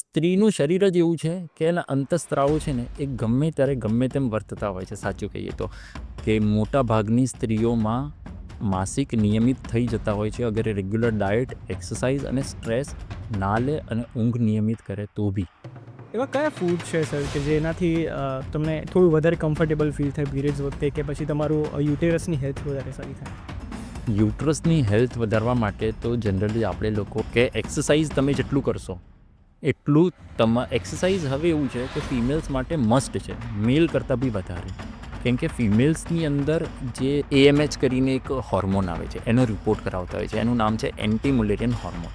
સ્ત્રીનું શરીર જ એવું છે કે એના અંતઃસ્ત્રાવો છે ને એ ગમે ત્યારે ગમે તેમ વર્તતા હોય છે. સાચું કહીએ તો કે મોટા ભાગની સ્ત્રીઓમાં માસિક નિયમિત થઈ જતા હોય છે અગર એ રેગ્યુલર ડાયટ, એક્સરસાઇઝ અને સ્ટ્રેસ ના લે અને ઊંઘ નિયમિત કરે તો બી. એવા કયા ફૂડ છે સર કે જેનાથી તમને થોડું વધારે કમ્ફર્ટેબલ ફીલ થાય પીરિયડ્સ વખતે, કે પછી તમારું યુટેરસની હેલ્થ વધારે સારી થાય? યુટ્રસની હેલ્થ વધારવા માટે તો જનરલી આપણે લોકો કે એક્સરસાઇઝ તમે જેટલું કરશો એટલું એક્સરસાઇઝ હવે એવું છે કે ફિમેલ્સ માટે મસ્ટ છે, મેલ કરતાં બી વધારે. કેમ કે ફિમેલ્સની અંદર જે AMH કરીને એક હોર્મોન આવે છે એનો રિપોર્ટ કરાવતા હોય છે. એનું નામ છે એન્ટી મુલેરિયન હોર્મોન.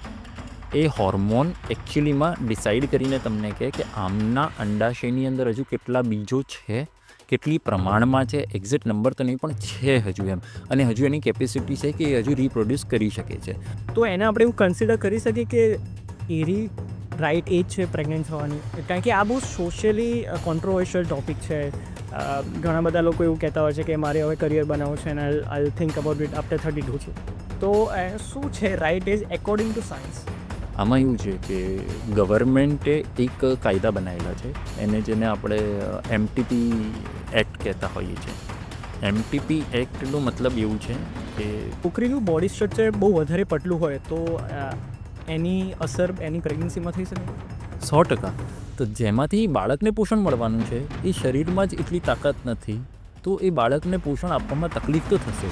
એ હોર્મોન એકચ્યુઅલીમાં ડિસાઇડ કરીને તમને કહે કે આમના અંડાશયની અંદર હજુ કેટલા બીજો છે, કેટલી પ્રમાણમાં છે, એક્ઝેક્ટ નંબર તો નહીં પણ છે હજુ એમ, અને હજુ એની કેપેસિટી છે કે એ હજુ રિપ્રોડ્યુસ કરી શકે છે. તો એને આપણે એવું કન્સિડર કરી શકીએ કે એરી રાઇટ એજ છે પ્રેગ્નન્ટ થવાની? કારણ કે આ બહુ સોશિયલી કોન્ટ્રોવર્શિયલ ટોપિક છે. ઘણા બધા લોકો એવું કહેતા હોય છે કે મારે હવે કરિયર બનાવવું છે અને I think about it after 32 છે. તો શું છે right age according to science? આમાં એવું છે કે ગવર્મેન્ટે એક કાયદા બનાવેલા છે, જેને આપણે MTP એક્ટ કહેતા હોઈએ છીએ. MTP એક્ટનો મતલબ એવું છે કે છોકરીનું બોડી સ્ટ્રક્ચર બહુ વધારે પતલું હોય તો એની અસર એની પ્રેગ્નન્સીમાં થઈ શકે? 100%. તો જેમાંથી બાળકને પોષણ મળવાનું છે એ શરીરમાં જ એટલી તાકાત નથી, તો એ બાળકને પોષણ આપવામાં તકલીફ તો થશે.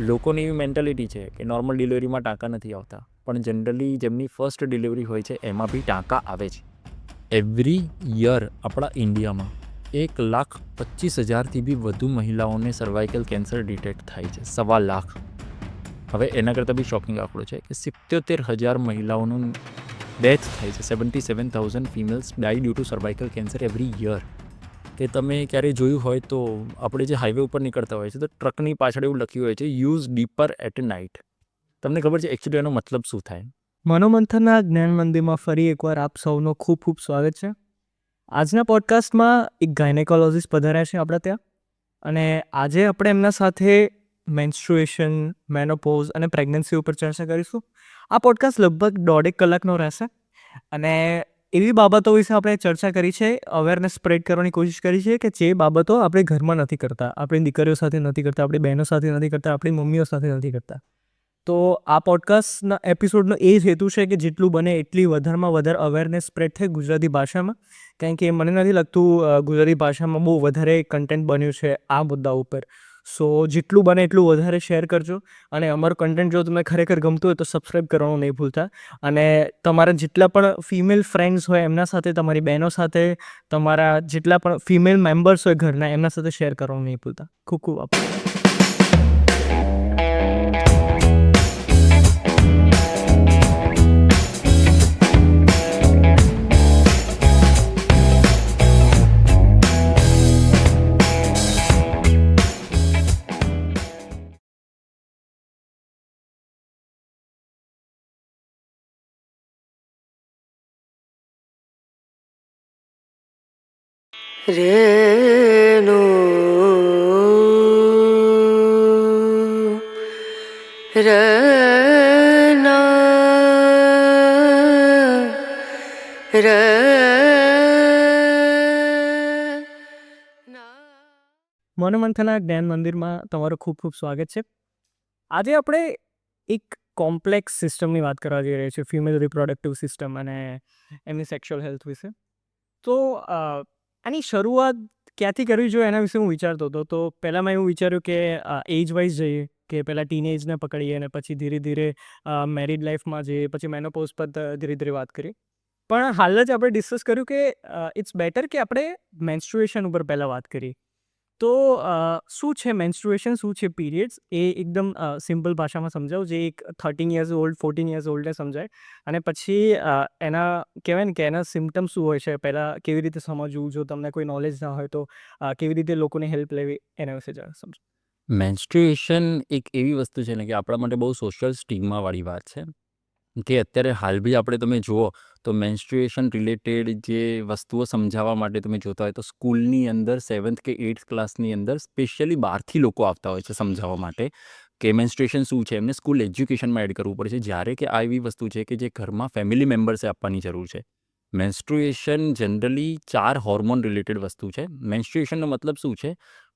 લોકોની એવી મેન્ટાલિટી છે કે નોર્મલ ડિલિવરીમાં ટાંકા નથી આવતા, પણ જનરલી જેમની ફર્સ્ટ ડિલિવરી હોય છે એમાં બી ટાંકા આવે છે. એવરી યર આપણા ઇન્ડિયામાં 1,25,000થી બી વધુ મહિલાઓને સર્વાઇકલ કેન્સર ડિટેક્ટ થાય છે. 1,25,000. હવે એના કરતાં બી શોકિંગ આંકડો છે કે 77,000 મહિલાઓનું ડેથ થાય છે. 77,000 females die due to cervical cancer every year. કે તમે ક્યારેય જોયું હોય તો આપણે જે હાઈવે ઉપર નીકળતા હોય છે તો ટ્રકની પાછળ એવું લખ્યું હોય છે યુઝ ડીપર એટ નાઇટ. તમને ખબર છે એકચ્યુઅલી એનો મતલબ શું થાય? મનોમંથનના જ્ઞાન મંદિરમાં ફરી એકવાર આપ સૌનો ખૂબ ખૂબ સ્વાગત છે. આજના પોડકાસ્ટમાં એક ગાયનેકોલોજીસ્ટ પધાર્યા છે આપણા ત્યાં, અને આજે આપણે એમના સાથે મેન્સ્ટ્રુએશન, મેનોપોઝ અને પ્રેગ્નન્સી ઉપર ચર્ચા કરીશું. આ પોડકાસ્ટ લગભગ 1.5 કલાકનો રહેશે અને એવી બાબતો વિશે આપણે ચર્ચા કરી છે, અવેરનેસ સ્પ્રેડ કરવાની કોશિશ કરી છે કે જે બાબતો આપણે ઘરમાં નથી કરતા, આપણી દીકરીઓ સાથે નથી કરતા, આપણી બહેનો સાથે નથી કરતા, આપણી મમ્મીઓ સાથે નથી કરતા. તો આ પોડકાસ્ટના એપિસોડનો એ જ હેતુ છે કે જેટલું બને એટલી વધારેમાં વધારે અવેરનેસ સ્પ્રેડ થાય ગુજરાતી ભાષામાં, કારણ કે મને નથી લાગતું ગુજરાતી ભાષામાં બહુ વધારે કન્ટેન્ટ બન્યું છે આ મુદ્દા ઉપર. સો જેટલું બને એટલું વધારે શેર કરજો, અને અમારું કન્ટેન્ટ જો તમને ખરેખર ગમતું હોય તો સબસ્ક્રાઈબ કરવાનું નહીં ભૂલતા. અને તમારા જેટલા પણ ફિમેલ ફ્રેન્ડ્સ હોય એમના સાથે, તમારી બહેનો સાથે, તમારા જેટલા પણ ફિમેલ મેમ્બર્સ હોય ઘરના એમના સાથે શેર કરવાનું નહીં ભૂલતા. ખૂબ ખૂબ આભાર. રેનો રના મનોમંથનના જ્ઞાન મંદિરમાં તમારું ખૂબ ખૂબ સ્વાગત છે. આજે આપણે એક કોમ્પ્લેક્સ સિસ્ટમની વાત કરવા જઈ રહ્યા છીએ, ફિમેલ રિપ્રોડક્ટિવ સિસ્ટમ અને એમની સેક્સ્યુઅલ હેલ્થ વિશે. તો આની શરૂઆત ક્યાંથી કરવી જોઈએ એના વિશે હું વિચારતો હતો. તો પહેલાં મેં એવું વિચાર્યું કે એજ વાઇઝ જઈએ, કે પહેલાં ટીનેજને પકડીએ અને પછી ધીરે ધીરે મેરિડ લાઈફમાં જઈએ, પછી મેનોપોઝ પર ધીરે ધીરે વાત કરીએ. પણ હાલ જ આપણે ડિસ્કસ કર્યું કે ઇટ્સ બેટર કે આપણે મેન્સ્ટ્રુએશન ઉપર પહેલાં વાત કરીએ. તો શું છે મેન્સ્ટ્રુએશન, શું છે પીરિયડ્સ, એ એકદમ સિમ્પલ ભાષામાં સમજાવું જે એક 13 યર્સ ઓલ્ડ, 14 યર્સ ઓલ્ડને સમજાય. અને પછી એના કહેવાય ને કે એના સિમ્ટમ્સ શું હોય છે, પહેલાં કેવી રીતે સમજવું, જો તમને કોઈ નોલેજ ના હોય તો કેવી રીતે લોકોની હેલ્પ લેવી, એના વિશે જરા સમજો. મેન્સ્ટ્રુએશન એક એવી વસ્તુ છે ને કે આપણા માટે બહુ સોશિયલ સ્ટિગ્માવાળી વાત છે. કે અત્યારે હાલ બી આપણે તમે જુઓ તો મેન્સ્ટ્રુએશન રિલેટેડ જે વસ્તુઓ સમજાવવા માટે તમે જોતા હોય તો સ્કૂલની અંદર 7th કે 8th ક્લાસની અંદર સ્પેશિયલી બહારથી લોકો આવતા હોય છે સમજાવવા માટે કે મેન્સ્ટ્રુએશન શું છે. એમને સ્કૂલ એજ્યુકેશનમાં એડ કરવું પડે છે, જ્યારે કે આ એવી વસ્તુ છે કે જે ઘરમાં ફેમિલી મેમ્બર્સે આપવાની જરૂર છે. મેન્સ્ટ્રુએશન જનરલી 4 હોર્મોન રિલેટેડ વસ્તુ છે. મેન્સ્ટ્રુએશનનો મતલબ શું છે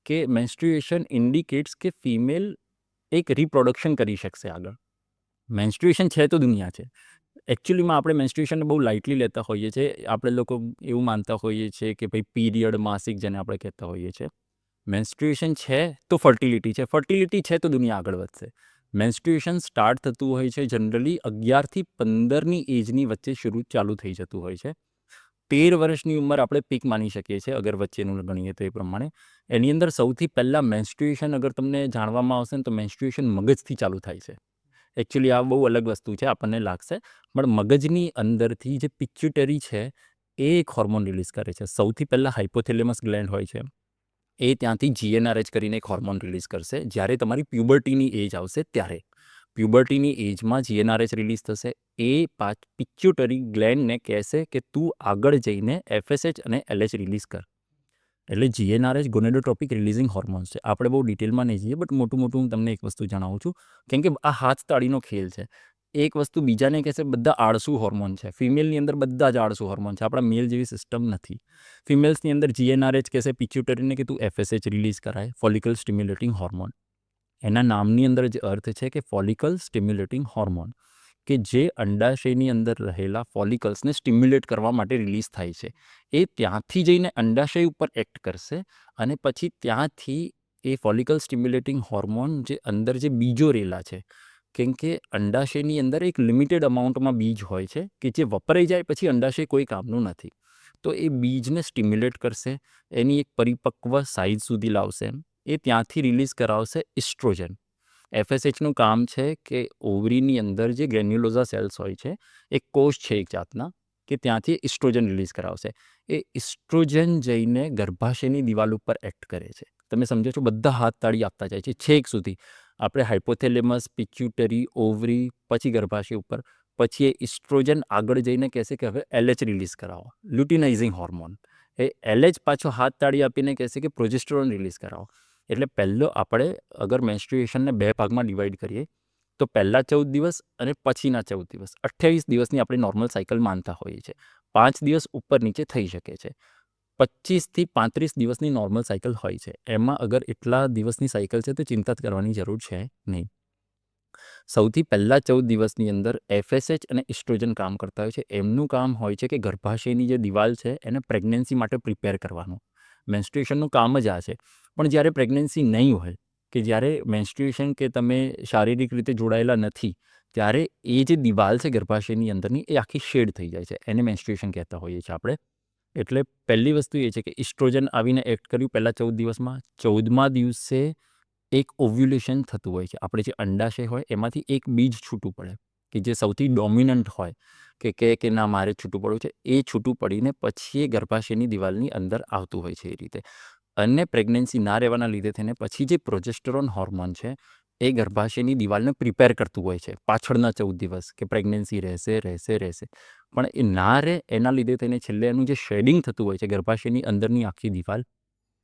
કે મેન્સ્ટ્રુએશન ઇન્ડિકેટ્સ કે ફિમેલ એક રિપ્રોડક્શન કરી શકશે આગળ. મેન્સ્ટ્રુએશન છે તો દુનિયા છે. એકચ્યુઅલીમાં આપણે મેન્સ્ટ્રુએશનને બહુ લાઇટલી લેતા હોઈએ છીએ. આપણે લોકો એવું માનતા હોઈએ છીએ કે ભાઈ પીરિયડ, માસિક જેને આપણે કહેતા હોઈએ છીએ. મેન્સ્ટ્રુએશન છે તો ફર્ટિલિટી છે, ફર્ટિલિટી છે તો દુનિયા આગળ વધશે. મેન્સ્ટ્રુએશન સ્ટાર્ટ થતું હોય છે જનરલી 11થી 15ની એજની વચ્ચે ચાલુ થઈ જતું હોય છે. 13 વર્ષની ઉંમર આપણે પીક માની શકીએ છીએ અગર વચ્ચેનું ગણીએ તો એ પ્રમાણે. એની અંદર સૌથી પહેલાં મેન્સ્ટ્રુએશન અગર તમને જાણવામાં આવશે ને તો મેન્સ્ટ્રુએશન મગજથી ચાલુ થાય છે. એકચ્યુઅલી આ બહુ અલગ વસ્તુ છે, આપણને લાગશે, પણ મગજની અંદરથી જે પિચ્યુટરી છે એ એક હોર્મોન રિલીઝ કરે છે. સૌથી પહેલાં હાઇપોથેલેમસ ગ્લેન્ડ હોય છે, એ ત્યાંથી GnRH કરીને એક હોર્મોન રિલીઝ કરશે જ્યારે તમારી પ્યુબર્ટીની એજ આવશે ત્યારે. પ્યુબર્ટીની એજમાં GnRH રિલીઝ થશે. એ પિચ્યુટરી ગ્લેન્ડને કહેશે કે તું આગળ જઈને FSH અને LH રિલીઝ કર. એટલે GnRH ગોનેડોટ્રોપિક રિલીઝિંગ હોર્મોન્સ છે. આપણે બહુ ડિટેલમાં નહીં જઈએ, બટ મોટું હું તમને એક વસ્તુ જણાવું છું, કેમ કે આ હાથ તાળીનો ખેલ છે. એક વસ્તુ બીજાને કહેશે બધા આળસુ હોર્મોન છે. ફિમેલની અંદર બધા જ આળસુ હોર્મોન છે. આપણા મેલ જેવી સિસ્ટમ નથી. ફિમેલ્સની અંદર GnRH કહેશે પિચ્યુટરીને કે તું FSH રિલીઝ કરાય, ફોલિકલ સ્ટિમ્યુલેટિંગ હોર્મોન. એના નામની અંદર જ અર્થ છે કે ફોલિકલ સ્ટિમ્યુલેટિંગ હોર્મોન, કે જે અંડાશયની અંદર રહેલા ફોલિકલ્સને સ્ટિમ્યુલેટ કરવા માટે રિલીઝ થાય છે. એ ત્યાંથી જઈને અંડાશય ઉપર એક્ટ કરશે અને પછી ત્યાંથી એ ફોલિકલ સ્ટિમ્યુલેટિંગ હોર્મોન જે અંદર જે બીજો રહેલા છે, કેમ કે અંડાશયની અંદર એક લિમિટેડ અમાઉન્ટમાં બીજ હોય છે કે જે વપરાઈ જાય પછી અંડાશય કોઈ કામનું નથી. તો એ બીજને સ્ટિમ્યુલેટ કરશે, એની એક પરિપક્વ સાઇઝ સુધી લાવશે, એ ત્યાંથી રિલીઝ કરાવશે ઇસ્ટ્રોજન. FSHનું કામ છે કે ઓવરીની અંદર જે ગ્રેન્યુલોઝા સેલ્સ હોય છે, એક કોષ છે એક જાતના, કે ત્યાંથી ઇસ્ટ્રોજન રિલીઝ કરાવશે. એ ઇસ્ટ્રોજન જઈને ગર્ભાશયની દિવાલ ઉપર એક્ટ કરે છે. તમે સમજો છો, બધા હાથ તાળી આપતા જાય છે છેક સુધી. આપણે હાઇપોથેલેમસ, પિચ્યુટરી, ઓવરી, પછી ગર્ભાશય ઉપર, પછી એ ઇસ્ટ્રોજન આગળ જઈને કહેશે કે હવે LH રિલીઝ કરાવો, લ્યુટિનાઇઝિંગ હોર્મોન. એ LH પાછો હાથ તાળી આપીને કહેશે કે પ્રોજેસ્ટેરોન રિલીઝ કરાવો. એટલે પહેલો આપણે અગર મેન્સ્ટ્રુએશનને 2 ભાગમાં ડિવાઈડ કરીએ તો પહેલા 14 દિવસ અને પછીના 14 દિવસ, 28 દિવસની આપણે નોર્મલ સાયકલ માનતા હોઈએ છીએ. 5 દિવસ ઉપર નીચે થઈ શકે છે. 25થી 35 દિવસની નોર્મલ સાયકલ હોય છે. એમાં અગર એટલા દિવસની સાયકલ છે તો ચિંતા કરવાની જરૂર છે નહીં. સૌથી પહેલાં 14 દિવસની અંદર FSH અને ઇસ્ટ્રોજન કામ કરતા હોય છે. એમનું કામ હોય છે કે ગર્ભાશયની જે દિવાલ છે એને પ્રેગ્નન્સી માટે પ્રિપેર કરવાનું. મેન્સ્ટ્રુએશનનું કામ જ આ છે. પણ જ્યારે પ્રેગ્નન્સી નહીં હોય, કે જ્યારે મેન્સ્ટ્રુએશન કે તમે શારીરિક રીતે જોડાયેલા નથી, ત્યારે એ જે દિવાલ છે ગર્ભાશયની અંદરની એ આખી શેડ થઈ જાય છે. એને મેન્સ્ટ્રુએશન કહેતા હોઈએ છીએ આપણે. એટલે પહેલી વસ્તુ એ છે કે ઇસ્ટ્રોજન આવીને એક્ટ કર્યું પહેલાં 14 દિવસમાં. 14મા દિવસે એક ઓવ્યુલેશન થતું હોય છે. આપણે જે અંડાશય હોય એમાંથી એક બીજ છૂટું પડે, કે જે સૌથી ડોમિનન્ટ હોય, કે ના મારે છૂટું પડવું છે, એ છૂટું પડીને પછી એ ગર્ભાશયની દિવાલની અંદર આવતું હોય છે એ રીતે. અને પ્રેગ્નન્સી ના રહેવાના લીધે થઈને પછી જે પ્રોજેસ્ટેરોન હોર્મોન છે એ ગર્ભાશયની દિવાલને પ્રિપેર કરતું હોય છે પાછળના 14 દિવસ, કે પ્રેગ્નન્સી રહેશે. પણ એ ના રહે એના લીધે થઈને છેલ્લે એનું જે શેડિંગ થતું હોય છે ગર્ભાશયની અંદરની આખી દિવાલ,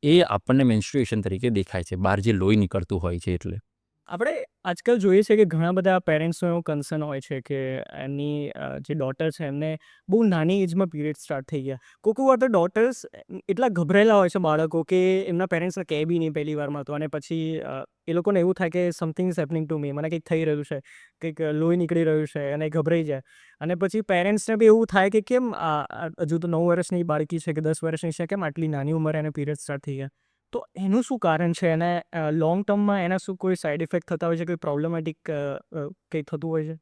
એ આપણને મેન્સ્ટ્રુએશન તરીકે દેખાય છે, બહાર જે લોહી નીકળતું હોય છે. એટલે આપણે આજકાલ જોઈએ છે કે ઘણા બધા પેરેન્ટ્સનો એવો કન્સર્ન હોય છે કે એમની જે ડોટર છે એમને બહુ નાની એજમાં પીરિયડ સ્ટાર્ટ થઈ ગયા. કોઈક વાર તો ડોટર્સ એટલા ગભરાયેલા હોય છે બાળકો કે એમના પેરેન્ટ્સને કહે બી નહીં પહેલી વારમાં તો, અને પછી એ લોકોને એવું થાય કે something is happening to me, મને કંઈક થઈ રહ્યું છે, કંઈક લોહી નીકળી રહ્યું છે, અને ગભરાઈ જાય. અને પછી પેરેન્ટ્સને બી એવું થાય કે કેમ હજુ તો 9 વર્ષની બાળકી છે કે 10 વર્ષની છે, કેમ આટલી નાની ઉંમરે એને પીરિયડ સ્ટાર્ટ થઈ ગયા. તો એનું શું કારણ છે, અને લોંગ ટર્મમાં એના શું કોઈ સાઈડ ઇફેક્ટ થતા હોય છે, કોઈ પ્રોબ્લેમેટિક કંઈ થતું હોય છે?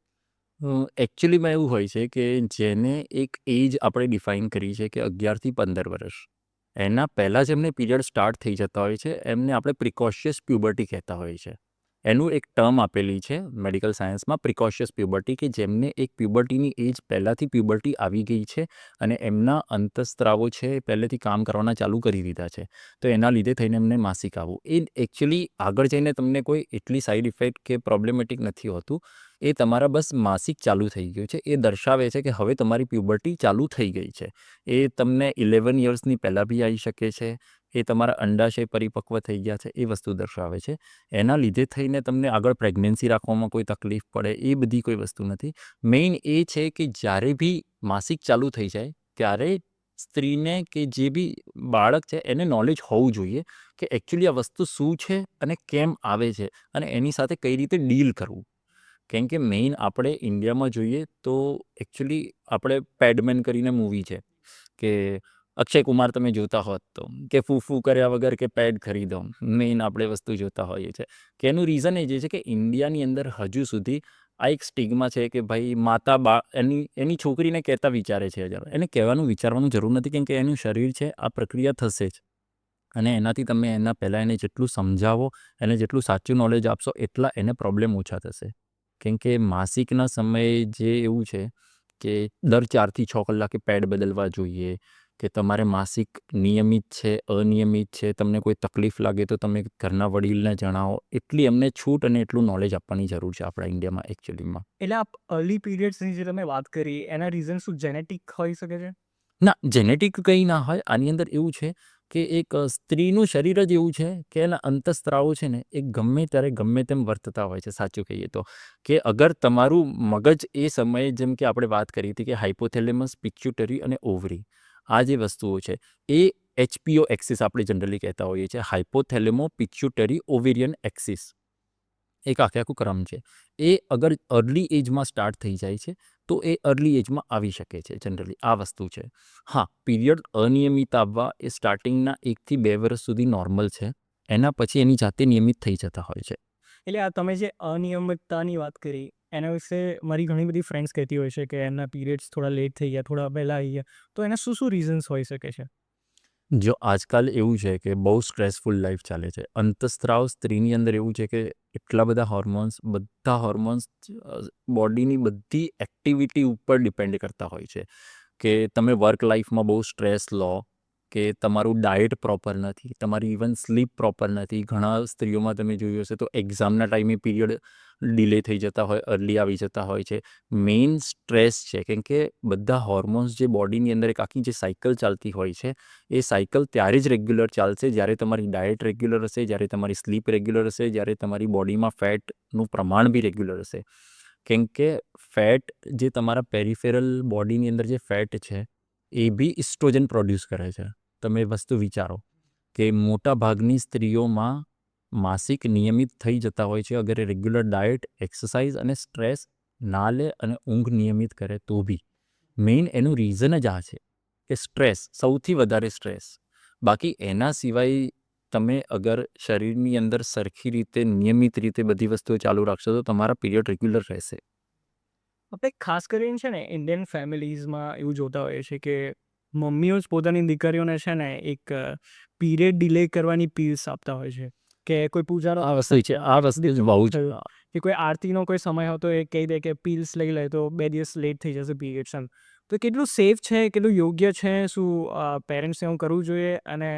એકચ્યુઅલીમાં એવું હોય છે કે જેને એક એજ આપણે ડિફાઇન કરી છે કે 11થી 15 વર્ષ, એના પહેલાં જ એમને પીરિયડ સ્ટાર્ટ થઈ જતા હોય છે. એમને આપણે પ્રિકોશિયસ પ્યુબર્ટી કહેતા હોઈએ છીએ. એનું એક ટર્મ આપેલી છે મેડિકલ સાયન્સમાં, પ્રિકોશિયસ પ્યુબર્ટી, કે જેમને એક પ્યુબર્ટીની એજ પહેલાંથી પ્યુબર્ટી આવી ગઈ છે અને એમના અંતઃસ્ત્રાવો છે એ પહેલેથી કામ કરવાના ચાલુ કરી દીધા છે. તો એના લીધે થઈને એમને માસિક આવવું, એ એકચ્યુઅલી આગળ જઈને તમને કોઈ એટલી સાઇડ ઇફેક્ટ કે પ્રોબ્લેમેટિક નથી હોતું. એ તમારા બસ માસિક ચાલુ થઈ ગયું છે, એ દર્શાવે છે કે હવે તમારી પ્યુબર્ટી ચાલુ થઈ ગઈ છે. એ તમને 11 યર્સની પહેલાં બી આવી શકે છે. એ તમારા અંડાશય પરિપક્વ થઈ ગયા છે, એ વસ્તુ દર્શાવે છે. એના લીધે થઈને તમને આગળ પ્રેગ્નન્સી રાખવામાં કોઈ તકલીફ પડે એ બધી કોઈ વસ્તુ નથી. મેઇન એ છે કે જ્યારે બી માસિક ચાલુ થઈ જાય ત્યારે સ્ત્રીને કે જે બી બાળક છે એને નોલેજ હોવું જોઈએ કે એકચ્યુઅલી આ વસ્તુ શું છે અને કેમ આવે છે અને એની સાથે કઈ રીતે ડીલ કરવું. કેમ કે મેઇન આપણે ઇન્ડિયામાં જોઈએ તો એકચ્યુઅલી આપણે પેડમેન કરીને મૂવી છે કે અક્ષય કુમાર તમે જોતા હોત તો કે ફૂ કર્યા વગર કે પેડ ખરીદો, મેઇન આપણે વસ્તુ જોતા હોઈએ છીએ. કે એનું રીઝન એ જે છે કે ઇન્ડિયાની અંદર હજુ સુધી આ એક સ્ટિગ્મા છે કે ભાઈ માતા એની છોકરીને કહેતા વિચારે છે. એને કહેવાનું વિચારવાનું જરૂર નથી, કેમ કે એનું શરીર છે, આ પ્રક્રિયા થશે જ. અને એનાથી તમે એના પહેલાં એને જેટલું સમજાવો, એને જેટલું સાચું નોલેજ આપશો એટલા એને પ્રોબ્લેમ ઓછા થશે. કેમ કે માસિકના સમયે જે એવું છે કે દર 4 થી 6 કલાકે પેડ બદલવા જોઈએ, કે તમારે માસિક નિયમિત છે, અનિયમિત છે, તમને કોઈ તકલીફ લાગે તો તમે ઘરના વડીલને જણાવો. એટલી એમને છૂટ અને એટલું નોલેજ આપવાની જરૂર છે આપણા ઇન્ડિયામાં એકચ્યુઅલીમાં. એટલે આ અર્લી પીરિયડ્સની જે તમે વાત કરી એના રીઝન શું જેનેટિક હોઈ શકે છે? ના, જેનેટિક કંઈ ના હોય. આની અંદર એવું છે કે એક સ્ત્રીનું શરીર જ એવું છે કે એના અંતઃસ્ત્રાવો છે ને એ ગમે ત્યારે ગમે તેમ વર્તતા હોય છે. સાચું કહીએ તો કે અગર તમારું મગજ એ સમયે, જેમ કે આપણે વાત કરી હતી કે હાઇપોથેલેમસ, પિચ્યુટરી અને ઓવરી, આ જે વસ્તુઓ છે એ HPO એક્સિસ આપણે જનરલી કહેતા હોઈએ છીએ. હાઇપોથેલેમો પિચ્યુટરી ઓવેરિયન એક્સિસ એક આખું ક્રમ છે. એ અગર અર્લી એજમાં સ્ટાર્ટ થઈ જાય છે તો એ અર્લી એજમાં આવી શકે છે. જનરલી આ વસ્તુ છે. હા, પીરિયડ અનિયમિત આવવા એ સ્ટાર્ટિંગના 1 થી 2 વર્ષ સુધી નોર્મલ છે. એના પછી એની જાતે નિયમિત થઈ જતા હોય છે. એટલે આ તમે જે અનિયમિતતાની વાત કરી એના વિશે મારી ઘણી બધી ફ્રેન્ડ્સ કહેતી હોય છે કે એમના પીરિયડ્સ થોડા લેટ થઈ ગયા, થોડા પહેલાં આવી ગયા, તો એના શું શું રીઝન્સ હોઈ શકે છે? જો આજકાલ એવું છે કે બહુ સ્ટ્રેસફુલ લાઈફ ચાલે છે. અંતઃસ્ત્રાવ સ્ત્રીની અંદર એવું છે કે એટલા બધા હોર્મોન્સ બોડીની બધી એક્ટિવિટી ઉપર ડિપેન્ડ કરતા હોય છે. કે તમે વર્ક લાઈફમાં બહુ સ્ટ્રેસ લો, કે તમારું ડાયટ પ્રોપર નથી, તમારી ઇવન સ્લીપ પ્રોપર નથી. ઘણા સ્ત્રીઓમાં તમે જોયું હશે તો એક્ઝામના ટાઈમે પીરિયડ ડિલે થઈ જતા હોય, અર્લી આવી જતા હોય છે. મેઇન સ્ટ્રેસ છે, કેમ કે બધા હોર્મોન્સ જે બોડીની અંદર એક આખી જે સાયકલ ચાલતી હોય છે, એ સાયકલ ત્યારે જ રેગ્યુલર ચાલશે જ્યારે તમારી ડાયટ રેગ્યુલર હશે, જ્યારે તમારી સ્લીપ રેગ્યુલર હશે, જ્યારે તમારી બોડીમાં ફેટનું પ્રમાણ બી રેગ્યુલર હશે. કેમ કે ફેટ જે તમારા પેરિફેરલ બોડીની અંદર જે ફેટ છે એ બી ઇસ્ટ્રોજન પ્રોડ્યુસ કરે છે. તમે વસ્તુ વિચારો કે મોટા ભાગની સ્ત્રીઓમાં માસિક નિયમિત થઈ જતા હોય છે અગર એ રેગ્યુલર ડાયટ, એક્સરસાઇઝ અને સ્ટ્રેસ ના લે અને ઊંઘ નિયમિત કરે તો બી. મેઇન એનું રીઝન જ આ છે કે સ્ટ્રેસ, સૌથી વધારે સ્ટ્રેસ. બાકી એના સિવાય તમે અગર શરીરની અંદર સરખી રીતે નિયમિત રીતે બધી વસ્તુઓ ચાલુ રાખશો તો તમારા પીરિયડ રેગ્યુલર રહેશે. આપણે ખાસ કરીને છે ને ઇન્ડિયન ફેમિલીઝમાં એવું જોતા હોઈએ છીએ કે મમ્મીઓ જ પોતાની દીકરીઓને છે ને એક પીરિયડ ડિલે કરવાની પીલ્સ આપતા હોય છે કે કોઈ પૂજાનો આ વસ્તુ છે, આ વસ્તુ જ બહુ જ કે કોઈ આરતીનો કોઈ સમય હતો એ કહી દે કે પીલ્સ લઈ લે તો 2 દિવસ લેટ થઈ જશે પીરિયડ્સ એમ. તો કેટલું સેફ છે, કેટલું યોગ્ય છે, શું પેરેન્ટ્સે એવું કરવું જોઈએ અને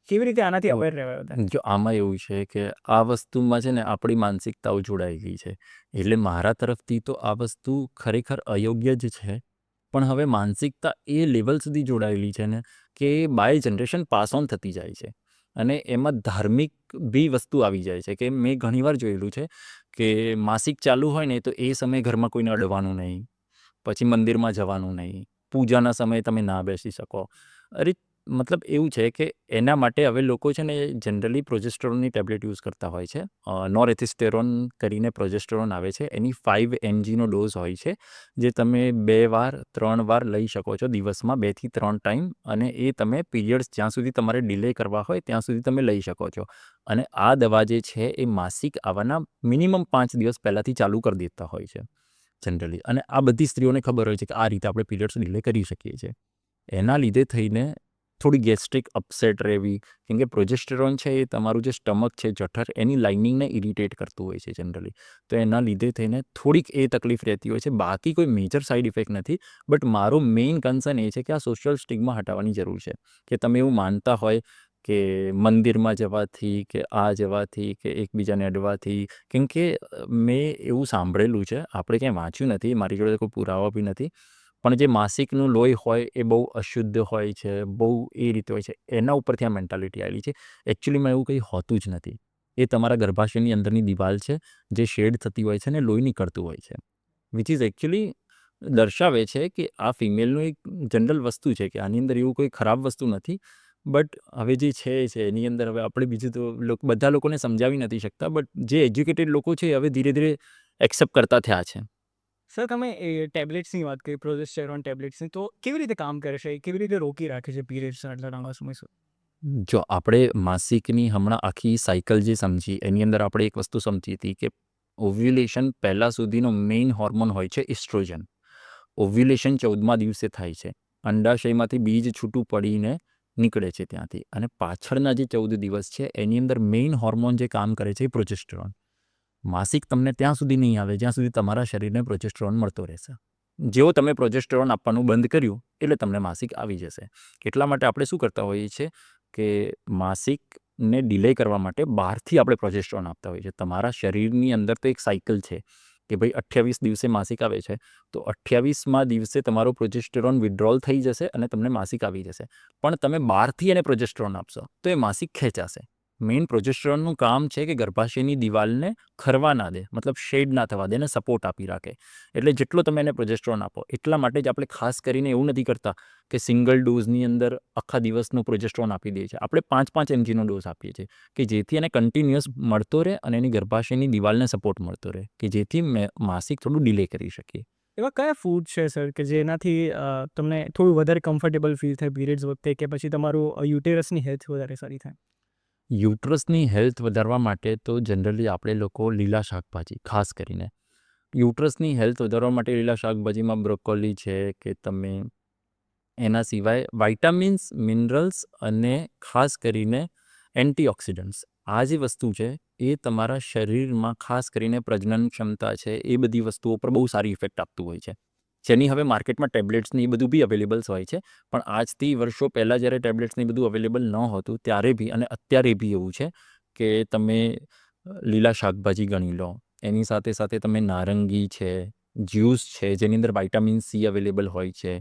કેવી રીતે આનાથી અવેર રહેવાય બધા? જો આમાં એવું છે કે આ વસ્તુમાં છે ને આપણી માનસિકતાઓ જોડાઈ ગઈ છે. એટલે મારા તરફથી તો આ વસ્તુ ખરેખર અયોગ્ય જ છે. પણ હવે માનસિકતા એ લેવલ સુધી જોડાયેલી છે ને કે બાય જનરેશન પાસ ઓન થતી જાય છે. અને એમાં ધાર્મિક બી વસ્તુ આવી જાય છે કે મેં ઘણીવાર જોયેલું છે કે માસિક ચાલુ હોય ને તો એ સમયે ઘરમાં કોઈને અડવાનું નહીં, પછી મંદિરમાં જવાનું નહીં, પૂજાના સમયે તમે ના બેસી શકો. અરે મતલબ એવું છે કે એના માટે હવે લોકો છે ને જનરલી પ્રોજેસ્ટેરોનની ટેબ્લેટ યુઝ કરતા હોય છે. નોરેથિસ્ટેરોન કરીને પ્રોજેસ્ટેરોન આવે છે. એની 5 mgનો ડોઝ હોય છે જે તમે 2 વાર 3 વાર લઈ શકો છો દિવસમાં, 2 થી 3 ટાઈમ. અને એ તમે પીરિયડ્સ જ્યાં સુધી તમારે ડિલે કરવા હોય ત્યાં સુધી તમે લઈ શકો છો. અને આ દવા જે છે એ માસિક આવવાના મિનિમમ 5 દિવસ પહેલાંથી ચાલુ કરી દેતા હોય છે જનરલી. અને આ બધી સ્ત્રીઓને ખબર હોય છે કે આ રીતે આપણે પીરિયડ્સ ડિલે કરી શકીએ છીએ. એના લીધે થઈને થોડી ગેસ્ટ્રિક અપસેટ રહેવી, કેમ કે પ્રોજેસ્ટેરોન છે એ તમારું જે સ્ટમક છે, જઠર, એની લાઇનિંગને ઇરિટેટ કરતું હોય છે જનરલી. તો એના લીધે થઈને થોડીક એ તકલીફ રહેતી હોય છે. બાકી કોઈ મેજર સાઇડ ઇફેક્ટ નથી. બટ મારો મેઇન કન્સર્ન એ છે કે આ સોશિયલ સ્ટિગ્મા હટાવવાની જરૂર છે. કે તમે એવું માનતા હોય કે મંદિરમાં જવાથી કે આ જવાથી કે એકબીજાને અડવાથી, કેમ કે મેં એવું સાંભળેલું છે, આપણે ક્યાંય વાંચ્યું નથી, મારી જોડે કોઈ પુરાવા બી નથી, પણ જે માસિકનું લોહી હોય એ બહુ અશુદ્ધ હોય છે, બહુ એ રીતે હોય છે. એના ઉપરથી આ મેન્ટાલિટી આવેલી છે. એકચ્યુઅલીમાં એવું કંઈ હોતું જ નથી. એ તમારા ગર્ભાશયની અંદરની દિવાલ છે જે શેડ થતી હોય છે ને લોહી નીકળતું હોય છે. વિચ ઇઝ એકચ્યુઅલી દર્શાવે છે કે આ ફિમેલનું એક જનરલ વસ્તુ છે કે આની અંદર એવું કોઈ ખરાબ વસ્તુ નથી. બટ હવે જે છે એની અંદર હવે આપણે બીજું તો બધા લોકોને સમજાવી નથી શકતા, બટ જે એજ્યુકેટેડ લોકો છે એ હવે ધીરે ધીરે એક્સેપ્ટ કરતા થયા છે. સર તમે એ ટેબ્લેટ્સની વાત કરી, પ્રોજેસ્ટેરોન ટેબ્લેટ્સની, તો કેવી રીતે કામ કરે છે? કેવી રીતે રોકી રાખે છે પીરિયડ્સ આટલા લાંબા સમય સુધી? જો આપણે માસિકની હમણાં આખી સાયકલ જે સમજી એની અંદર આપણે એક વસ્તુ સમજી હતી કે ઓવ્યુલેશન પહેલાં સુધીનો મેઇન હોર્મોન હોય છે ઇસ્ટ્રોજન. ઓવ્યુલેશન 14મા દિવસે થાય છે. અંડાશયમાંથી બીજ છૂટું પડીને નીકળે છે ત્યાંથી, અને પાછળના જે 14 દિવસ છે એની અંદર મેઇન હોર્મોન જે કામ કરે છે એ પ્રોજેસ્ટેરોન. માસિક તમને ત્યાં સુધી નહીં આવે જ્યાં સુધી તમારા શરીરને પ્રોજેસ્ટેરોન મળતો રહેશે. જેવો તમે પ્રોજેસ્ટેરોન આપવાનું બંધ કર્યું એટલે તમને માસિક આવી જશે. એટલા માટે આપણે શું કરતા હોઈએ છીએ કે માસિકને ડિલે કરવા માટે બહારથી આપણે પ્રોજેસ્ટેરોન આપતા હોઈએ છીએ. તમારા શરીરની અંદર તો એક સાયકલ છે કે ભાઈ 28 દિવસે માસિક આવે છે, તો 28મા દિવસે તમારો પ્રોજેસ્ટેરોન વિથડ્રોલ થઈ જશે અને તમને માસિક આવી જશે. પણ તમે બહારથી એને પ્રોજેસ્ટેરોન આપશો તો એ માસિક ખેંચાશે. મેઇન પ્રોજેસ્ટેરોનનું કામ છે કે ગર્ભાશયની દિવાલને ખરવા ના દે, મતલબ શેડ ના થવા દે, એને સપોર્ટ આપી રાખે. એટલે જેટલો તમે એને પ્રોજેસ્ટેરોન આપો એટલા માટે જ આપણે ખાસ કરીને એવું નથી કરતા કે સિંગલ ડોઝની અંદર આખા દિવસનું પ્રોજેસ્ટેરોન આપી દઈએ છીએ. આપણે 5-5 mgનો ડોઝ આપીએ છીએ કે જેથી એને કન્ટિન્યુઅસ મળતો રહે અને એની ગર્ભાશયની દિવાલને સપોર્ટ મળતો રહે, કે જેથી માસિક થોડું ડિલે કરી શકીએ. એવા કયા ફૂડ છે સર કે જેનાથી તમને થોડું વધારે કમ્ફર્ટેબલ ફીલ થાય પીરિયડ્સ વખતે, કે પછી તમારું યુટેરસની હેલ્થ વધારે સારી થાય? યુટ્રસની હેલ્થ વધારવા માટે તો જનરલી આપણે લોકો લીલા શાકભાજી ખાસ કરીને, યુટ્રસની હેલ્થ વધારવા માટે લીલા શાકભાજીમાં બ્રોકોલી છે કે તમે એના સિવાય વાઇટામિન્સ, મિનરલ્સ અને ખાસ કરીને એન્ટીઓક્સિડન્ટ્સ, આ જે વસ્તુ છે એ તમારા શરીરમાં ખાસ કરીને પ્રજનન ક્ષમતા છે એ બધી વસ્તુઓ પર બહુ સારી ઇફેક્ટ આપતું હોય છે. જેની હવે માર્કેટમાં ટેબ્લેટ્સની એ બધું બી અવેલેબલ્સ હોય છે, પણ આજથી વર્ષો પહેલાં જ્યારે ટેબ્લેટ્સની બધું અવેલેબલ ન હોતું ત્યારે બી અને અત્યારે બી એવું છે કે તમે લીલા શાકભાજી ગણી લો, એની સાથે સાથે તમે નારંગી છે, જ્યુસ છે જેની અંદર વાઇટામિન સી અવેલેબલ હોય છે,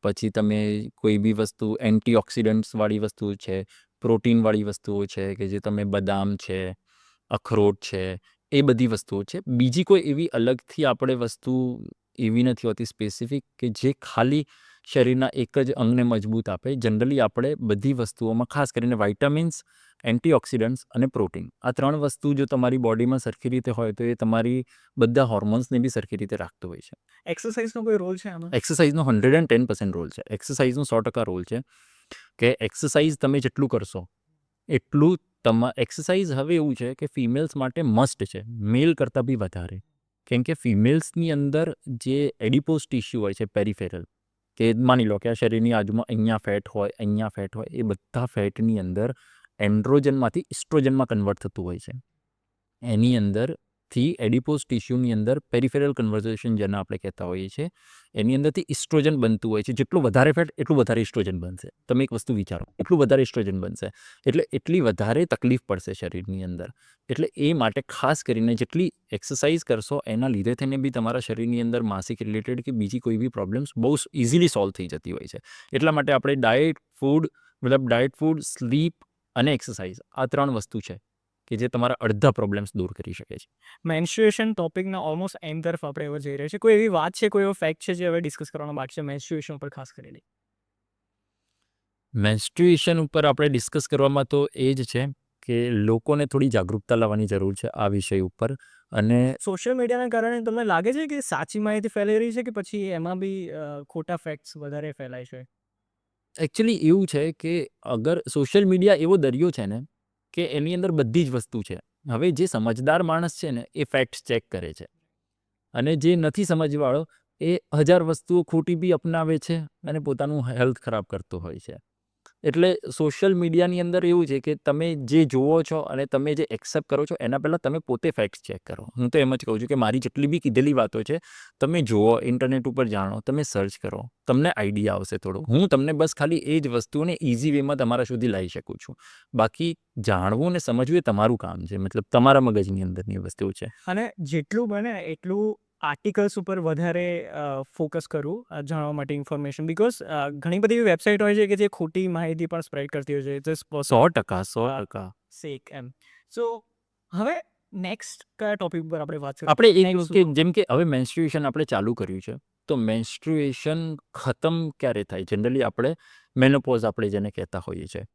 પછી તમે કોઈ બી વસ્તુ એન્ટીઓક્સિડન્ટ્સવાળી વસ્તુ છે, પ્રોટીનવાળી વસ્તુઓ છે કે જે તમે બદામ છે, અખરોટ છે, એ બધી વસ્તુઓ છે. બીજી કોઈ એવી અલગથી આપણે વસ્તુ એવી નથી હોતી સ્પેસિફિક કે જે ખાલી શરીરના એક જ અંગને મજબૂત આપે. જનરલી આપણે બધી વસ્તુઓમાં ખાસ કરીને વાઇટામિન્સ, એન્ટીઓક્સિડન્ટ્સ અને પ્રોટીન, આ 3 વસ્તુ જો તમારી બોડીમાં સરખી રીતે હોય તો એ તમારી બધા હોર્મોન્સને બી સરખી રીતે રાખતું હોય છે. એક્સરસાઇઝનો કોઈ રોલ છે આમાં? એક્સરસાઇઝનો 110% રોલ છે. એક્સરસાઇઝનો 100% રોલ છે કે એક્સરસાઇઝ તમે જેટલું કરશો એટલું એક્સરસાઇઝ હવે એવું છે કે ફિમેલ્સ માટે મસ્ટ છે, મેલ કરતાં બી વધારે. કેમ કે ફિમેલ્સની અંદર જે એડિપોઝ ટિશ્યુ હોય છે પેરિફેરલ, કે માની લો કે આ શરીરની આજુમાં અહીંયા ફેટ હોય, એ બધા ફેટની અંદર એન્ડ્રોજનમાંથી ઇસ્ટ્રોજનમાં કન્વર્ટ થતું હોય છે. એની અંદરથી એડિપોઝ ટિશ્યુની અંદર પેરિફેરલ કન્વર્ઝેશન જેને આપણે કહેતા હોઈએ છીએ, એની અંદરથી ઇસ્ટ્રોજન બનતું હોય છે. જેટલું વધારે ફેટ એટલું વધારે ઇસ્ટ્રોજન બનશે. તમે એક વસ્તુ વિચારો, એટલું વધારે ઇસ્ટ્રોજન બનશે એટલે એટલી વધારે તકલીફ પડશે શરીરની અંદર. એટલે એ માટે ખાસ કરીને જેટલી એક્સરસાઇઝ કરશો એના લીધે થઈને બી તમારા શરીરની અંદર માસિક રિલેટેડ કે બીજી કોઈ બી પ્રોબ્લેમ્સ બહુ ઇઝીલી સોલ્વ થઈ જતી હોય છે. એટલા માટે આપણે ડાયટ, ફૂડ, સ્લીપ અને એક્સરસાઇઝ, આ 3 વસ્તુ છે કે જે તમારા અડધા પ્રોબ્લેમ્સ દૂર કરી શકે છે. મેન્સ્ટ્રુએશન ટોપિકના ઓલમોસ્ટ એન્ડ તરફ આપણે હવે જઈ રહ્યા છીએ. કોઈ એવી વાત છે, કોઈ એવો ફેક્ટ છે જે હવે ડિસ્કસ કરવાનો બાકી છે મેન્સ્ટ્રુએશન ઉપર ખાસ કરીને? મેન્સ્ટ્રુએશન ઉપર આપણે ડિસ્કસ કરવામાં તો એ જ છે કે લોકોને થોડી જાગૃતતા લાવવાની જરૂર છે આ વિષય ઉપર. અને સોશિયલ મીડિયાના કારણે તમને લાગે છે કે સાચી માહિતી ફેલાઈ રહી છે, કે પછી એમાં બી ખોટા ફેક્ટ્સ વધારે ફેલાય છે? એકચ્યુઅલી એવું છે કે અગર સોશિયલ મીડિયા એવો દરિયો છે ને કે એની અંદર બધી જ વસ્તુ છે. હવે જે સમજદાર માણસ છે ને એ ફેક્ટ્સ ચેક કરે છે, અને જે નથી સમજવાળો એ 1000 વસ્તુઓ ખોટી બી અપનાવે છે અને પોતાનું હેલ્થ ખરાબ કરતો હોય છે. એટલે સોશિયલ મીડિયાની અંદર એવું છે કે તમે જે જુઓ છો અને તમે જે એક્સેપ્ટ કરો છો એના પહેલાં તમે પોતે ફેક્ટ્સ ચેક કરો. હું તો એમ જ કહું છું કે મારી જેટલી બી કીધેલી વાતો છે તમે જુઓ, ઇન્ટરનેટ ઉપર જાણો, તમે સર્ચ કરો, તમને આઈડિયા આવશે થોડો. હું તમને બસ ખાલી એ જ વસ્તુને ઇઝી વેમાં તમારા સુધી લાવી શકું છું. બાકી જાણવું ને સમજવું એ તમારું કામ છે, મતલબ તમારા મગજની અંદરની વસ્તુ છે. અને જેટલું બને એટલું આર્ટિકલ્સ ઉપર વધારે ફોકસ કરવું જાણવા માટે ઇન્ફોર્મેશન, બિકોઝ ઘણી બધી એવી વેબસાઇટ હોય છે કે જે ખોટી માહિતી પણ સ્પ્રેડ કરતી હોય છે, જસ્ટ 100% સેક એમ. સો હવે નેક્સ્ટ કયા ટોપિક પર આપણે વાત કરીએ? આપણે એક Next કે જેમ કે હવે મેન્સ્ટ્રુએશન આપણે ચાલુ કર્યું છે, તો મેન્સ્ટ્રુએશન ખતમ ક્યારે થાય? જનરલી આપણે મેનોપોઝ આપણે જેને કહેતા હોઈએ છીએ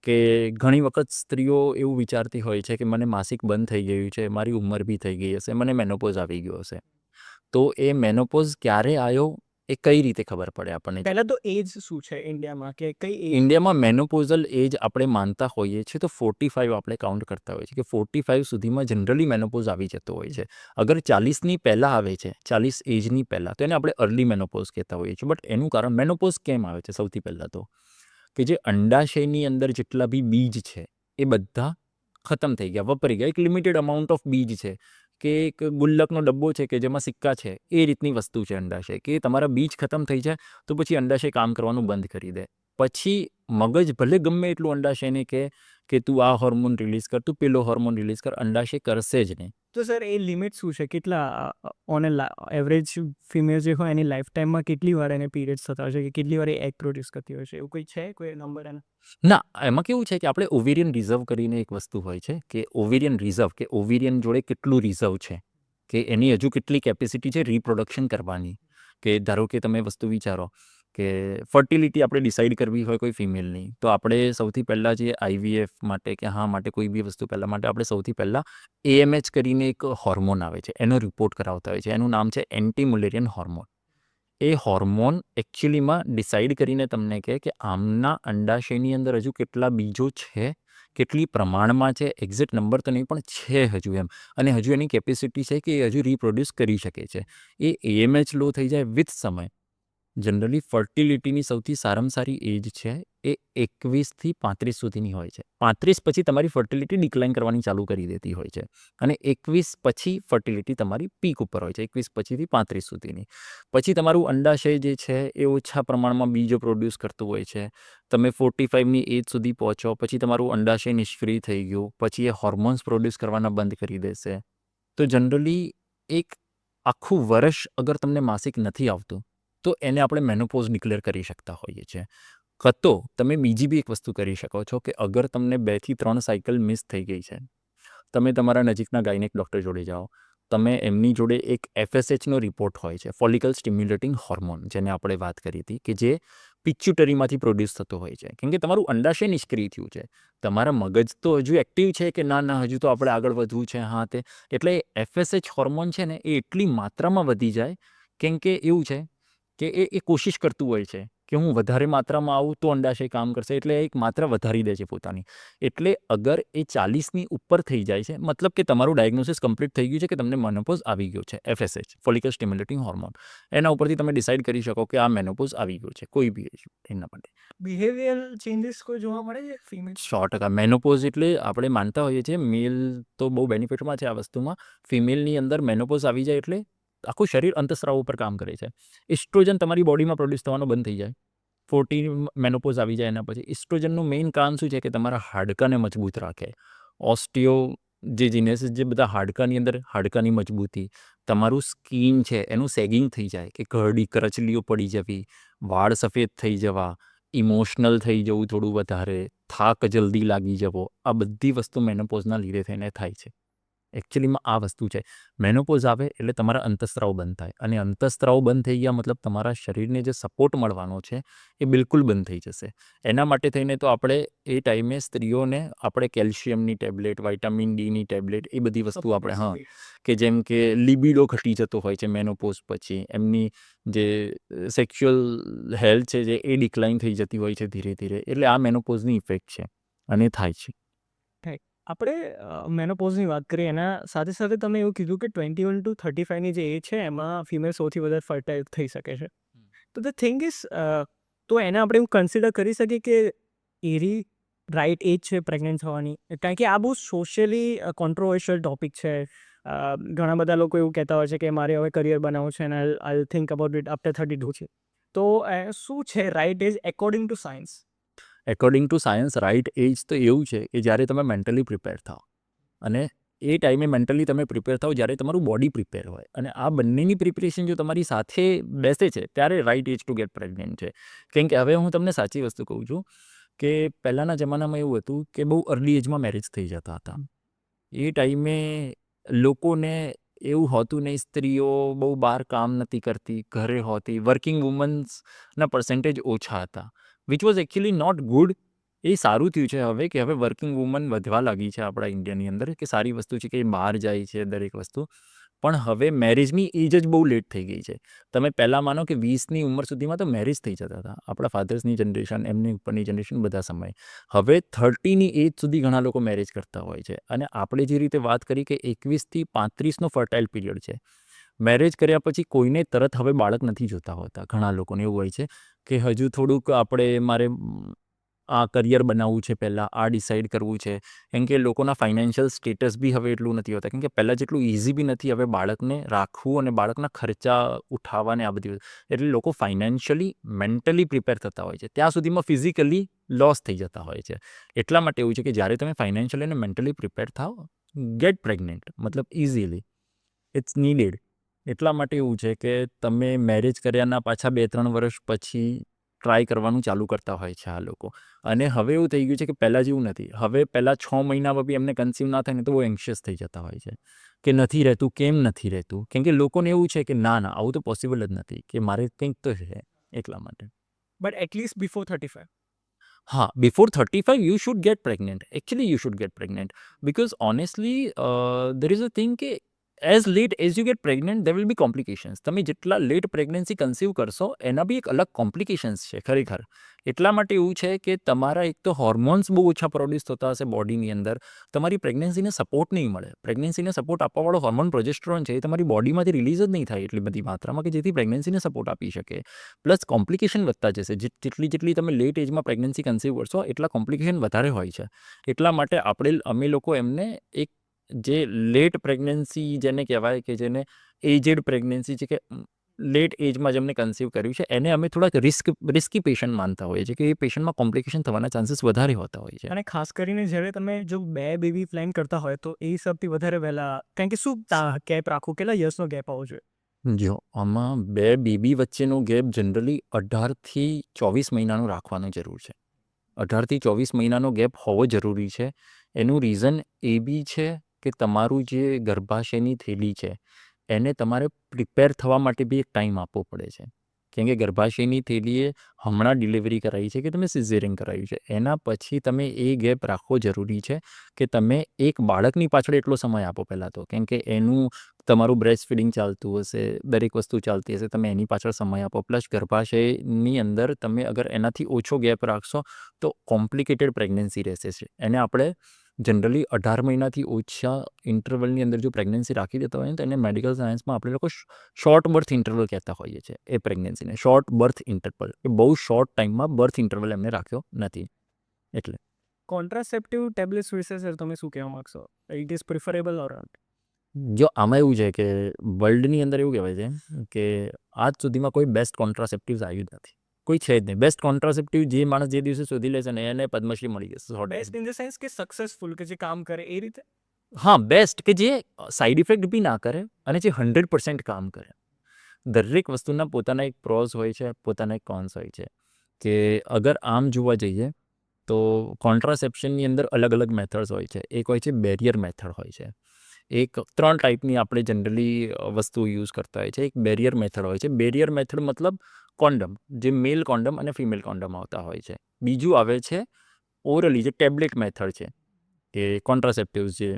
કે ઘણી વખત સ્ત્રીઓ એવું વિચારતી હોય છે કે મને માસિક બંધ થઈ ગયું છે, મારી ઉંમર બી થઈ ગઈ હશે, મને મેનોપોઝ આવી ગયો હશે. તો એ મેનોપોઝ ક્યારે આવ્યો એ કઈ રીતે ખબર પડે આપણને? પહેલા તો એજ શું છે ઇન્ડિયામાં કે કઈ એજ? ઇન્ડિયામાં મેનોપોઝલ એજ આપણે માનતા હોઈએ છીએ તો 45 આપણે કાઉન્ટ કરતા હોઈએ છીએ કે 45 સુધીમાં જનરલી મેનોપોઝ આવી જતો હોય છે. અગર 40ની પહેલાં આવે છે, 40 એજની પહેલાં, તો એને આપણે અર્લી મેનોપોઝ કહેતા હોઈએ છીએ. બટ એનું કારણ મેનોપોઝ કેમ આવે છે? સૌથી પહેલાં તો કે જે અંડાશયની અંદર જેટલા બી બીજ છે એ બધા ખતમ થઈ ગયા, વપરી ગયા. એક લિમિટેડ અમાઉન્ટ ઓફ બીજ છે કે એક ગુલ્લકનો ડબ્બો છે કે જેમાં સિક્કા છે, એ રીતની વસ્તુ છે અંડાશય. કે તમારા બીજ ખતમ થઈ જાય તો પછી અંડાશય કામ કરવાનું બંધ કરી દે. પછી મગજ ભલે ગમે એટલું અંડાશયને કે તું આ હોર્મોન રિલીઝ કર, તું પેલો હોર્મોન રિલીઝ કર, અંડાશય કરશે જ નહીં. તો સર એ લિમિટ શું છે? કેટલા ઓન એવરેજ ફિમેલ જે હોય એની લાઈફ ટાઈમમાં કેટલી વાર એને પીરિયડ્સ થતા હોય છે કે કેટલી વાર એ એગ પ્રોડ્યુસ કરતી હોય છે? એવું કોઈ છે કોઈ નંબર એના? ના, એમાં કેવું છે કે આપણે ઓવેરિયન રિઝર્વ કરીને એક વસ્તુ હોય છે કે ઓવેરિયન રિઝર્વ, કે ઓવેરિયન જોડે કેટલું રિઝર્વ છે, કે એની હજુ કેટલી કેપેસિટી છે રિપ્રોડક્શન કરવાની. કે ધારો કે તમે વસ્તુ વિચારો કે ફર્ટિલિટી આપણે ડિસાઇડ કરવી હોય કોઈ ફિમેલની, તો આપણે સૌથી પહેલાં જે IVF માટે કે હા માટે કોઈ બી વસ્તુ પહેલાં માટે આપણે સૌથી પહેલાં AMH કરીને એક હોર્મોન આવે છે, એનો રિપોર્ટ કરાવતા હોય છે. એનું નામ છે એન્ટી મુલેરિયન હોર્મોન. એ હોર્મોન એકચ્યુઅલીમાં ડિસાઇડ કરીને તમને કહે કે આમના અંડાશયની અંદર હજુ કેટલા બીજો છે, કેટલી પ્રમાણમાં છે, એક્ઝેક્ટ નંબર તો નહીં પણ છે હજુ એમ, અને હજુ એની કેપેસિટી છે કે એ હજુ રિપ્રોડ્યુસ કરી શકે છે. એ AMH લો થઈ જાય વિથ સમય. જનરલી ફર્ટિલિટીની સૌથી સારામાં સારી એજ છે એ 21થી 35 સુધીની હોય છે. 35 પછી તમારી ફર્ટિલિટી ડિક્લાઇન કરવાની ચાલુ કરી દેતી હોય છે, અને 21 પછી ફર્ટિલિટી તમારી પીક ઉપર હોય છે, 21 પછીથી 35 સુધીની. પછી તમારું અંડાશય જે છે એ ઓછા પ્રમાણમાં બીજો પ્રોડ્યુસ કરતું હોય છે. તમે 45ની એજ સુધી પહોંચો પછી તમારું અંડાશય નિષ્ક્રિય થઈ ગયું, પછી એ હોર્મોન્સ પ્રોડ્યુસ કરવાના બંધ કરી દેશે. તો જનરલી એક આખું વર્ષ અગર તમને માસિક નથી આવતું તો એને આપણે મેનોપોઝ ડિક્લેર કરી શકતા હોઈએ છીએ. તો તમે બીજી બી એક વસ્તુ કરી શકો છો કે અગર તમને 2 થી 3 સાયકલ મિસ થઈ ગઈ છે, તમે તમારા નજીકના ગાયનેક ડૉક્ટર જોડે જાઓ, તમે એમની જોડે એક FSHનો રિપોર્ટ હોય છે, ફોલિકલ સ્ટિમ્યુલેટિંગ હોર્મોન, જેને આપણે વાત કરી હતી, કે જે પિચ્યુટરીમાંથી પ્રોડ્યુસ થતો હોય છે. કેમ કે તમારું અંડાશય નિષ્ક્રિય થયું છે, તમારા મગજ તો હજુ એક્ટિવ છે કે ના હજુ તો આપણે આગળ વધવું છે, હા તે. એટલે FSH હોર્મોન છે ને એ એટલી માત્રામાં વધી જાય, કેમ કે એવું છે કે એ કોશિશ કરતું હોય છે કે હું વધારે માત્રામાં આવું તો અંડાશય કામ કરશે, એટલે એક માત્રા વધારી દે છે પોતાની. એટલે અગર એ 40ની ઉપર થઈ જાય છે, મતલબ કે તમારું ડાયગ્નોસિસ કમ્પ્લીટ થઈ ગયું છે કે તમને મેનોપોઝ આવી ગયો છે, FSH ફોલિકલ સ્ટિમ્યુલેટિંગ હોર્મોન, એના ઉપરથી તમે ડિસાઇડ કરી શકો કે આ મેનોપોઝ આવી ગયો છે કોઈ બી એના માટે. બિહેવિયરલ ચેન્જીસ કોઈ જોવા મળે છે ફિમેલ? 100% મેનોપોઝ એટલે આપણે માનતા હોઈએ છીએ, મેલ તો બહુ બેનિફિટમાં છે આ વસ્તુમાં. ફિમેલની અંદર મેનોપોઝ આવી જાય એટલે આખું શરીર અંતસ્રાવ ઉપર કામ કરે છે. ઇસ્ટ્રોજન તમારી બોડીમાં પ્રોડ્યુસ થવાનો બંધ થઈ જાય. 40 મેનોપોઝ આવી જાય એના પછી. ઇસ્ટ્રોજનનું મેઇન કામ શું છે કે તમારા હાડકાને મજબૂત રાખે. ઓસ્ટિયો જે જીનેસિસ, જે બધા હાડકાની અંદર હાડકાની મજબૂતી, તમારું સ્કિન છે એનું સેગિંગ થઈ જાય, કે ઘરડી કરચલીઓ પડી જવી, વાળ સફેદ થઈ જવા, ઇમોશનલ થઈ જવું થોડું વધારે, થાક જલ્દી લાગી જવો, આ બધી વસ્તુ મેનોપોઝના લીધે થઈને થાય છે. એકચ્યુઅલીમાં આ વસ્તુ છે. મેનોપોઝ આવે એટલે તમારા અંતસ્ત્રાવ બંધ થાય, અને અંતસ્ત્રાવ બંધ થઈ ગયા મતલબ તમારા શરીરને જે સપોર્ટ મળવાનો છે એ બિલકુલ બંધ થઈ જશે. એના માટે થઈને તો આપણે એ ટાઈમે સ્ત્રીઓને આપણે કેલ્શિયમની ટેબ્લેટ, વાઇટામિન ડીની ટેબ્લેટ, એ બધી વસ્તુ આપણે, હા, કે જેમ કે લિબિડો ઘટી જતો હોય છે મેનોપોઝ પછી, એમની જે સેક્સ્યુઅલ હેલ્થ છે જે એ ડિક્લાઇન થઈ જતી હોય છે ધીરે ધીરે. એટલે આ મેનોપોઝની ઇફેક્ટ છે અને થાય છે. આપણે મેનોપોઝની વાત કરીએ, એના સાથે સાથે તમે એવું કીધું કે 21 to 35ની જે એજ છે એમાં ફિમેલ સૌથી વધારે ફર્ટાઇલ થઈ શકે છે. તો ધ થિંગ ઇઝ, તો એને આપણે એવું કન્સિડર કરી શકીએ કે એરી રાઇટ એજ છે પ્રેગ્નન્ટ થવાની? કારણ કે આ બહુ સોશિયલી કોન્ટ્રોવર્શિયલ ટોપિક છે. ઘણા બધા લોકો એવું કહેતા હોય છે કે મારે હવે કરિયર બનાવવું છે અને I think about it after 32 છે. તો શું છે right age according to science? According to science right age તો એવું છે કે જ્યારે તમે મેન્ટલી પ્રિપેર થાઓ, અને એ ટાઈમે મેન્ટલી તમે પ્રિપેર થાઓ જ્યારે તમારું બોડી પ્રિપેર હોય, અને આ બંનેની પ્રિપરેશન જો તમારી સાથે બેસે છે ત્યારે right age to get pregnant છે. કેમ કે હવે હું તમને સાચી વસ્તુ કહું છું કે પહેલાંના જમાનામાં એવું હતું કે બહુ અર્લી એજમાં મેરેજ થઈ જતા હતા. એ ટાઈમે લોકોને એવું હોતું નહીં, સ્ત્રીઓ બહુ બહાર કામ નથી કરતી, ઘરે હોતી, વર્કિંગ વુમન્સના પર્સન્ટેજ ઓછા હતા, which was actually not good. એ સારું થયું છે હવે કે હવે વર્કિંગ વુમન વધવા લાગી છે આપણા ઇન્ડિયાની અંદર, કે સારી વસ્તુ છે કે બહાર જાય છે દરેક વસ્તુ. પણ હવે મેરેજની એજ જ બહુ લેટ થઈ ગઈ છે. તમે પહેલાં માનો કે 20ની ઉંમર સુધીમાં તો મેરેજ થઈ જતા હતા, આપણા ફાધર્સની જનરેશન, એમની ઉપરની જનરેશન, બધા સમયે. હવે 30ની એજ સુધી ઘણા લોકો મેરેજ કરતા હોય છે. અને આપણે જે રીતે વાત કરી કે 21થી 35નો ફર્ટાઇલ પીરિયડ છે, મેરેજ કર્યા પછી કોઈને તરત હવે બાળક નથી જોતા હોતા. ઘણા લોકોને એવું હોય છે કે હજુ થોડુંક મારે આ કરિયર બનાવવું છે, પહેલાં આ ડિસાઇડ કરવું છે. કેમ કે લોકોના ફાઇનાન્શિયલ સ્ટેટસ બી હવે એટલું નથી હોતા, કેમ કે પહેલાં જેટલું ઇઝી બી નથી હવે બાળકને રાખવું અને બાળકના ખર્ચા ઉઠાવવાને આ બધી. એટલે લોકો ફાઇનાન્શિયલી, મેન્ટલી પ્રિપેર થતા હોય છે, ત્યાં સુધીમાં ફિઝિકલી લોસ થઈ જતા હોય છે. એટલા માટે એવું છે કે જ્યારે તમે ફાઇનાન્શિયલી અને મેન્ટલી પ્રિપેર થાઓ, ગેટ પ્રેગ્નન્ટ, મતલબ ઇઝીલી, ઇટ્સ નીડેડ. એટલા માટે એવું છે કે તમે મેરેજ કર્યાના પાછા 2-3 વર્ષ પછી ટ્રાય કરવાનું ચાલુ કરતા હોય છે આ લોકો. અને હવે એવું થઈ ગયું છે કે પહેલાં જેવું નથી. હવે પહેલાં 6 મહિનામાં બી એમને કન્સીવ ના થાય ને તો બહુ એન્શિયસ થઈ જતા હોય છે કે નથી રહેતું, કેમ નથી રહેતું. કેમ કે લોકોને એવું છે કે ના આવું તો પોસિબલ જ નથી, કે મારે કંઈક તો છે. એટલા માટે બટ એટલીસ્ટ બિફોર 35. હા, before 35 you should get pregnant. Actually you should get pregnant, because honestly there is a thing કે as late as you get pregnant there will be complications. તમે જેટલા લેટ પ્રેગ્નન્સી કન્સીવ કરશો એના બી એક અલગ complications છે ખરેખર. એટલા માટે એવું છે કે તમારા એક તો હોર્મોન્સ બહુ ઓછા પ્રોડ્યુસ થતા હશે બોડીની અંદર, તમારી પ્રેગ્નન્સીને સપોર્ટ નહીં મળે. પ્રેગ્નન્સીને સપોર્ટ આપવાવાળો હોર્મોન પ્રોજેસ્ટેરોન છે, એ તમારી બોડીમાંથી રિલીઝ જ નહીં થાય એટલી બધી માત્રામાં કે જેથી પ્રેગ્નન્સીને સપોર્ટ આપી શકે. પ્લસ કોમ્પ્લિકેશન વધતા જશે. જેટલી તમે લેટ એજમાં પ્રેગ્નન્સી કન્સીવ કરશો એટલા કોમ્પ્લિકેશન વધારે હોય છે. એટલા માટે અમે લોકો એમને એક જે લેટ પ્રેગ્નન્સી જેને કહેવાય, કે જેને એજેડ પ્રેગ્નન્સી છે, કે લેટ એજમાં જેમને કન્સીવ કર્યું છે, એને અમે થોડાક રિસ્કી પેશન્ટ માનતા હોઈએ છીએ, કે એ પેશન્ટમાં કોમ્પ્લિકેશન થવાના ચાન્સીસ વધારે હોતા હોય છે. અને ખાસ કરીને જ્યારે તમે જો 2 બેબી પ્લાન કરતા હોય તો એ હિસાબથી વધારે વહેલા, કારણ કે શું ગેપ રાખવું, કેટલા યર્સનો ગેપ આવવો જોઈએ? જો આમાં 2 બેબી વચ્ચેનો ગેપ જનરલી 18થી 24 મહિનાનો રાખવાની જરૂર છે. 18થી 24 મહિનાનો ગેપ હોવો જરૂરી છે. એનું રીઝન એ બી છે કે તમારું જે ગર્ભાશયની થેલી છે એને તમારે પ્રિપેર થવા માટે બી એક ટાઈમ આપવો પડે છે. કેમ કે ગર્ભાશયની થેલીએ હમણાં ડિલિવરી કરાવી છે કે તમે સિઝેરિયન કરાવ્યું છે, એના પછી તમે એ ગેપ રાખવો જરૂરી છે કે તમે એક બાળકની પાછળ એટલો સમય આપો પહેલાં તો. કેમ કે એનું તમારું બ્રેસ્ટ ફીડિંગ ચાલતું હશે, દરેક વસ્તુ ચાલતી હશે, તમે એની પાછળ સમય આપો. પ્લસ ગર્ભાશયની અંદર તમે અગર એનાથી ઓછો ગેપ રાખશો તો કોમ્પ્લિકેટેડ પ્રેગ્નન્સી રહેશે છે. એને આપણે જનરલી 18 મહિનાથી ઓછા ઇન્ટરવલની અંદર જો પ્રેગ્નન્સી રાખી દેતા હોય ને તો એને મેડિકલ સાયન્સમાં આપણે લોકો શોર્ટ બર્થ ઇન્ટરવલ કહેતા હોઈએ છીએ. એ પ્રેગ્નન્સીને શોર્ટ બર્થ ઇન્ટરવલ, કે બહુ શોર્ટ ટાઈમમાં બર્થ ઇન્ટરવલ એમને રાખ્યો નથી. એટલે કોન્ટ્રાસેપ્ટિવ ટેબ્લેટ્સ વિશે સર તમે શું કહેવા માગશો? It is preferable or not? જો આમાં એવું છે કે વર્લ્ડની અંદર એવું કહેવાય છે કે આજ સુધીમાં કોઈ બેસ્ટ કોન્ટ્રાસેપ્ટિવ્સ આવ્યું જ નથી. કોઈ છે જ નહીં. બેસ્ટ કોન્ટ્રાસેપ્ટિવ જે માણસ જે દિવસે શોધી લેશે ને એને પદ્મશ્રી મળી જશે. બેસ્ટ ઇન ધ સેન્સ કે સક્સેસફુલ, કે જે કામ કરે એ રીતે? હા, બેસ્ટ કે જે સાઇડ ઇફેક્ટ બી ના કરે અને જે 100% કામ કરે. દરેક વસ્તુના પોતાના એક પ્રોઝ હોય છે, પોતાના એક કોન્સ હોય છે. કે અગર આમ જોવા જઈએ તો કોન્ટ્રાસેપ્શનની અંદર અલગ અલગ મેથડ્સ હોય છે. એક હોય છે બેરિયર મેથડ હોય છે. એક 3 ટાઈપની આપણે જનરલી વસ્તુ યુઝ કરતા હોય છે. એક બેરિયર મેથડ હોય છે. બેરિયર મેથડ મતલબ કોન્ડમ, જે મેલ કોન્ડમ અને ફિમેલ કોન્ડમ આવતા હોય છે. બીજું આવે છે ઓરલી, જે ટેબ્લેટ મેથડ છે, કે કોન્ટ્રાસેપ્ટિવ્સ જે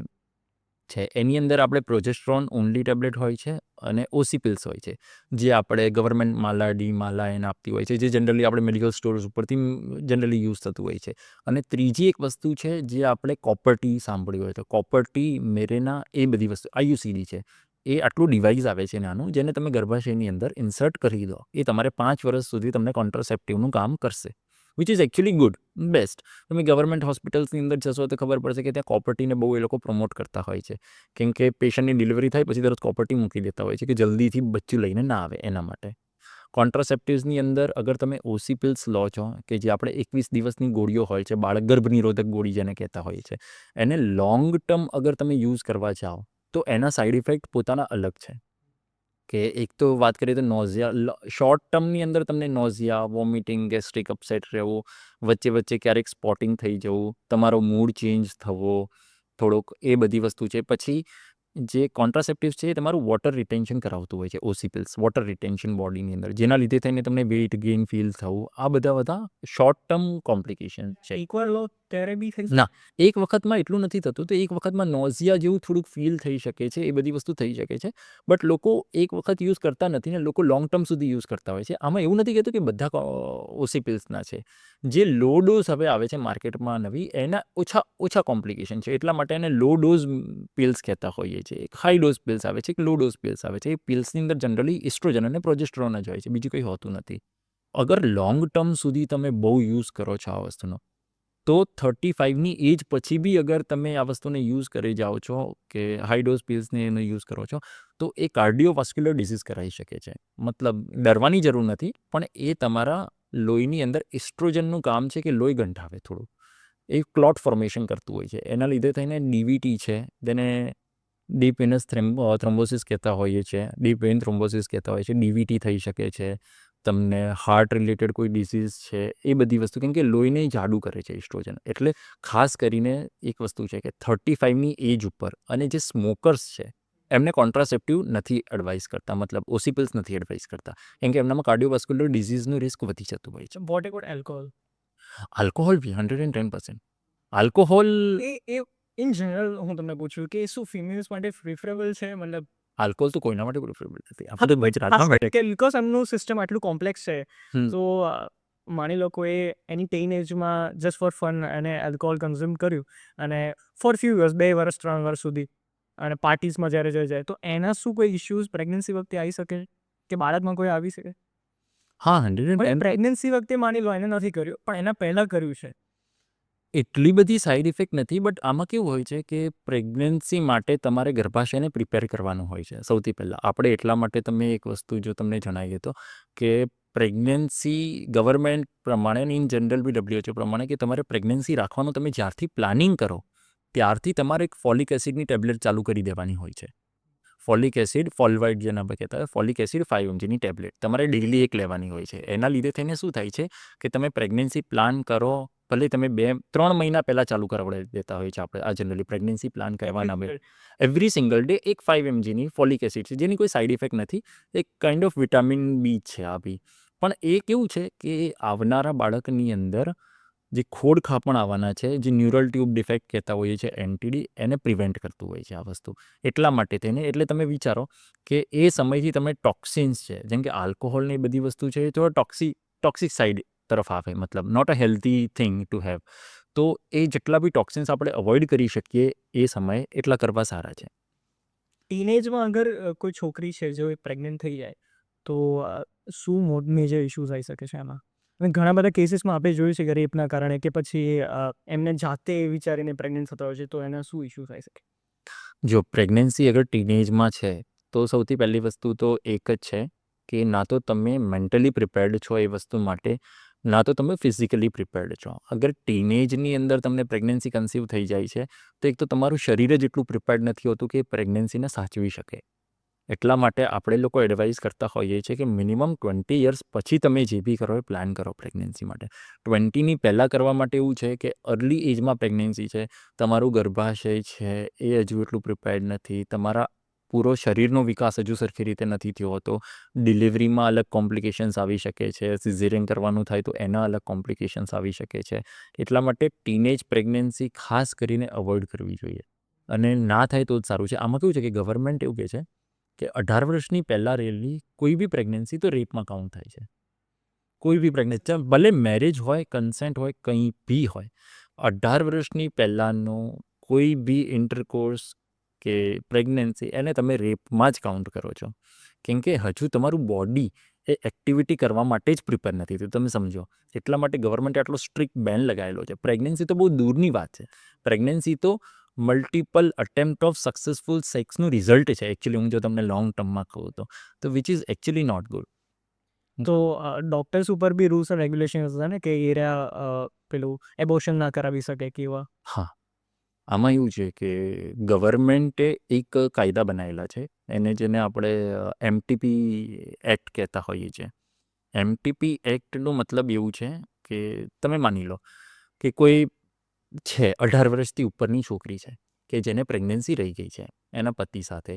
છે એની અંદર આપણે પ્રોજેસ્ટ્રોન ઓનલી ટેબ્લેટ હોય છે અને ઓસી પિલ્સ હોય છે, જે આપણે ગવર્મેન્ટ માલા, ડી માલા એને આપતી હોય છે, જે જનરલી આપણે મેડિકલ સ્ટોર્સ ઉપરથી જનરલી યુઝ થતું હોય છે. અને ત્રીજી એક વસ્તુ છે જે આપણે કોપર ટી સાંભળ્યું હોય તો કોપર ટી, મેરેના, એ બધી વસ્તુ IUCD છે. એ આટલું ડિવાઇસ આવે છે નાનું, જેને તમે ગર્ભાશયની અંદર ઇન્સર્ટ કરી દો. એ તમારે 5 વર્ષ સુધી તમને કોન્ટ્રાસેપ્ટિવનું કામ કરશે, which is actually good, best. તમે ગવર્મેન્ટ હોસ્પિટલ્સની અંદર જશો તો ખબર પડશે કે ત્યાં કોપરટીને બહુ એ લોકો પ્રમોટ કરતા હોય છે. કેમ કે પેશન્ટની ડિલિવરી થાય પછી તરત કોપરટી મૂકી દેતા હોય છે કે જલ્દીથી બચ્ચું લઈને ના આવે એના માટે. કોન્ટ્રાસેપ્ટિવ્સની અંદર અગર તમે ઓસી પિલ્સ લો છો, કે જે આપણે 21 દિવસની ગોળીઓ હોય છે, બાળક ગર્ભ નિરોધક ગોળી જેને કહેતા હોય છે, એને લોંગ ટર્મ અગર તમે યુઝ કરવા જાઓ તો એના સાઇડ ઇફેક્ટ પોતાના અલગ છે. કે એક તો વાત કરીએ તો નોઝિયા, શોર્ટ ટર્મની અંદર તમને નોઝિયા, વોમિટિંગ, ગેસ્ટ્રિક અપસેટ રહેવું, વચ્ચે વચ્ચે ક્યારેક સ્પોટિંગ થઈ જવું, તમારો મૂડ ચેન્જ થવો થોડોક, એ બધી વસ્તુ છે. પછી જે કોન્ટ્રાસેપ્ટિવ્સ છે એ તમારું વોટર રિટેન્શન કરાવતું હોય છે, ઓસી પિલ્સ વોટર રિટેન્શન બોડીની અંદર, જેના લીધે થઈને તમને વેઇટ ગેઇન ફીલ થવું, આ બધા શોર્ટ ટર્મ કોમ્પ્લિકેશન છે. એકવાર લો ત્યારે બી થઈ ના, એક વખતમાં એટલું નથી થતું, તો એક વખતમાં નોઝિયા જેવું થોડુંક ફીલ થઈ શકે છે, એ બધી વસ્તુ થઈ શકે છે, બટ લોકો એક વખત યુઝ કરતા નથી ને લોકો લોંગ ટર્મ સુધી યુઝ કરતા હોય છે. આમાં એવું નથી કહેતું કે બધા ઓસી પિલ્સના છે. જે લો ડોઝ હવે આવે છે માર્કેટમાં નવી, એના ઓછા કોમ્પ્લિકેશન છે, એટલા માટે એને લો ડોઝ પિલ્સ કહેતા હોઈએ છીએ. એક હાઈ ડોઝ પિલ્સ આવે છે, એક લો ડોઝ પિલ્સ આવે છે. એ પિલ્સની અંદર જનરલી ઇસ્ટ્રોજન અને પ્રોજેસ્ટ્રોન જ હોય છે, બીજું કંઈ હોતું નથી. અગર લોંગ ટર્મ સુધી તમે બહુ યુઝ કરો છો આ વસ્તુનો, તો 35ની એજ પછી બી અગર તમે આ વસ્તુને યુઝ કરી જાઓ છો, કે હાઈ ડોઝ પિલ્સને એને યુઝ કરો છો, તો એ કાર્ડિયોવાસ્ક્યુલર ડિઝીઝ કરાવી શકે છે. મતલબ ડરવાની જરૂર નથી, પણ એ તમારા લોહીની અંદર ઇસ્ટ્રોજનનું કામ છે કે લોહી ગંઠાવે થોડું, એ ક્લોટ ફોર્મેશન કરતું હોય છે. એના લીધે થઈને ડીવીટી છે, તેને ડીપ વેનસ થ્રોમ્બોસિસ કહેતા હોઈએ છીએ, ડીપ વેન થ્રોમ્બોસિસ કહેતા હોય છે, ડીવીટી થઈ શકે છે, તમને હાર્ટ રિલેટેડ કોઈ ડિસીઝ છે, એ બધી વસ્તુ, કેમ કે લોહીને જાડું કરે છે ઇસ્ટ્રોજન. એટલે ખાસ કરીને એક વસ્તુ છે કે 35ની એજ ઉપર અને જે સ્મોકર્સ છે એમને કોન્ટ્રાસેપ્ટિવ નથી એડવાઇસ કરતા, મતલબ ઓસી પિલ્સ નથી એડવાઇસ કરતા, કેમ કે એમનામાં કાર્ડિયોવાસ્ક્યુલર ડિઝીઝનું રિસ્ક વધી જતું હોય છે. What about alcohol? આલ્કોહોલ બી 110%. આલ્કોહોલ એ ઇન જનરલ હું તમને પૂછું કે શું ફિમેલ્સ માટે પ્રિફરેબલ છે? મતલબ આલ્કોહોલ તો કોઈના માટે પ્રિફરેબલ નથી. આપણે તો ગુજરાતમાં બેઠે. કે બિકોઝ એમનું સિસ્ટમ આટલું કોમ્પ્લેક્સ છે, હમ. તો માની લો કોઈ એની ટીન એજમાં જસ્ટ ફોર ફન અને આલ્કોહોલ કન્ઝ્યુમ કર્યું અને ફોર ફ્યુ યર્સ, 2 વર્ષ 3 વર્ષ સુધી, અને પાર્ટીઝમાં જ્યારે જાય, તો એના શું કોઈ ઇશ્યુઝ પ્રેગ્નન્સી વખતે આવી શકે કે બાળકમાં કોઈ આવી શકે? હા, 110. પ્રેગ્નન્સી વખતે માની લો એને નથી કર્યું, પણ એના પહેલાં કર્યું છે, એટલી બધી સાઇડ ઇફેક્ટ નથી, બટ આમાં કેવું હોય છે કે પ્રેગ્નન્સી માટે તમારે ગર્ભાશયને પ્રિપેર કરવાનું હોય છે સૌથી પહેલાં. આપણે એટલા માટે તમે એક વસ્તુ જો તમને જણાવીએ તો, કે પ્રેગ્નન્સી ગવર્મેન્ટ પ્રમાણે, ઇન જનરલ બી WHO પ્રમાણે, કે તમારે પ્રેગ્નન્સી રાખવાનું તમે જ્યારથી પ્લાનિંગ કરો ત્યારથી તમારે એક ફોલિક એસિડની ટેબ્લેટ ચાલુ કરી દેવાની હોય છે. ફોલિક એસિડ, ફોલવાઇડ જેના આપણે કહેતા હોય, ફોલિક એસિડ 5 mgની ટેબ્લેટ તમારે ડેઇલી એક લેવાની હોય છે. એના લીધે થઈને શું થાય છે કે તમે પ્રેગ્નન્સી પ્લાન કરો, ભલે તમે 2-3 મહિના પહેલાં ચાલુ કરાવડાવી દેતા હોય છે આપણે આ જનરલી પ્રેગ્નન્સી પ્લાન કહેવાના આવે. એવરી સિંગલ ડે એક 5 mgની ફોલિક એસિડ છે, જેની કોઈ સાઇડ ઇફેક્ટ નથી, એક કાઇન્ડ ઓફ વિટામિન બી છે આ બી. પણ એ કેવું છે કે આવનારા બાળકની અંદર જે ખોડખાપણ આવવાના છે, જે ન્યુરલ ટ્યુબ ડિફેક્ટ કહેતા હોઈએ છીએ, એનટીડી, એને પ્રિવેન્ટ કરતું હોય છે આ વસ્તુ. એટલા માટે થઈને, એટલે તમે વિચારો કે એ સમયથી તમે ટોક્સિન્સ છે, જેમ કે આલ્કોહોલની બધી વસ્તુ છે, તો ટોક્સિક સાઇડ તરફ આવે, મતલબ not a healthy thing to have. તો એ જેટલા બી ટોક્સિન્સ આપણે અવોઇડ કરી શકીએ એ સમયે, એટલા કરવા સારા છે. ટીનેજમાં અગર કોઈ છોકરી છે જો એ પ્રેગ્નન્ટ થઈ જાય, તો શું મેજર ઇશ્યુઝ આવી શકે છે એમાં? અને ઘણા બધા કેસીસમાં આપણે જોયું છે કે રેપના કારણે કે પછી એમને જાતે વિચારીને પ્રેગ્નન્ટ થતા હોય છે, તો એના શું ઇશ્યુઝ આવી શકે? જો પ્રેગ્નન્સી અગર ટીનેજમાં છે, તો સૌથી પહેલી વસ્તુ તો એક જ છે કે ના તો તમે મેન્ટલી પ્રિપેર્ડ છો એ વસ્તુ માટે, ના તો તમે ફિઝિકલી પ્રિપેર્ડ છો. અગર ટીનેજની અંદર તમને પ્રેગ્નન્સી કન્સીવ થઈ જાય છે, તો એક તો તમારું શરીર જ એટલું પ્રિપેર્ડ નથી હોતું કે પ્રેગ્નન્સીને સાચવી શકે. એટલા માટે આપણે લોકો એડવાઇસ કરતા હોઈએ છીએ કે મિનિમમ 20 યર્સ પછી તમે જે બી કરો એ પ્લાન કરો પ્રેગ્નન્સી માટે. 20ની પહેલાં કરવા માટે એવું છે કે અર્લી એજમાં પ્રેગ્નન્સી છે, તમારું ગર્ભાશય છે એ હજુ એટલું પ્રિપેર્ડ નથી, તમારા પૂરો શરીરનો વિકાસ હજુ સરખી રીતે નથી થયો હોતો, ડિલિવરીમાં અલગ કોમ્પ્લિકેશન્સ આવી શકે છે, સિઝેરિયન કરવાનું થાય તો એના અલગ કોમ્પ્લિકેશન્સ આવી શકે છે. એટલા માટે ટીનેજ પ્રેગ્નન્સી ખાસ કરીને અવોઇડ કરવી જોઈએ, અને ના થાય તો જ સારું છે. આમાં કેવું છે કે ગવર્મેન્ટ એવું કહે છે કે 18 વર્ષની પહેલાં રહેલી કોઈ બી પ્રેગ્નન્સી તો રેપમાં કાઉન્ટ થાય છે. કોઈ બી પ્રેગ્નન્સી, ભલે મેરેજ હોય, કન્સેન્ટ હોય, કંઈ બી હોય, 18 વર્ષની પહેલાંનો કોઈ બી ઇન્ટરકોર્સ કે પ્રેગ્નન્સી, એને તમે રેપમાં જ કાઉન્ટ કરો છો, કેમ કે હજુ તમારું બોડી એ એક્ટિવિટી કરવા માટે જ પ્રિપેર નથી થયું, તમે સમજો. એટલા માટે ગવર્મેન્ટે આટલો સ્ટ્રિક્ટ બેન લગાવેલો છે. પ્રેગ્નન્સી તો બહુ દૂરની વાત છે. પ્રેગ્નન્સી તો મલ્ટિપલ અટેમ્પ્ટ ઓફ સક્સેસફુલ સેક્સનું રિઝલ્ટ છે એકચ્યુઅલી, હું જો તમને લોંગ ટર્મમાં કહું તો which is actually not good. તો ડૉક્ટર્સ ઉપર બી રૂલ્સ એન્ડ રેગ્યુલેશન્સ હતા ને કે પેલું એબોર્શન ના કરાવી શકે કે એવા? હા, આમાં એવું છે કે ગવર્મેન્ટે એક કાયદા બનાવેલા છે, જેને આપણે એમટીપી એક્ટ કહેતા હોઈએ છીએ. એમટીપી એક્ટનો મતલબ એવું છે કે તમે માની લો કે કોઈ છે 18 વર્ષથી ઉપરની છોકરી છે, કે જેને પ્રેગ્નન્સી રહી ગઈ છે એના પતિ સાથે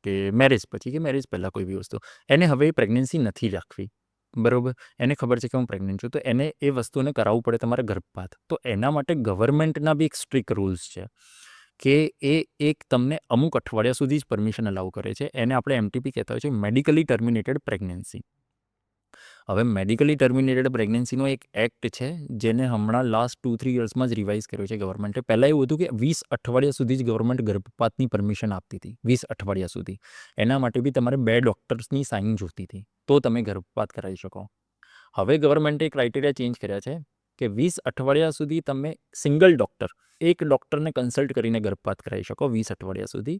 કે મેરેજ પછી કે મેરેજ પહેલાં કોઈ બી વસ્તુ, એને હવે પ્રેગ્નન્સી નથી રાખવી, બરાબર, એને ખબર છે કે હું પ્રેગ્નન્ટ છું, તો એને એ વસ્તુને કરાવવું પડે તમારે ગર્ભપાત. તો એના માટે ગવર્મેન્ટના બી એક સ્ટ્રિક્ટ રૂલ્સ છે કે એ એક તમને અમુક અઠવાડિયા સુધી જ પરમિશન અલાઉ કરે છે. એને આપણે એમટીપી કહેતા હોય છે, મેડિકલી ટર્મિનેટેડ પ્રેગ્નન્સી. હવે મેડિકલી ટર્મિનેટેડ પ્રેગ્નન્સીનો એક એક્ટ છે જેને હમણાં લાસ્ટ 2-3 યર્સમાં જ રિવાઇઝ કર્યો છે ગવર્મેન્ટે. પહેલાં એવું હતું કે 20 અઠવાડિયા સુધી જ ગવર્મેન્ટ ગર્ભપાતની પરમિશન આપતી હતી, 20 અઠવાડિયા સુધી. એના માટે બી તમારે 2 ડૉક્ટર્સની સાઇન જોઈતી હતી તો તમે ગર્ભપાત કરાવી શકો. હવે ગવર્મેન્ટે ક્રાઇટેરિયા ચેન્જ કર્યા છે કે 20 અઠવાડિયા સુધી તમે સિંગલ ડૉક્ટર, એક ડૉક્ટરને કન્સલ્ટ કરીને ગર્ભપાત કરાવી શકો 20 અઠવાડિયા સુધી.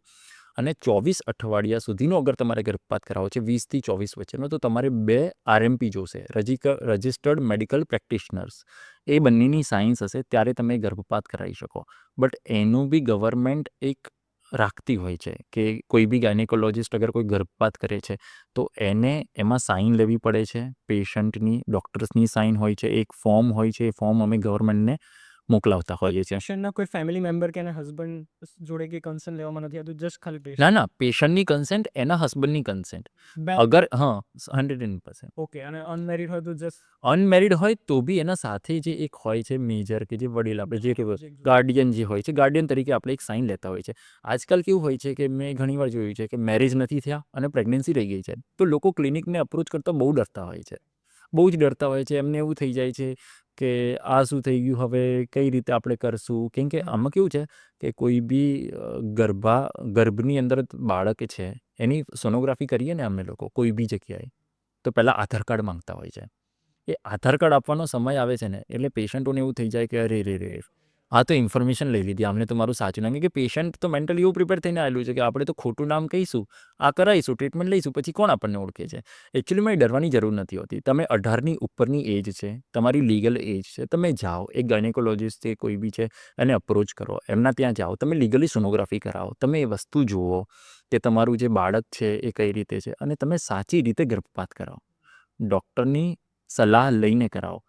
અને 24 અઠવાડિયા સુધીનો અગર તમારે ગર્ભપાત કરાવો છે 20થી 24 વચ્ચેનો, તો તમારે 2 આરએમપી જોશે, રજિસ્ટર્ડ મેડિકલ પ્રેક્ટિશનર્સ. એ બંનેની સાયન્સ હશે ત્યારે તમે ગર્ભપાત કરાવી શકો. બટ એનું બી ગવર્મેન્ટ એક રાખતી હોય છે કે કોઈ બી ગાયનેકોલોજિસ્ટ અગર કોઈ ગર્ભપાત કરે છે તો એને એમાં સાઇન લેવી પડે છે, પેશન્ટની, ડૉક્ટર્સની સાઇન હોય છે, એક ફોર્મ હોય છે, એ ફોર્મ અમે ગવર્મેન્ટને મોકલાવતા હોઈએ છીએ. પેશન્ટના કોઈ ફેમિલી મેમ્બર કે એના હસબન્ડ જોડે કે કન્સર્ન લેવામાં નથી આવતું, જસ્ટ ખાલી ના પેશન્ટ. ના, પેશન્ટની કન્સેન્ટ, એના હસબન્ડની કન્સેન્ટ. બે અગર 100%. ઓકે, અને અનમેરિડ હોય તો જસ્ટ અનમેરિડ હોય તો બી એના સાથે જે એક હોય છે મેજર કે જે વડીલ આપણે જે ગાર્ડિયન જે હોય છે, ગાર્ડિયન તરીકે આપણે એક સાઇન લેતા હોય છે. આજકાલ કેવું હોય છે કે મેં ઘણીવાર જોયું છે કે મેરેજ નથી થયા અને પ્રેગ્નન્સી રહી ગઈ છે, તો લોકો ક્લિનિકને અપ્રોચ કરતા બહુ ડરતા હોય છે, બહુ જ ડરતા હોય છે. એમને એવું થઈ જાય છે કે આ શું થઈ ગયું, હવે કઈ રીતે આપણે કરશું. કેમ કે આમાં કેવું છે કે કોઈ બી ગર્ભની અંદર બાળક છે એની સોનોગ્રાફી કરીએ ને અમે લોકો કોઈ બી જગ્યાએ, તો પહેલાં આધાર કાર્ડ માંગતા હોય છે. એ આધાર કાર્ડ આપવાનો સમય આવે છે ને એટલે પેશન્ટોને એવું થઈ જાય કે અરે રે રે, આ તો ઇન્ફોર્મેશન લઈ લીધી, આમને તો મારું સાચું નામ, કે પેશન્ટ તો મેન્ટલી એવું પ્રિપેર થઈને આવેલું છે કે આપણે તો ખોટું નામ કહીશું, આ કરાવીશું, ટ્રીટમેન્ટ લઈશું, પછી કોણ આપણને ઓળખે છે. એકચ્યુઅલીમાં એ ડરવાની જરૂર નથી હોતી. તમે 18ની ઉપરની એજ છે, તમારી લીગલ એજ છે, તમે જાઓ, એક ગાયનેકોલોજિસ્ટ કે કોઈ બી છે એને અપ્રોચ કરો, એમના ત્યાં જાઓ, તમે લીગલી સોનોગ્રાફી કરાવો, તમે એ વસ્તુ જુઓ કે તમારું જે બાળક છે એ કઈ રીતે છે, અને તમે સાચી રીતે ગર્ભપાત કરાવો, ડૉક્ટરની સલાહ લઈને કરાવો.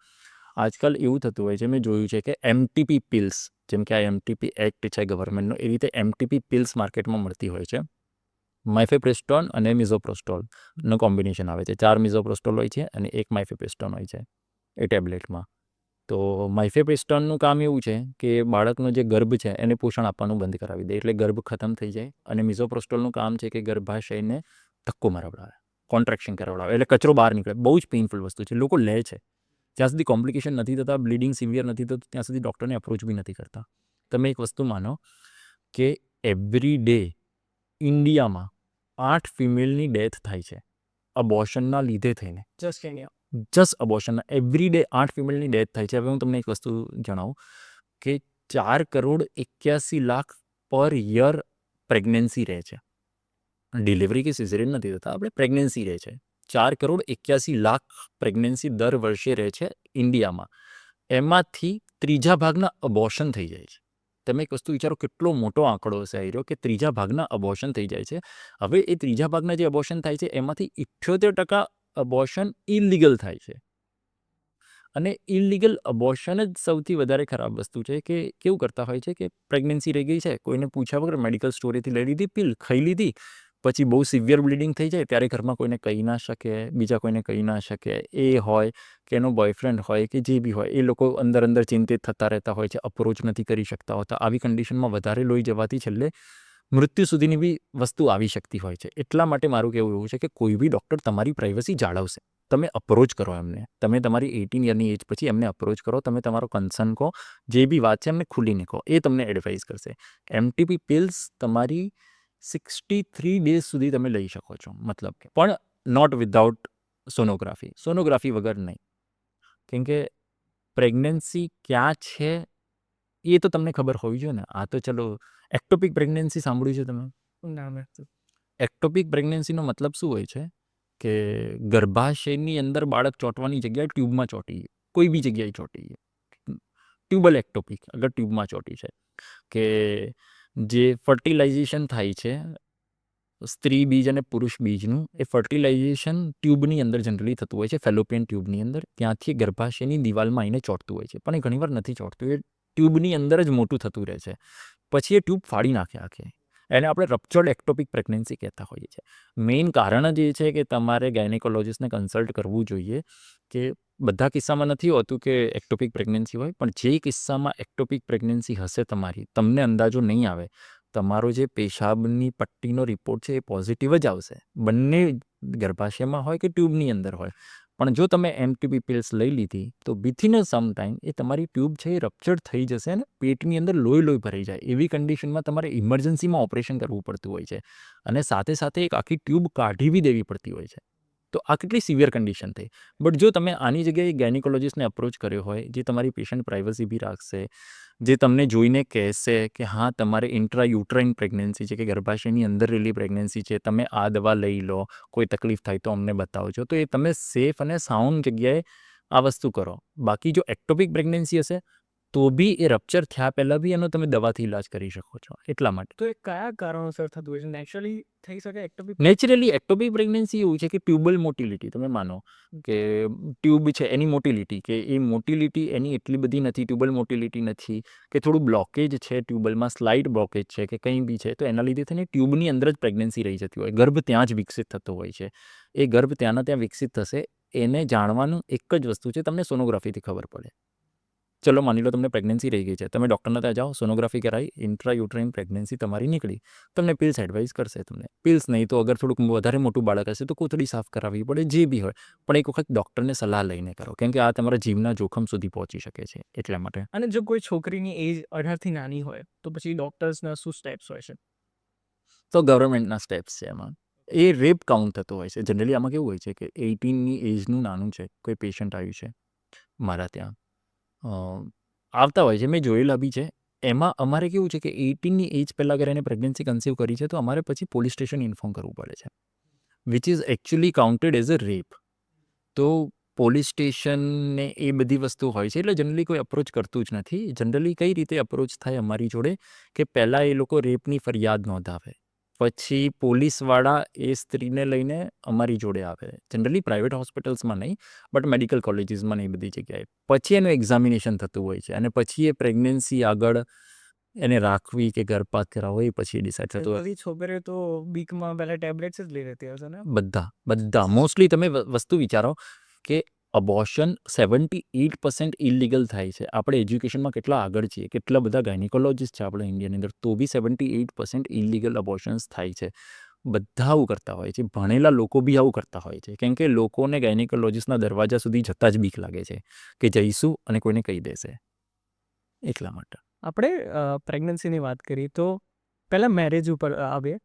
આજકાલ એવું થતું હોય છે, મેં જોયું છે કે એમટીપી પિલ્સ, જેમ કે આ એમટીપી એક્ટ છે ગવર્મેન્ટનો, એ રીતે એમટીપી પિલ્સ માર્કેટમાં મળતી હોય છે. માઇફેપ્રેસ્ટોન અને મિઝોપ્રોસ્ટોલનો કોમ્બિનેશન આવે છે. 4 મિઝોપ્રોસ્ટોલ હોય છે અને 1 માઇફેપ્રેસ્ટોન હોય છે એ ટેબ્લેટમાં. તો માઇફેપ્રેસ્ટોનનું કામ એવું છે કે બાળકનો જે ગર્ભ છે એને પોષણ આપવાનું બંધ કરાવી દે, એટલે ગર્ભ ખતમ થઈ જાય. અને મિઝોપ્રોસ્ટોલનું કામ છે કે ગર્ભાશયને ધક્કો મરાવડાવે, કોન્ટ્રાક્શન કરાવડાવે, એટલે કચરો બહાર નીકળે. બહુ જ પેઇનફુલ વસ્તુ છે, લોકો લે છે. જ્યાં સુધી કોમ્પ્લિકેશન નથી થતા, બ્લીડિંગ સિવિયર નથી થતું, ત્યાં સુધી ડૉક્ટરને અપ્રોચ બી નથી કરતા. તમે એક વસ્તુ માનો કે એવરી ડે ઇન્ડિયામાં 8 ફિમેલની ડેથ થાય છે અબોર્શનના લીધે થઈને. Just India. જસ્ટ અબોર્શનના એવરી ડે 8 ફિમેલની ડેથ થાય છે. હવે હું તમને એક વસ્તુ જણાવું કે 4,81,00,000 પર યર પ્રેગ્નન્સી રહે છે. ડિલિવરી કે સિઝેરિયન નથી થતા, આપણે પ્રેગ્નન્સી રહે છે. 4,81,00,000 પ્રેગ્નન્સી દર વર્ષે રહે છે ઇન્ડિયામાં. એમાંથી ત્રીજા ભાગના અબોર્શન થઈ જાય છે. તમે એક વસ્તુ વિચારો, કેટલો મોટો આંકડો હશે આ રહ્યો કે ત્રીજા ભાગના અબોર્શન થઈ જાય છે. હવે એ ત્રીજા ભાગના જે અબોર્શન થાય છે એમાંથી 78% અબોર્શન ઇલીગલ થાય છે. અને ઇલીગલ અબોર્શન જ સૌથી વધારે ખરાબ વસ્તુ છે કે કેવું કરતા હોય છે કે પ્રેગ્નન્સી રહી ગઈ છે, કોઈને પૂછ્યા વગર મેડિકલ સ્ટોરેથી લઈ લીધી પિલ, ખાઈ લીધી, પછી બહુ સિવિયર બ્લીડિંગ થઈ જાય ત્યારે ઘરમાં કોઈને કહી ના શકે, બીજા કોઈને કહી ના શકે. એ હોય કે એનો બોયફ્રેન્ડ હોય કે જે બી હોય, એ લોકો અંદર ચિંતિત થતા રહેતા હોય છે, અપ્રોચ નથી કરી શકતા હોતા. આવી કન્ડિશનમાં વધારે લોહી જવાથી છેલ્લે મૃત્યુ સુધીની બી વસ્તુ આવી શકતી હોય છે. એટલા માટે મારું કહેવું એવું છે કે કોઈ બી ડૉક્ટર તમારી પ્રાઇવસી જાળવશે. તમે અપ્રોચ કરો એમને, તમે તમારી 18 યરની એજ પછી એમને અપ્રોચ કરો, તમે તમારો કન્સર્ન કહો, જે બી વાત છે એમને ખુલીને કહો, એ તમને એડવાઇસ કરશે. એમટીપી પિલ્સ તમારી 63 ડેઝ સુધી તમે લઈ શકો છો, મતલબ કે, પણ નોટ વિધાઉટ સોનોગ્રાફી, સોનોગ્રાફી વગર નહીં. કેમ કે પ્રેગ્નન્સી ક્યાં છે એ તો તમને ખબર હોવી જોઈએ ને. આ તો ચલો, એક્ટોપિક પ્રેગ્નન્સી સાંભળ્યું છે તમે? ના મેં એક્ટોપિક પ્રેગ્નન્સીનો મતલબ શું હોય છે કે ગર્ભાશયની અંદર બાળક ચોંટવાની જગ્યાએ ટ્યુબમાં ચોંટી, કોઈ બી જગ્યાએ ચોંટી, ટ્યુબલ એક્ટોપિક, અગર ટ્યુબમાં ચોંટી છે. કે જે ફર્ટિલાઇઝેશન થાય છે સ્ત્રી બીજ અને પુરુષ બીજનું, એ ફર્ટિલાઇઝેશન ટ્યુબની અંદર જનરલી થતું હોય છે, ફેલોપિયન ટ્યુબની અંદર. ત્યાંથી ગર્ભાશયની દિવાલમાં આવીને ચોંટતું હોય છે, પણ એ ઘણીવાર નથી ચોંટતું, એ ટ્યુબની અંદર જ મોટું થતું રહે છે. પછી એ ટ્યુબ ફાડી નાખે આખે. એને આપણે રપ્ચર્ડ એક્ટોપિક પ્રેગ્નન્સી કહેતા હોઈએ છીએ. મેઇન કારણ જ એ છે કે તમારે ગાયનેકોલોજીસ્ટને કન્સલ્ટ કરવું જોઈએ કે બધા કિસ્સામાં નથી હોતું કે એક્ટોપિક પ્રેગ્નન્સી હોય, પણ જે કિસ્સામાં એક્ટોપિક પ્રેગ્નન્સી હશે તમારી, તમને અંદાજો નહીં આવે, તમારો જે પેશાબની પટ્ટીનો રિપોર્ટ છે એ પોઝિટિવ જ આવશે, બંને ગર્ભાશયમાં હોય કે ટ્યુબની અંદર હોય. પણ જો તમે એમટીબી પિલ્સ લઈ લીધી તો વિથિન અ સમ ટાઈમ એ તમારી ટ્યુબ છે એ રપ્ચર્ડ થઈ જશે અને પેટની અંદર લોહી ભરાઈ જાય. એવી કન્ડિશનમાં તમારે ઇમરજન્સીમાં ઓપરેશન કરવું પડતું હોય છે અને સાથે સાથે એક આખી ટ્યુબ કાઢી બી દેવી પડતી હોય છે. તો આ કેટલી સિવિયર કન્ડિશન થઈ. બટ જો તમે આની જગ્યાએ ગાયનેકોલોજીસ્ટને અપ્રોચ કર્યો હોય, જે તમારી પેશન્ટ પ્રાઇવસી બી રાખશે, જે તમને જોઈને કહેશે કે હા તમારે ઇન્ટ્રા યુટ્રાઇન પ્રેગ્નન્સી છે કે ગર્ભાશયની અંદર રહેલી પ્રેગ્નન્સી છે, તમે આ દવા લઈ લો, કોઈ તકલીફ થાય તો અમને બતાવજો, તો એ તમે સેફ અને સાઉન્ડ જગ્યાએ આ વસ્તુ કરો. બાકી જો એક્ટોપિક પ્રેગ્નન્સી હશે તો બી એ રપ્ચર થયા પહેલાં બી એનો તમે દવાથી ઇલાજ કરી શકો છો. એટલા માટે તો એ કયા કારણોસર થતું હોય છે? નેચરલી થઈ શકે એક્ટોપિક? નેચરલી એક્ટોપિક પ્રેગ્નન્સી એવું છે કે ટ્યુબલ મોટિલિટી, તમે માનો કે ટ્યુબ છે એની મોટિલિટી, કે એ મોટિલિટી એની એટલી બધી નથી, ટ્યુબલ મોટિલિટી નથી, કે થોડું બ્લોકેજ છે ટ્યુબલમાં, સ્લાઇટ બ્લોકેજ છે કે કંઈ બી છે, તો એના લીધે થઈને ટ્યુબની અંદર જ પ્રેગ્નન્સી રહી જતી હોય, ગર્ભ ત્યાં જ વિકસિત થતો હોય છે. એ ગર્ભ ત્યાંના ત્યાં વિકસિત થશે, એને જાણવાનું એક જ વસ્તુ છે, તમને સોનોગ્રાફીથી ખબર પડે. ચલો માની લો તમને પ્રેગ્નન્સી રહી ગઈ છે, તમે ડૉક્ટરના ત્યાં જાઓ, સોનોગ્રાફી કરાવી, ઇન્ટ્રા યુટ્રાઇન પ્રેગ્નન્સી તમારી નીકળી, તમને પિલ્સ એડવાઇસ કરશે. તમને પિલ્સ નહીં તો અગર થોડુંક વધારે મોટું બાળક હશે તો કોથળી સાફ કરાવવી પડે, જે બી હોય, પણ એક વખત ડૉક્ટરને સલાહ લઈને કરો, કેમ કે આ તમારા જીવના જોખમ સુધી પહોંચી શકે છે. એટલા માટે અને જો કોઈ છોકરીની એજ 18થી નાની હોય તો પછી ડોક્ટર્સના શું સ્ટેપ્સ હોય છે? તો ગવર્મેન્ટના સ્ટેપ્સ છે એમાં. એ રેપ કાઉન્ટ થતો હોય છે. જનરલી આમાં કેવું હોય છે કે 18ની એજનું નાનું છે, કોઈ પેશન્ટ આવ્યું છે મારા ત્યાં, આવતા હોય છે, મેં જોયેલા બી છે. એમાં અમારે કેવું છે કે 18ની એજ પહેલાં અગર એને પ્રેગ્નન્સી કન્સીવ કરી છે તો અમારે પછી પોલીસ સ્ટેશન ઇન્ફોર્મ કરવું પડે છે, which is actually counted as a rape. તો પોલીસ સ્ટેશનને એ બધી વસ્તુ હોય છે, એટલે જનરલી કોઈ અપ્રોચ કરતું જ નથી. જનરલી કઈ રીતે અપ્રોચ થાય અમારી જોડે કે પહેલાં એ લોકો રેપની ફરિયાદ નોંધાવે, પછી પોલીસવાળા એ સ્ત્રીને લઈને અમારી જોડે આવે, જનરલી પ્રાઇવેટ હોસ્પિટલ્સમાં નહીં, બટ મેડિકલ કોલેજીસમાં ને એ બધી જગ્યાએ. પછી એનું એક્ઝામિનેશન થતું હોય છે અને પછી એ પ્રેગ્નન્સી આગળ એને રાખવી કે ગર્ભપાત કરાવવો એ પછી ડિસાઇડ થતું હોય. બધી છોકરીઓ તો બીકમાં પહેલા ટેબ્લેટ્સ જ લઈ લેતી હશે ને? બધા મોસ્ટલી તમે વસ્તુ વિચારો કે અબોર્શન 78% ઇલીગલ થાય છે. આપણે એજ્યુકેશનમાં કેટલા આગળ છીએ, કેટલા બધા ગાયનેકોલોજીસ્ટ છે આપણે ઇન્ડિયાની અંદર, તો બી 78% ઇલીગલ અબોર્શન્સ થાય છે. બધા આવું કરતા હોય છે, ભણેલા લોકો બી આવું કરતા હોય છે, કેમ કે લોકોને ગાયનેકોલોજીસ્ટના દરવાજા સુધી જતાં જ બીક લાગે છે કે જઈશું અને કોઈને કહી દેશે. એટલા માટે આપણે પ્રેગ્નન્સીની વાત કરી તો પહેલાં મેરેજ ઉપર આવીએ.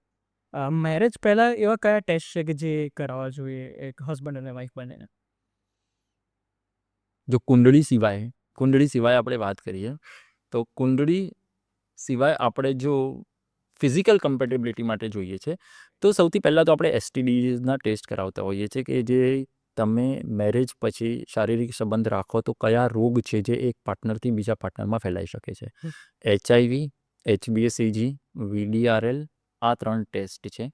મેરેજ પહેલાં એવા કયા ટેસ્ટ છે કે જે કરાવવા જોઈએ એક હસબન્ડ અને વાઈફ બંનેને? જો કુંડળી સિવાય આપણે વાત કરીએ તો કુંડળી સિવાય આપણે જો ફિઝિકલ કમ્પેટેબિલિટી માટે જોઈએ છે તો સૌથી પહેલાં તો આપણે એસટીડીઝના ટેસ્ટ કરાવતા હોઈએ છીએ કે જે તમે મેરેજ પછી શારીરિક સંબંધ રાખો તો કયા રોગ છે જે એક પાર્ટનરથી બીજા પાર્ટનરમાં ફેલાઈ શકે છે. HIV, HbA_CG, VDRL, આ 3 ટેસ્ટ છે.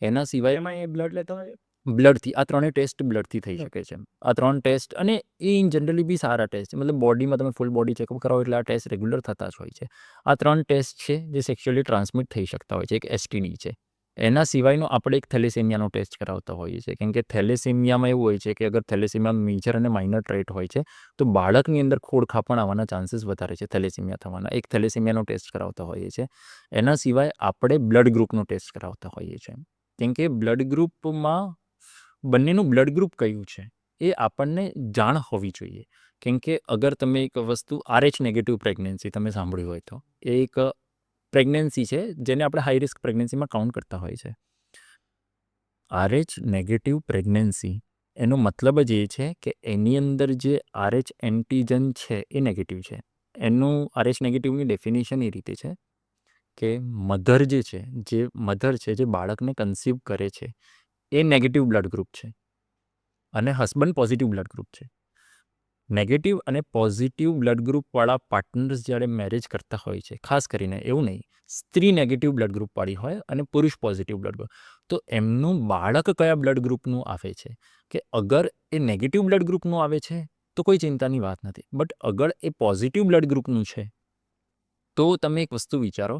એના સિવાય એમાં એ બ્લડ લેતા હોય? બ્લડથી, આ 3 ટેસ્ટ બ્લડથી થઈ શકે છે. આ 3 ટેસ્ટ, અને એ ઇન જનરલી બી સારા ટેસ્ટ છે, મતલબ બોડીમાં તમે ફૂલ બોડી ચેકઅપ કરાવો એટલે આ ટેસ્ટ રેગ્યુલર થતા જ હોય છે. આ 3 ટેસ્ટ છે જે સેક્સ્યુઅલી ટ્રાન્સમિટ થઈ શકતા હોય છે. એક એસટીડી છે. એના સિવાયનો આપણે એક થેલેસેમિયાનો ટેસ્ટ કરાવતા હોઈએ છીએ, કેમ કે થેલેસેમિયામાં એવું હોય છે કે અગર થેલેસેમિયા મેજર અને માઇનર ટ્રેટ હોય છે તો બાળકની અંદર ખોડખાપણ આવવાના ચાન્સીસ વધારે છે થેલેસેમિયા થવાના. એક થેલેસેમિયાનો ટેસ્ટ કરાવતા હોઈએ છીએ. એના સિવાય આપણે બ્લડ ગ્રુપનો ટેસ્ટ કરાવતા હોઈએ છીએ, કેમ કે બ્લડ ગ્રુપમાં બંનેનું બ્લડ ગ્રુપ કયું છે એ આપણને જાણ હોવી જોઈએ. કેમ કે અગર તમે એક વસ્તુ RH નેગેટિવ પ્રેગ્નન્સી તમે સાંભળ્યું હોય તો એ એક પ્રેગ્નન્સી છે જેને આપણે હાઈ રિસ્ક પ્રેગ્નન્સીમાં કાઉન્ટ કરતા હોય છે. RH નેગેટિવ પ્રેગ્નન્સી એનો મતલબ જ એ છે કે એની અંદર જે RH એન્ટીજન છે એ નેગેટિવ છે. એનું RH નેગેટિવની ડેફિનેશન એ રીતે છે કે મધર જે બાળકને કન્સીવ કરે છે એ નેગેટિવ બ્લડ ગ્રુપ છે અને હસબન્ડ પોઝિટિવ બ્લડ ગ્રુપ છે. નેગેટિવ અને પોઝિટિવ બ્લડ ગ્રુપવાળા પાર્ટનર્સ જ્યારે મેરેજ કરતા હોય છે, ખાસ કરીને એવું નહીં, સ્ત્રી નેગેટિવ બ્લડ ગ્રુપવાળી હોય અને પુરુષ પોઝિટિવ બ્લડ ગ્રુપ, તો એમનું બાળક કયા બ્લડ ગ્રુપનું આવે છે કે અગર એ નેગેટિવ બ્લડ ગ્રુપનું આવે છે તો કોઈ ચિંતાની વાત નથી, બટ અગર એ પોઝિટિવ બ્લડ ગ્રુપનું છે તો તમે એક વસ્તુ વિચારો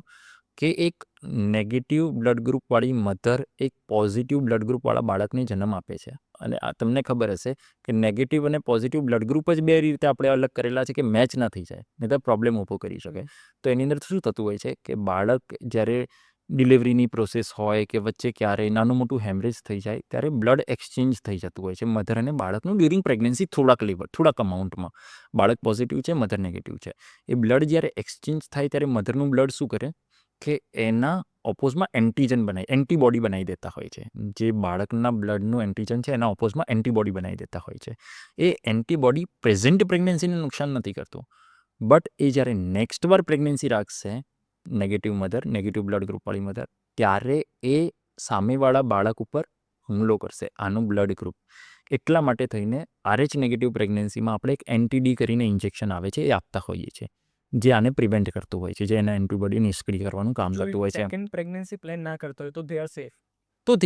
કે એક નેગેટિવ બ્લડ ગ્રુપવાળી મધર એક પોઝિટિવ બ્લડ ગ્રુપવાળા બાળકને જન્મ આપે છે, અને આ તમને ખબર હશે કે નેગેટિવ અને પોઝિટિવ બ્લડ ગ્રુપ જ બે રીતે આપણે અલગ કરેલા છે કે મેચ ના થઈ જાય, નહીં તો પ્રોબ્લેમ ઊભો કરી શકે. તો એની અંદર શું થતું હોય છે કે બાળક જ્યારે ડિલિવરીની પ્રોસેસ હોય કે વચ્ચે ક્યારેય નાનું મોટું હેમરેજ થઈ જાય ત્યારે બ્લડ એક્સચેન્જ થઈ જતું હોય છે મધર અને બાળકનું ડ્યુરિંગ પ્રેગ્નન્સી થોડાક અમાઉન્ટમાં. બાળક પોઝિટિવ છે, મધર નેગેટિવ છે. એ બ્લડ જ્યારે એક્સચેન્જ થાય ત્યારે મધરનું બ્લડ શું કરે કે એના ઓપોઝમાં એન્ટીબોડી બનાવી દેતા હોય છે. જે બાળકના બ્લડનું એન્ટીજન છે એના ઓપોઝમાં એન્ટીબોડી બનાવી દેતા હોય છે. એ એન્ટીબોડી પ્રેઝન્ટ પ્રેગ્નન્સીને નુકસાન નથી કરતું, બટ એ જ્યારે નેક્સ્ટ વાર પ્રેગ્નન્સી રાખશે નેગેટિવ બ્લડ ગ્રુપવાળી મધર, ત્યારે એ સામેવાળા બાળક ઉપર હુમલો કરશે આનું બ્લડ ગ્રુપ. એટલા માટે થઈને RH નેગેટિવ પ્રેગ્નન્સીમાં આપણે એક એન્ટીડી કરીને ઇન્જેક્શન આવે છે એ આપતા હોઈએ છીએ, જે આને પ્રિવેન્ટ કરતું હોય છે, જે એના એન્ટીબોડી નિષ્ક્રિય કરવાનું કામ કરતું હોય છે. સેકન્ડ પ્રેગ્નન્સી પ્લાન ના કરતો હોય તો દે આર સેફ. તો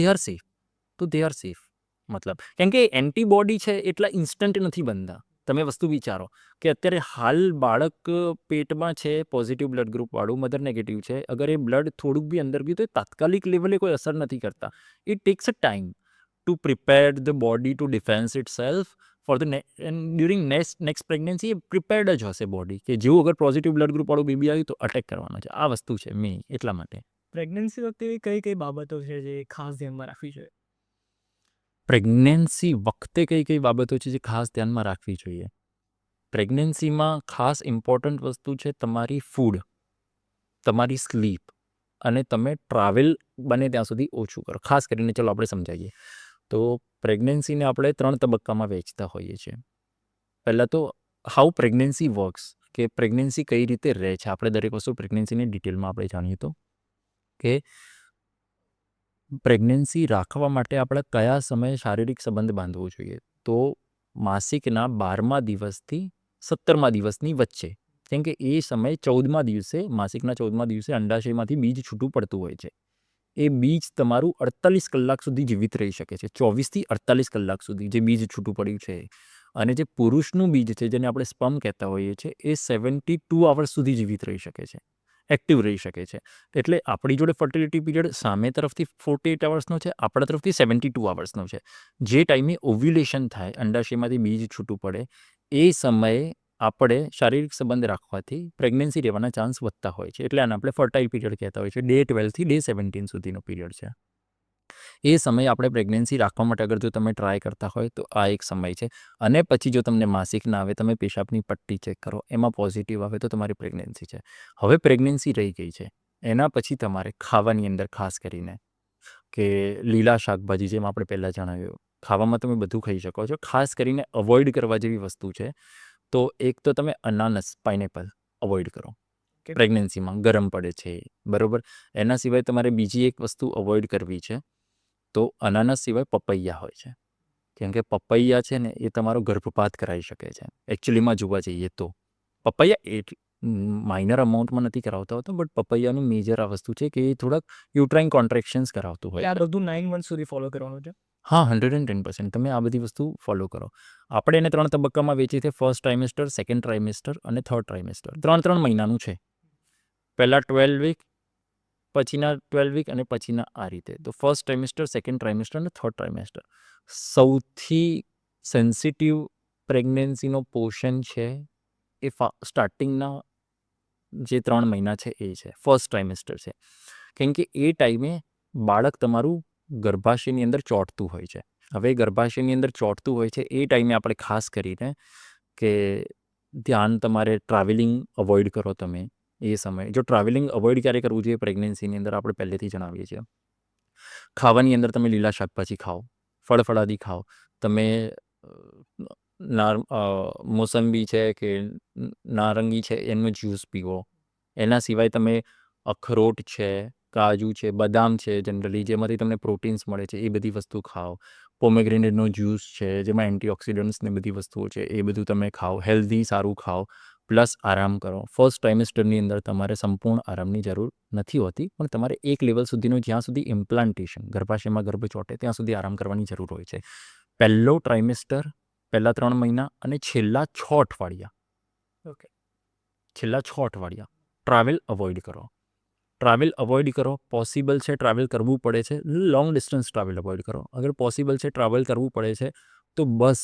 દે આર સેફ મતલબ, કેમ કે એન્ટીબોડી છે એટલા ઇન્સ્ટન્ટ નથી બનતા. તમે વસ્તુ વિચારો કે અત્યારે હાલ બાળક પેટમાં છે પોઝિટિવ બ્લડ ગ્રુપવાળું, મધર નેગેટિવ છે, અગર એ બ્લડ થોડુંક બી અંદર ગયું તો એ તાત્કાલિક લેવલે કોઈ અસર નથી કરતા. It takes a time to prepare the body to defence itself for the during next pregnancy. એ પ્રિપેર્ડ જ હશે બોડી કે જેવું અગર પોઝિટિવ બ્લડ ગ્રુપવાળું બેબી આવ્યું તો અટેક કરવાનો છે. આ વસ્તુ છે મેઇન એટલા માટે. પ્રેગ્નન્સી વખતે એવી કઈ કઈ બાબતો છે જે ખાસ ધ્યાનમાં રાખવી જોઈએ? પ્રેગ્નન્સી વખતે કઈ બાબતો છે જે ખાસ ધ્યાનમાં રાખવી જોઈએ? પ્રેગ્નન્સીમાં ખાસ ઇમ્પોર્ટન્ટ વસ્તુ છે તમારી ફૂડ, તમારી સ્લીપ, અને તમે ટ્રાવેલ બને ત્યાં સુધી ઓછું કરો. ખાસ કરીને ચલો આપણે સમજાવીએ તો પ્રેગ્નન્સીને આપણે 3 તબક્કામાં વહેંચતા હોઈએ છીએ. પહેલાં તો હાઉ પ્રેગ્નન્સી વર્ક્સ, કે પ્રેગ્નન્સી કઈ રીતે રહે છે. આપણે દરેક વસ્તુ પ્રેગ્નન્સીની ડિટેલમાં આપણે જાણીએ તો કે પ્રેગ્નન્સી રાખવા માટે આપણે કયા સમયે શારીરિક સંબંધ બાંધવો જોઈએ. તો માસિકના 12મા દિવસથી 17મા દિવસની વચ્ચે, કેમ કે એ સમયે 14મા દિવસે, માસિકના 14મા દિવસે અંડાશયમાંથી બીજ છૂટું પડતું હોય છે. એ બીજ તમારું 48 કલાક સુધી જીવિત રહી શકે છે, 24થી 48 કલાક સુધી જે બીજ છૂટું પડ્યું છે. અને જે પુરુષનું બીજ છે જેને આપણે સ્પર્મ કહેતા હોઈએ છીએ, એ 72 અવર્સ સુધી જીવિત રહી શકે છે, એક્ટિવ રહી શકે છે. એટલે આપણી જોડે ફર્ટિલિટી પીરિયડ સામે તરફથી 48 અવર્સનો છે, આપણા તરફથી 72 અવર્સનો છે. જે ટાઈમે ઓવ્યુલેશન થાય, અંડાશયમાંથી બીજ છૂટું પડે, એ સમયે આપણે શારીરિક સંબંધ રાખવાથી પ્રેગ્નન્સી રહેવાના ચાન્સ વધતા હોય છે. એટલે આને આપણે ફર્ટાઇલ પીરિયડ કહેતા હોય છે. ડે 12થી ડે 17 સુધીનો પીરિયડ છે. એ સમયે આપણે પ્રેગ્નન્સી રાખવા માટે અગર જો તમે ટ્રાય કરતા હોય તો આ એક સમય છે. અને પછી જો તમને માસિક ના આવે, તમે પેશાબની પટ્ટી ચેક કરો, એમાં પોઝિટિવ આવે તો તમારી પ્રેગ્નન્સી છે. હવે પ્રેગ્નન્સી રહી ગઈ છે, એના પછી તમારે ખાવાની અંદર ખાસ કરીને કે લીલા શાકભાજી, જેમ આપણે પહેલાં જણાવ્યું, ખાવામાં તમે બધું ખાઈ શકો છો. ખાસ કરીને અવોઇડ કરવા જેવી વસ્તુ છે તો એક તો તમે અનાનસ, પાઇનેપલ અવોઇડ કરો. પ્રેગ્નન્સીમાં ગરમ પડે છે, બરાબર. એના સિવાય તમારે બીજી એક વસ્તુ અવોઇડ કરવી છે, તો અનાનસ સિવાય પપૈયા હોય છે. કેમ કે પપૈયા છે ને એ તમારો ગર્ભપાત કરાવી શકે છે. એકચ્યુઅલીમાં જોવા જઈએ તો પપૈયા માઇનર અમાઉન્ટમાં નથી કરાવતા હોતા, બટ પપૈયાનું મેજર આ વસ્તુ છે કે એ થોડાક યુટ્રાઇન કોન્ટ્રેક્શન્સ કરાવતું હોય. આ બધું 9 મંથ સુધી ફોલો કરવાનું છે? હા, 110% તમે આ બધી વસ્તુ ફોલો કરો. આપણે એને 3 તબક્કામાં વેચીએ છીએ, ફર્સ્ટ ટ્રાઇમેસ્ટર, સેકન્ડ ટ્રાઇમેસ્ટર અને થર્ડ ટ્રાઇમેસ્ટર. 3 મહિનાનું છે. પહેલાં 12 વીક, પછીના 12 વીક અને પછીના આ રીતે. તો ફર્સ્ટ ટ્રાઇમેસ્ટર, સેકન્ડ ટ્રાઇમેસ્ટર અને થર્ડ ટ્રાઇમેસ્ટર. સૌથી સેન્સિટિવ પ્રેગ્નન્સીનો પોર્શન છે એ સ્ટાર્ટિંગના જે 3 મહિના છે એ છે, ફર્સ્ટ ટ્રાઇમેસ્ટર છે. કેમ કે એ ટાઈમે બાળક તમારું ગર્ભાશયની અંદર ચોંટતું હોય છે. હવે ગર્ભાશયની અંદર ચોંટતું હોય છે એ ટાઈમે આપણે ખાસ કરીને કે ધ્યાન તમારે ટ્રાવેલિંગ અવોઇડ કરો તમે એ સમયે. જો ટ્રાવેલિંગ અવોઇડ ક્યારે કરવું જોઈએ પ્રેગ્નન્સીની અંદર, આપણે પહેલેથી જણાવીએ છીએ. ખાવાની અંદર તમે લીલા શાકભાજી ખાઓ, ફળફળાદી ખાઓ. તમે મોસંબી છે કે નારંગી છે એનો જ્યુસ પીવો. એના સિવાય તમે અખરોટ છે, કાજુ છે, બદામ છે, જનરલી જેમાંથી તમને પ્રોટીન્સ મળે છે, એ બધી વસ્તુ ખાઓ. પોમેગ્રેનેટનો જ્યુસ છે જેમાં એન્ટીઓક્સિડન્ટ્સ ને બધી વસ્તુઓ છે, એ બધું તમે ખાઓ. હેલ્ધી સારું ખાઓ, પ્લસ આરામ કરો. ફર્સ્ટ ટ્રાઇમેસ્ટરની અંદર તમારે સંપૂર્ણ આરામની જરૂર નથી હોતી, પણ તમારે એક લેવલ સુધીનું, જ્યાં સુધી ઇમ્પ્લાન્ટેશન, ગર્ભાશયમાં ગર્ભ ચોંટે ત્યાં સુધી આરામ કરવાની જરૂર હોય છે. પહેલો ટ્રાઇમેસ્ટર, પહેલા 3 મહિના અને છેલ્લા 6 અઠવાડિયા. ઓકે. છેલ્લા 6 અઠવાડિયા ટ્રાવેલ અવોઇડ કરો. પોસિબલ છે ટ્રાવેલ કરવું પડે છે, લોંગ ડિસ્ટન્સ ટ્રાવેલ અવોઇડ કરો. અગર પોસિબલ છે ટ્રાવેલ કરવું પડે છે તો બસ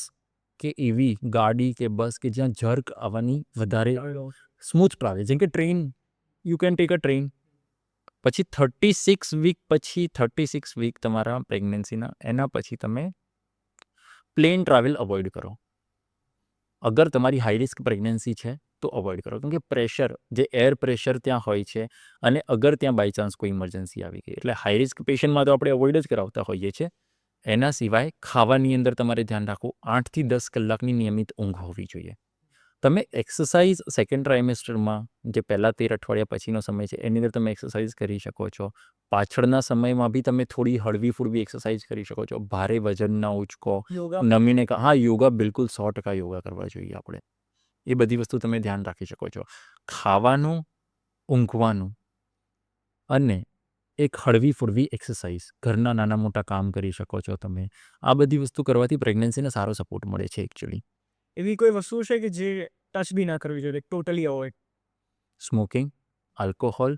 કે એવી ગાડી કે બસ કે જ્યાં જર્ક આવવાની વધારે સ્મૂથ ટ્રાવેલ, જેમ કે train, you can take a train. પછી 36 વીક તમારા પ્રેગ્નન્સીના, એના પછી તમે પ્લેન ટ્રાવેલ અવોઇડ કરો. અગર તમારી હાઈ રિસ્ક પ્રેગ્નન્સી છે તો અવોઇડ કરો, કેમ કે પ્રેશર, જે એર પ્રેશર ત્યાં હોય છે, અને અગર ત્યાં બાય ચાન્સ કોઈ ઇમરજન્સી આવી ગઈ, એટલે હાઈ રિસ્ક પેશન્ટમાં તો આપણે અવોઇડ જ કરાવતા હોઈએ છીએ. એના સિવાય ખાવાની અંદર તમારે ધ્યાન રાખવું, 8 થી 10 કલાકની નિયમિત ઊંઘ હોવી જોઈએ. તમે એક્સરસાઇઝ સેકન્ડ ટ્રાઇમેસ્ટરમાં, જે પહેલાં 13 અઠવાડિયા પછીનો સમય છે, એની અંદર તમે એક્સરસાઇઝ કરી શકો છો. પાછળના સમયમાં બી તમે થોડી હળવી ફૂળવી એક્સરસાઇઝ કરી શકો છો. ભારે વજન ના ઉચકો, યોગા નમીને હા, યોગા બિલકુલ 100% યોગા કરવા જોઈએ આપણે. એ બધી વસ્તુ તમે ધ્યાન રાખી શકો છો. ખાવાનું, ઊંઘવાનું અને એક હળવી ફૂળવી એક્સરસાઇઝ, ઘરના નાના મોટા કામ કરી શકો છો તમે. આ બધી વસ્તુ કરવાથી પ્રેગ્નન્સીને સારો સપોર્ટ મળે છે એકચ્યુઅલી. એવી કોઈ વસ્તુ છે કે જે ટચ બી ના કરવી જોઈએ, ટોટલી અવોઇડ? સ્મોકિંગ, આલ્કોહોલ,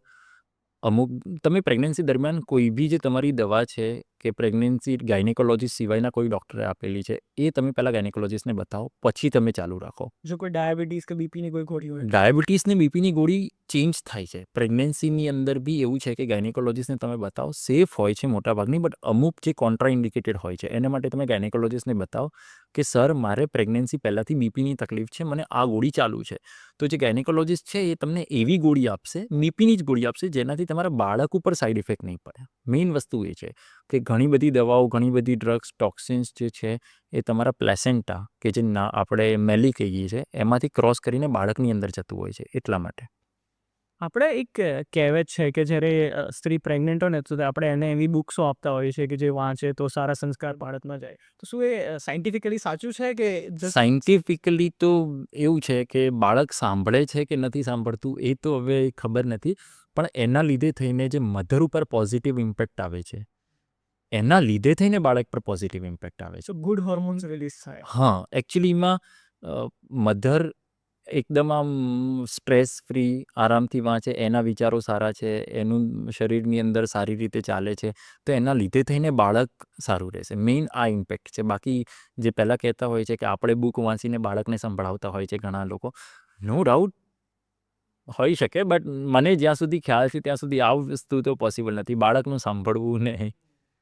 અમુક તમે પ્રેગ્નન્સી દરમિયાન કોઈ બી જે તમારી દવા છે કે પ્રેગ્નન્સી ગાયનેકોલોજીસ્ટ સિવાયના કોઈ ડૉક્ટરે આપેલી છે, એ તમે પહેલાં ગાયનેકોલોજીસ્ટને બતાવો, પછી તમે ચાલુ રાખો. જો કોઈ ડાયાબિટીસ કે બીપીની કોઈ ગોળી હોય? ડાયાબિટીસને બીપીની ગોળી ચેન્જ થાય છે. પ્રેગ્નન્સીની અંદર બી એવું છે કે ગાયનેકોલોજીસ્ટને તમે બતાવો, સેફ હોય છે મોટાભાગની, બટ અમુક જે કોન્ટ્રાઇન્ડિકેટેડ હોય છે એના માટે તમે ગાયનેકોલોજીસ્ટને બતાવો કે સર, મારે પ્રેગ્નન્સી પહેલાંથી બીપીની તકલીફ છે, મને આ ગોળી ચાલુ છે. તો જે ગાયનેકોલોજીસ્ટ છે એ તમને એવી ગોળી આપશે, બીપીની જ ગોળી આપશે, જેનાથી તમારા બાળક ઉપર સાઇડ ઇફેક્ટ નહીં પડે. મેઇન વસ્તુ એ છે કે ઘણી બધી દવાઓ, ઘણી બધી ડ્રગ્સ, ટોક્સિન્સ જે છે એ તમારા પ્લેસેન્ટા, કે જે આપણે મેલી કહીએ છીએ, એમાંથી ક્રોસ કરીને બાળકની અંદર જતું હોય છે, એટલા માટે. આપણે એક કહેવત છે કે જ્યારે સ્ત્રી પ્રેગ્નન્ટ હોય ને તો આપણે એને એવી બુક્સો આપતા હોઈએ છીએ કે જે વાંચે તો સારા સંસ્કાર બાળકમાં જાય. તો શું એ સાયન્ટિફિકલી સાચું છે કે સાયન્ટિફિકલી તો એવું છે કે બાળક સાંભળે છે કે નથી સાંભળતું એ તો હવે ખબર નથી, પણ એના લીધે થઈને જે મધર ઉપર પોઝિટિવ ઇમ્પેક્ટ આવે છે, એના લીધે થઈને બાળક પર પોઝિટિવ ઇમ્પેક્ટ આવે છે. ગુડ હોર્મોન્સ રિલીઝ થાય? હા, એકચ્યુઅલીમાં મધર એકદમ આમ સ્ટ્રેસ ફ્રી, આરામથી વાંચે, એના વિચારો સારા છે, એનું શરીરની અંદર સારી રીતે ચાલે છે, તો એના લીધે થઈને બાળક સારું રહેશે. મેઇન આ ઇમ્પેક્ટ છે. બાકી જે પહેલાં કહેતા હોય છે કે આપણે બુક વાંચીને બાળકને સંભળાવતા હોય છે ઘણા લોકો, નો ડાઉટ હોઈ શકે, બટ મને જ્યાં સુધી ખ્યાલ છે ત્યાં સુધી આ વસ્તુ તો પોસિબલ નથી, બાળકનું સાંભળવું ને.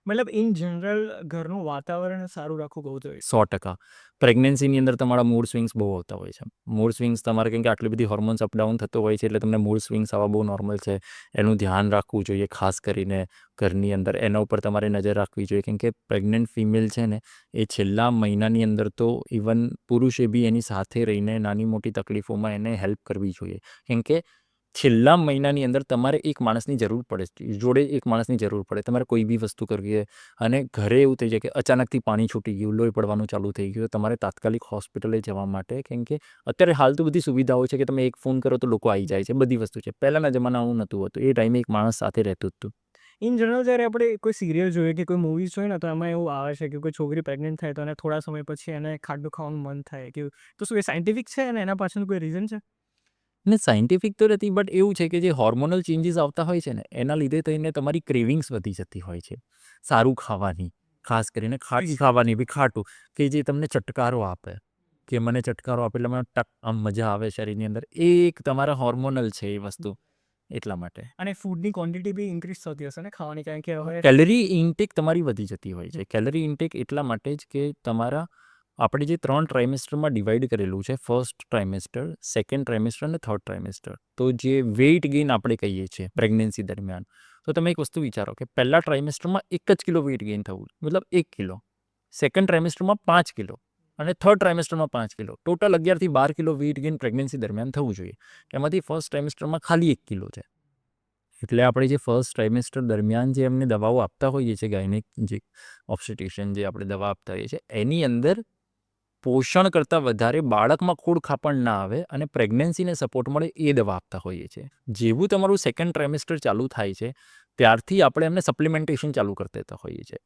મતલબ ઇન જનરલ ઘરનું વાતાવરણ સારું રાખવું બહુ જોઈએ. 100%. પ્રેગ્નન્સીની અંદર તમારા મૂડ સ્વિંગ્સ બહુ આવતા હોય છે. મૂડ સ્વિંગ્સ તમારે, કેમ કે આટલી બધી હોર્મોન્સ અપડાઉન થતો હોય છે, એટલે તમને મૂડ સ્વિંગ્સ આવવા બહુ નોર્મલ છે. એનું ધ્યાન રાખવું જોઈએ, ખાસ કરીને ઘરની અંદર એના ઉપર તમારે નજર રાખવી જોઈએ, કેમ કે પ્રેગ્નન્ટ ફિમેલ છે ને, એ છેલ્લા મહિનાની અંદર તો ઇવન પુરુષે બી એની સાથે રહીને નાની મોટી તકલીફોમાં એને હેલ્પ કરવી જોઈએ, કેમ કે છેલ્લા મહિનાની અંદર તમારે એક માણસની જરૂર પડે, જોડે એક માણસની જરૂર પડે. તમારે કોઈ બી વસ્તુ કરવી હોય અને ઘરે એવું થઈ જાય કે અચાનકથી પાણી છૂટી ગયું, લોહી પડવાનું ચાલુ થઈ ગયું, તમારે તાત્કાલિક હોસ્પિટલે જવા માટે, કેમ કે અત્યારે હાલ તો બધી સુવિધાઓ છે કે તમે એક ફોન કરો તો લોકો આવી જાય છે, બધી વસ્તુ છે. પહેલાંના જમાનામાં નહોતું હોતું, એ ટાઈમે એક માણસ સાથે રહેતું હતું. ઇન જનરલ જ્યારે આપણે કોઈ સિરિયલ જોઈએ કે કોઈ મૂવીઝ જોઈએ ને, તો એમાં એવું આવે છે કે કોઈ છોકરી પ્રેગ્નન્ટ થાય તો એને થોડા સમય પછી એને ખાટું ખાવાનું મન થાય કે, તો શું એ સાયન્ટિફિક છે અને એના પાછળનું કોઈ રીઝન છે? ને સાયન્ટિફિક તો નથી, બટ એવું છે કે જે હોર્મોનલ ચેન્જીસ આવતા હોય છે ને, એના લીધે થઈને તમારી ક્રેવિંગ્સ વધી જતી હોય છે સારું ખાવાની, ખાસ કરીને ખાટી ખાવાની બી, ખાટું, કે જે તમને ચટકારો આપે, કે મને ચટકારો આપે એટલે મને ટક આમ મજા આવે શરીરની અંદર, એ એક તમારા હોર્મોનલ છે એ વસ્તુ, એટલા માટે. અને ફૂડની ક્વોન્ટિટી બી ઇન્ક્રીઝ થતી હશે ને ખાવાની, કારણ કે હવે કેલરી ઇન્ટેક તમારી વધી જતી હોય છે. કેલરી ઇન્ટેક એટલા માટે જ કે તમારા, આપણે જે 3 ટ્રાઇમેસ્ટરમાં ડિવાઈડ કરેલું છે, ફર્સ્ટ ટ્રાઇમેસ્ટર, સેકન્ડ ટ્રાઇમેસ્ટર અને થર્ડ ટ્રાઇમેસ્ટર, તો જે વેઇટ ગેઇન આપણે કહીએ છીએ પ્રેગ્નન્સી દરમિયાન, તો તમે એક વસ્તુ વિચારો કે પહેલા ટ્રાઇમેસ્ટરમાં 1 જ કિલો વેઇટ ગેઇન થવું, મતલબ 1 કિલો, સેકન્ડ ટ્રાઇમેસ્ટરમાં 5 કિલો અને થર્ડ ટ્રાઇમેસ્ટરમાં 5 કિલો, ટોટલ 11 થી 12 કિલો વેઇટ ગેઇન પ્રેગ્નન્સી દરમિયાન થવું જોઈએ. એમાંથી ફર્સ્ટ ટ્રાઇમેસ્ટરમાં ખાલી 1 કિલો છે. એટલે આપણે જે ફર્સ્ટ ટ્રાઇમેસ્ટર દરમિયાન જે એમને દવાઓ આપતા હોઈએ છીએ, ગાયનેક જે ઓબ્સ્ટેટ્રિશિયન જે આપણે દવા આપતા હોઈએ છીએ, એની અંદર પોષણ કરતાં વધારે બાળકમાં ખોડ ખાપણ ના આવે અને પ્રેગ્નન્સીને સપોર્ટ મળે એ દવા આપતા હોઈએ છીએ. જેવું તમારું સેકન્ડ ટ્રાઇમેસ્ટર ચાલુ થાય છે ત્યારથી આપણે એમને સપ્લિમેન્ટેશન ચાલુ કરી દેતા હોઈએ છીએ,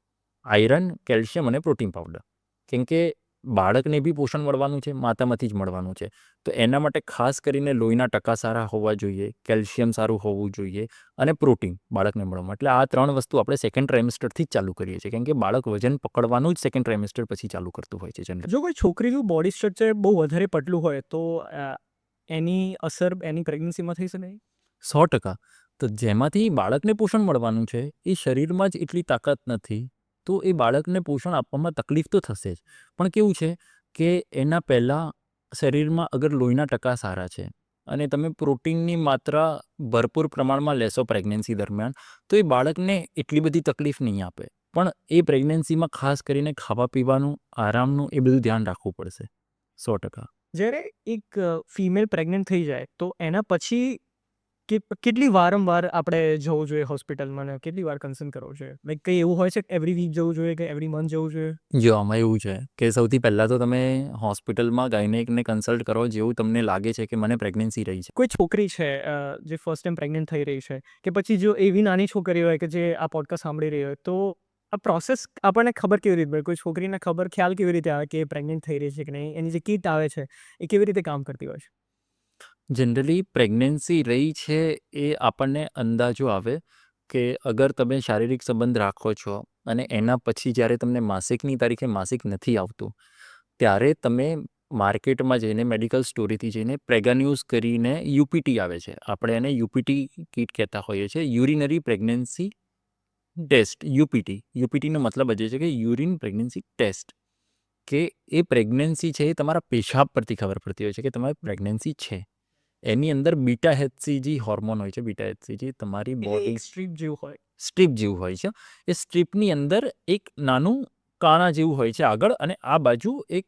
આયરન, કેલ્શિયમ અને પ્રોટીન પાવડર, કેમ કે બાળકને બી પોષણ મળવાનું છે, માતામાંથી જ મળવાનું છે. તો એના માટે ખાસ કરીને લોહીના ટકા સારા હોવા જોઈએ, કેલ્શિયમ સારું હોવું જોઈએ અને પ્રોટીન બાળકને મળવામાં. એટલે આ 3 વસ્તુ આપણે સેકન્ડ ટ્રાઇમેસ્ટરથી જ ચાલુ કરીએ છીએ, કેમ કે બાળક વજન પકડવાનું જ સેકન્ડ ટ્રાઇમેસ્ટર પછી ચાલુ કરતું હોય છે જનરલી. જો કોઈ છોકરીનું બોડી સ્ટ્રક્ચર બહુ વધારે પતલું હોય તો એની અસર એની પ્રેગ્નન્સીમાં થઈ શકે? 100%. તો જેમાંથી બાળકને પોષણ મળવાનું છે એ શરીરમાં જ એટલી તાકાત નથી, તો એ બાળકને પોષણ આપવામાં તકલીફ તો થશે જ. પણ કેવું છે કે એના પહેલાં શરીરમાં અગર લોહીના ટકા સારા છે અને તમે પ્રોટીનની માત્રા ભરપૂર પ્રમાણમાં લેશો પ્રેગ્નન્સી દરમિયાન, તો એ બાળકને એટલી બધી તકલીફ નહીં આપે. પણ એ પ્રેગ્નન્સીમાં ખાસ કરીને ખાવા પીવાનું, આરામનું એ બધું ધ્યાન રાખવું પડશે 100%. જ્યારે એક ફિમેલ પ્રેગ્નન્ટ થઈ જાય તો એના પછી કેટલી વારંવાર આપણે જવું જોઈએ હોસ્પિટલમાં ને કેટલી વાર કન્સર્ન કરવું જોઈએ? લાઈક કંઈ એવું હોય છે કે એવરી વીક જવું જોઈએ કે એવરી મંથ જવું જોઈએ? જો આમાં એવું છે કે સૌથી પહેલાં તો તમે હોસ્પિટલમાં ગાયનેકને કન્સલ્ટ કરો જેવું તમને લાગે છે કે મને પ્રેગ્નન્સી રહી છે. કોઈ છોકરી છે જે ફર્સ્ટ ટાઈમ પ્રેગ્નન્ટ થઈ રહી છે, કે પછી જો એવી નાની છોકરી હોય કે જે આ પોડકાસ્ટ સાંભળી રહી હોય, તો આ પ્રોસેસ આપણને ખબર કેવી રીતે પડે? કોઈ છોકરીને ખ્યાલ કેવી રીતે આવે કે એ પ્રેગ્નન્ટ થઈ રહી છે કે નહીં? એની જે કીટ આવે છે એ કેવી રીતે કામ કરતી હોય છે? જનરલી પ્રેગ્નન્સી રહી છે એ આપણને અંદાજો આવે કે અગર તમે શારીરિક સંબંધ રાખો છો અને એના પછી જ્યારે તમને માસિકની તારીખે માસિક નથી આવતું, ત્યારે તમે માર્કેટમાં જઈને મેડિકલ સ્ટોરેથી જઈને પ્રેગાન્યુઝ કરીને યુપીટી આવે છે, આપણે એને યુપીટી કીટ કહેતા હોઈએ છીએ, યુરિનરી પ્રેગ્નન્સી ટેસ્ટ. યુપીટીનો મતલબ જ છે કે યુરિન પ્રેગ્નન્સી ટેસ્ટ, કે એ પ્રેગ્નન્સી છે એ તમારા પેશાબ પરથી ખબર પડતી હોય છે કે તમારી પ્રેગ્નન્સી છે. એની અંદર બીટા એચસીજી હોર્મોન હોય છે. બીટા એચસીજી તમારી બોડી સ્ટ્રીપ જેવું હોય. સ્ટ્રીપ જેવું હોય છે. એ સ્ટ્રીપની અંદર એક નાનું કાણા જેવું હોય છે આગળ, અને આ બાજુ એક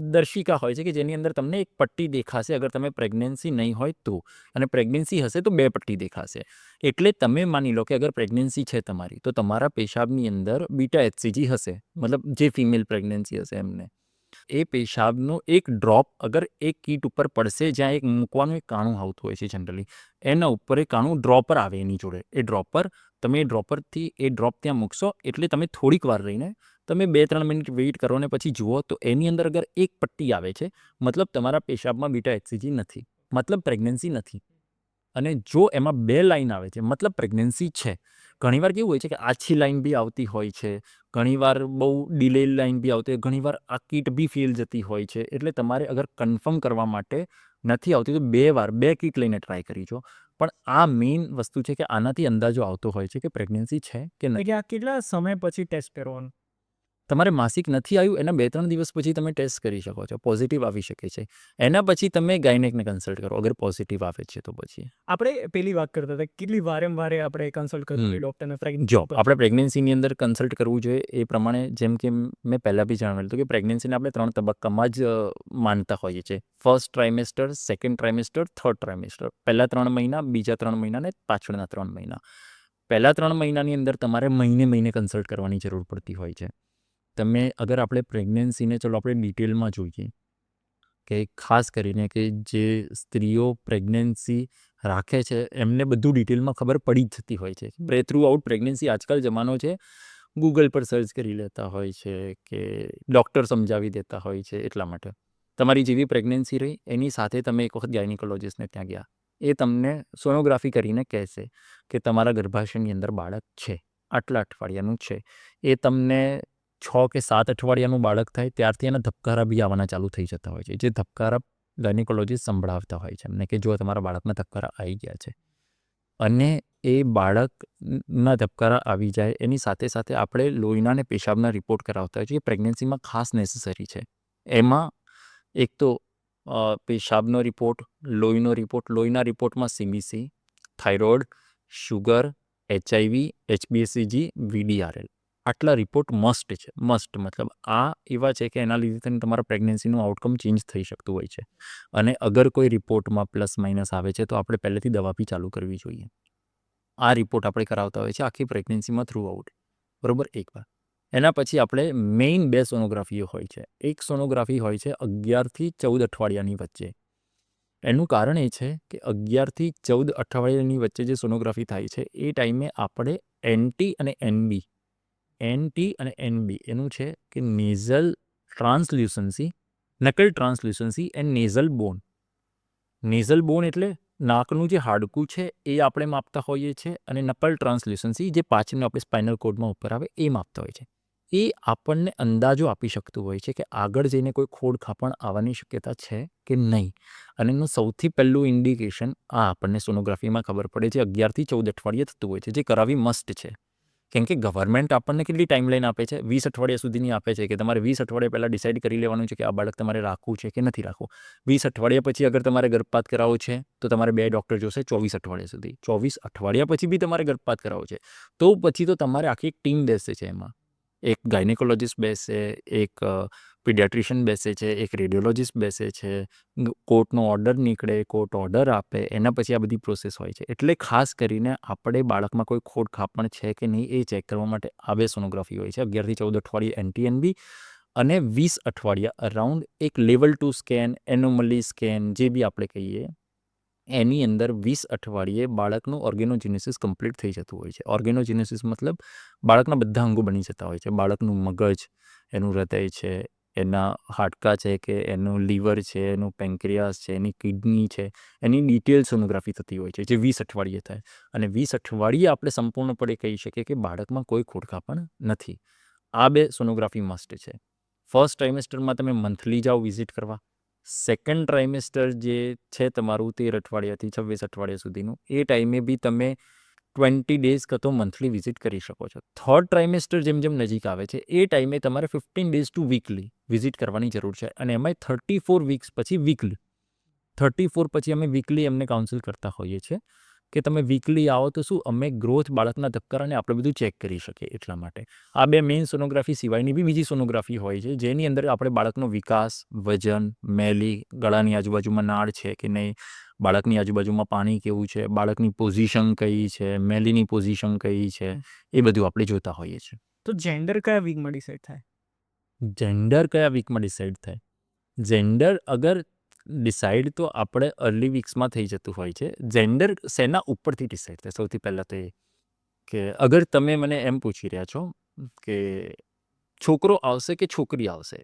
દર્શિકા હોય છે કે જેની અંદર તમને એક પટ્ટી દેખાશે અગર તમે પ્રેગ્નન્સી નહીં હોય તો, અને પ્રેગ્નન્સી હશે તો 2 પટ્ટી દેખાશે. એટલે તમે માની લો કે અગર પ્રેગ્નન્સી છે તમારી, તો તમારા પેશાબની અંદર બીટા એચસીજી હશે, મતલબ જે ફિમેલ પ્રેગ્નન્સી હશે એમને. એ પેશાબનું એક ડ્રોપ અગર એક કીટ ઉપર પડશે, જ્યાં એક મૂકવાનું એક કાણું આવતું હોય છે જનરલી, એના ઉપર એ કાણું ડ્રોપર આવે એની જોડે. એ ડ્રોપર તમે એ ડ્રોપરથી એ ડ્રોપ ત્યાં મૂકશો એટલે તમે થોડીક વાર રહીને તમે 2-3 મિનિટ વેઇટ કરો અને પછી જુઓ તો એની અંદર અગર એક પટ્ટી આવે છે, મતલબ તમારા પેશાબમાં બીટા એચસીજી નથી, મતલબ પ્રેગ્નન્સી નથી. અને જો એમાં 2 લાઈન આવે છે, મતલબ પ્રેગ્નન્સી છે. ઘણીવાર કેવું હોય છે કે આછી લાઈન બી આવતી હોય છે, ઘણીવાર બહુ ડિલે લાઈન બી આવતી હોય, ઘણીવાર આ કીટ બી ફેલ જતી હોય છે. એટલે તમારે અગર કન્ફર્મ કરવા માટે નથી આવતી તો 2 કીટ લઈને ટ્રાય કરી જો. પણ આ મેઇન વસ્તુ છે કે આનાથી અંદાજો આવતો હોય છે કે પ્રેગ્નન્સી છે કે નહીં. કે આ કેટલા સમય પછી ટેસ્ટ કરવાનું? તમારે માસિક નથી આવ્યું એના 2-3 દિવસ પછી તમે ટેસ્ટ કરી શકો છો, પોઝિટિવ આવી શકે છે. એના પછી તમે ગાયનેકને કન્સલ્ટ કરો અગર પોઝિટિવ આવે છે તો. પછી આપણે પેલી વાત કરતા હતા કેટલી વારે આપણે કન્સલ્ટ કરવું જોઈએ ડૉક્ટરને પ્રેગ્નન્સી? જો આપણે પ્રેગ્નન્સીની અંદર કન્સલ્ટ કરવું જોઈએ એ પ્રમાણે, જેમ કે મેં પહેલાં બી જણાવેલું હતું કે પ્રેગ્નન્સીને આપણે 3 તબક્કામાં જ માનતા હોઈએ છીએ. First trimester, second trimester, third trimester. પહેલા 3 મહિના, બીજા 3 મહિના ને પાછળના 3 મહિના. પહેલા 3 મહિનાની અંદર તમારે મહિને કન્સલ્ટ કરવાની જરૂર પડતી હોય છે. તમે અગર આપણે પ્રેગ્નન્સીને ચલો આપણે ડિટેલમાં જોઈએ કે ખાસ કરીને કે જે સ્ત્રીઓ પ્રેગ્નન્સી રાખે છે એમને બધું ડિટેલમાં ખબર પડી જ જતી હોય છે. થ્રુ આઉટ પ્રેગ્નન્સી આજકાલ જમાનો છે, ગૂગલ પર સર્ચ કરી લેતા હોય છે કે ડૉક્ટર સમજાવી દેતા હોય છે. એટલા માટે તમારી જેવી પ્રેગ્નન્સી રહી એની સાથે તમે એક વખત ગાયનિકોલોજિસ્ટને ત્યાં ગયા, એ તમને સોનોગ્રાફી કરીને કહેશે કે તમારા ગર્ભાશયની અંદર બાળક છે, આટલા અઠવાડિયાનું છે. એ તમને 6 કે 7 અઠવાડિયાનું બાળક થાય ત્યારથી એના ધબકારા બી આવવાના ચાલુ થઈ જતા હોય છે, જે ધબકારા ગાયનિકોલોજિસ્ટ સંભળાવતા હોય છે એમને કે જો તમારા બાળકના ધબકારા આવી ગયા છે. અને એ બાળકના ધબકારા આવી જાય એની સાથે સાથે આપણે લોહીના અને પેશાબના રિપોર્ટ કરાવતા હોય છે, એ પ્રેગ્નન્સીમાં ખાસ નેસેસરી છે. એમાં એક તો પેશાબનો રિપોર્ટ, લોહીનો રિપોર્ટ. લોહીના રિપોર્ટમાં CBC, thyroid, sugar, HIV, HbA1c, VDRL, આટલા રિપોર્ટ મસ્ટ છે. મતલબ આ એવા છે કે એના લીધે તમારા પ્રેગ્નન્સીનું આઉટકમ ચેન્જ થઈ શકતું હોય છે. અને અગર કોઈ રિપોર્ટમાં પ્લસ માઇનસ આવે છે તો આપણે પહેલેથી દવા બી ચાલુ કરવી જોઈએ. આ રિપોર્ટ આપણે કરાવતા હોય છે આખી પ્રેગ્નન્સીમાં થ્રુ આઉટ, બરાબર. એકવાર એના પછી આપણે મેઇન 2 સોનોગ્રાફીઓ હોય છે. એક સોનોગ્રાફી હોય છે 11થી 14 અઠવાડિયાની વચ્ચે. એનું કારણ એ છે કે 11થી 14 અઠવાડિયાની વચ્ચે જે સોનોગ્રાફી થાય છે એ ટાઈમે આપણે NT અને NB એનું છે કે નેઝલ ટ્રાન્સલ્યુસન્સી, નકલ ટ્રાન્સલ્યુસન્સી એન્ડ નેઝલ બોન. નેઝલ બોન એટલે નાકનું જે હાડકું છે એ આપણે માપતા હોઈએ છીએ, અને નકલ ટ્રાન્સલ્યુસન્સી જે પાછળનું આપણે સ્પાઇનલ કોડમાં ઉપર આવે એ માપતા હોય છે. એ આપણને અંદાજો આપી શકતું હોય છે કે આગળ જઈને કોઈ ખોડ ખાપણ આવવાની શક્યતા છે કે નહીં. અને એનું સૌથી પહેલું ઇન્ડિકેશન આ આપણને સોનોગ્રાફીમાં ખબર પડે છે 11 થી 14 અઠવાડિયે થતું હોય છે, જે કરાવી મસ્ટ છે. કેમ કે ગવર્મેન્ટ આપણને કેટલી ટાઈમલાઈન આપે છે? 20 અઠવાડિયા સુધીની આપે છે કે તમારે 20 અઠવાડિયા પહેલાં ડિસાઇડ કરી લેવાનું છે કે આ બાળક તમારે રાખવું છે કે નથી રાખવું. 20 અઠવાડિયા પછી અગર તમારે ગર્ભપાત કરાવવો છે તો તમારે 2 ડૉક્ટર જોશે 24 અઠવાડિયા સુધી. 24 અઠવાડિયા પછી બી તમારે ગર્ભપાત કરાવવો છે તો પછી તો તમારે આખી એક ટીમ બેસે છે. એમાં એક ગાયનેકોલોજિસ્ટ બેસે, એક પીડિયાટ્રિશિયન બેસે છે, એક રેડિયોલોજિસ્ટ બેસે છે, કોર્ટનો ઓર્ડર નીકળે, કોર્ટ ઓર્ડર આપે, એના પછી આ બધી પ્રોસેસ હોય છે. એટલે ખાસ કરીને આપણે બાળકમાં કોઈ ખોડ ખાપણ છે કે નહીં એ ચેક કરવા માટે આ 2 સોનોગ્રાફી હોય છે. 11 થી 14 અઠવાડિયે NT-NB અને 20 અઠવાડિયા અરાઉન્ડ એક લેવલ 2 સ્કેન, એનોમલી સ્કેન જે બી આપણે કહીએ, એની અંદર 20 અઠવાડિયે બાળકનું ઓર્ગેનોજેનેસિસ કમ્પ્લીટ થઈ જતું હોય છે. ઓર્ગેનોજેનેસિસ મતલબ બાળકના બધા અંગો બની જતા હોય છે. બાળકનું મગજ, એનું હૃદય છે, એના હાડકાં છે કે એનું લીવર છે, એનું પેન્ક્રિયાસ છે, એની કિડની છે, એની ડિટેલ સોનોગ્રાફી થતી હોય છે જે 20 અઠવાડિયે થાય. અને 20 અઠવાડિયે આપણે સંપૂર્ણપણે કહી શકીએ કે બાળકમાં કોઈ ખોડખાપણ નથી. આ 2 સોનોગ્રાફી મસ્ટ છે. ફર્સ્ટ ટ્રાઇમેસ્ટરમાં તમે મંથલી જાઓ વિઝિટ કરવા. સેકન્ડ ટ્રાઇમેસ્ટર જે છે તમારું 13 અઠવાડિયાથી 26 અઠવાડિયા સુધીનું, એ ટાઈમે બી તમે 20 ડેઝ કાં તો મંથલી વિઝિટ કરી શકો છો. થર્ડ ટ્રાઇમેસ્ટર જેમ જેમ નજીક આવે છે એ ટાઈમે તમારે 15 ડેઝ ટુ વીકલી વિઝિટ કરવાની જરૂર છે. અને એમાંય 34 વીક્સ પછી વીકલી. 34 પછી અમે વીકલી એમને કાઉન્સિલ કરતા હોઈએ છીએ કે તમે વીકલી આવો તો શું અમે ગ્રોથ બાળકના ધબકારાને આપણે બધું ચેક કરી શકીએ. એટલા માટે આ 2 મેઇન સોનોગ્રાફી સિવાયની બી બીજી સોનોગ્રાફી હોય છે જેની અંદર આપણે બાળકનો વિકાસ, વજન, મેલી, ગળાની આજુબાજુમાં નાળ છે કે નહીં, બાળકની આજુબાજુમાં પાણી કેવું છે, બાળકની પોઝિશન કઈ છે, મેલીની પોઝિશન કઈ છે, એ બધું આપણે જોતા હોઈએ છીએ. તો જેન્ડર કયા વીકમાં ડિસાઇડ થાય? જેન્ડર કયા વીકમાં ડિસાઇડ થાય? જેન્ડર અગર ડિસાઇડ તો આપણે અર્લી વીક્સમાં થઈ જતું હોય છે. જેન્ડર શેના ઉપરથી ડિસાઇડ થાય? સૌથી પહેલાં તો એ કે અગર તમે મને એમ પૂછી રહ્યા છો કે છોકરો આવશે કે છોકરી આવશે,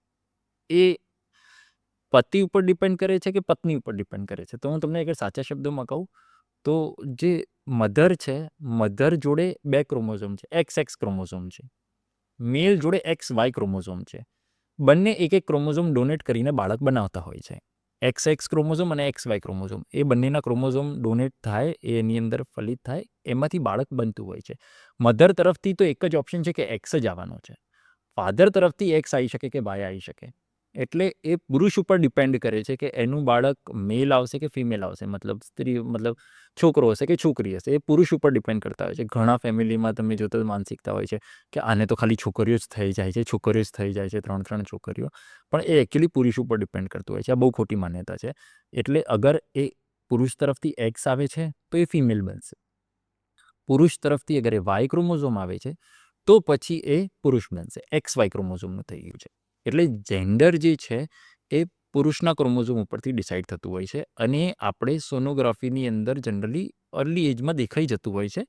એ પતિ ઉપર ડિપેન્ડ કરે છે કે પત્ની ઉપર ડિપેન્ડ કરે છે? તો હું તમને અગર સાચા શબ્દોમાં કહું તો જે મધર છે, મધર જોડે 2 ક્રોમોઝોમ છે, XX ક્રોમોઝોમ છે. મેલ જોડે XY ક્રોમોઝોમ છે. બંને એક એક ક્રોમોઝોમ ડોનેટ કરીને બાળક બનાવતા હોય છે. XX ક્રોમોઝોમ અને XY ક્રોમોઝોમ એ બંનેના ક્રોમોઝોમ ડોનેટ થાય, એની અંદર ફલિત થાય, એમાંથી બાળક બનતું હોય છે. મધર તરફથી તો એક જ ઓપ્શન છે કે X જ આવવાનો છે. ફાધર તરફથી X આવી શકે કે Y આવી શકે. એટલે એ પુરુષ ઉપર ડિપેન્ડ કરે છે કે એનું બાળક મેલ આવશે કે ફિમેલ આવશે, મતલબ છોકરો હશે કે છોકરી હશે, એ પુરુષ ઉપર ડિપેન્ડ કરતા હોય છે. ઘણા ફેમિલીમાં તમે જોતો માનસિકતા હોય છે કે આને તો ખાલી છોકરીઓ જ થઈ જાય છે, છોકરીઓ જ થઈ જાય છે, 3 છોકરીઓ. પણ એ એકચ્યુઅલી પુરુષ ઉપર ડિપેન્ડ કરતું હોય છે. આ બહુ ખોટી માન્યતા છે. એટલે અગર એ પુરુષ તરફથી X આવે છે તો એ ફિમેલ બનશે. પુરુષ તરફથી અગર એ Y ક્રોમોઝોમ આવે છે તો પછી એ પુરુષ બનશે. XY ક્રોમોઝોમનું થઈ ગયું છે. એટલે જેન્ડર જે છે એ પુરુષના ક્રોમોઝોમ ઉપરથી ડિસાઇડ થતું હોય છે. અને આપણે સોનોગ્રાફીની અંદર જનરલી અર્લી એજમાં દેખાઈ જતું હોય છે.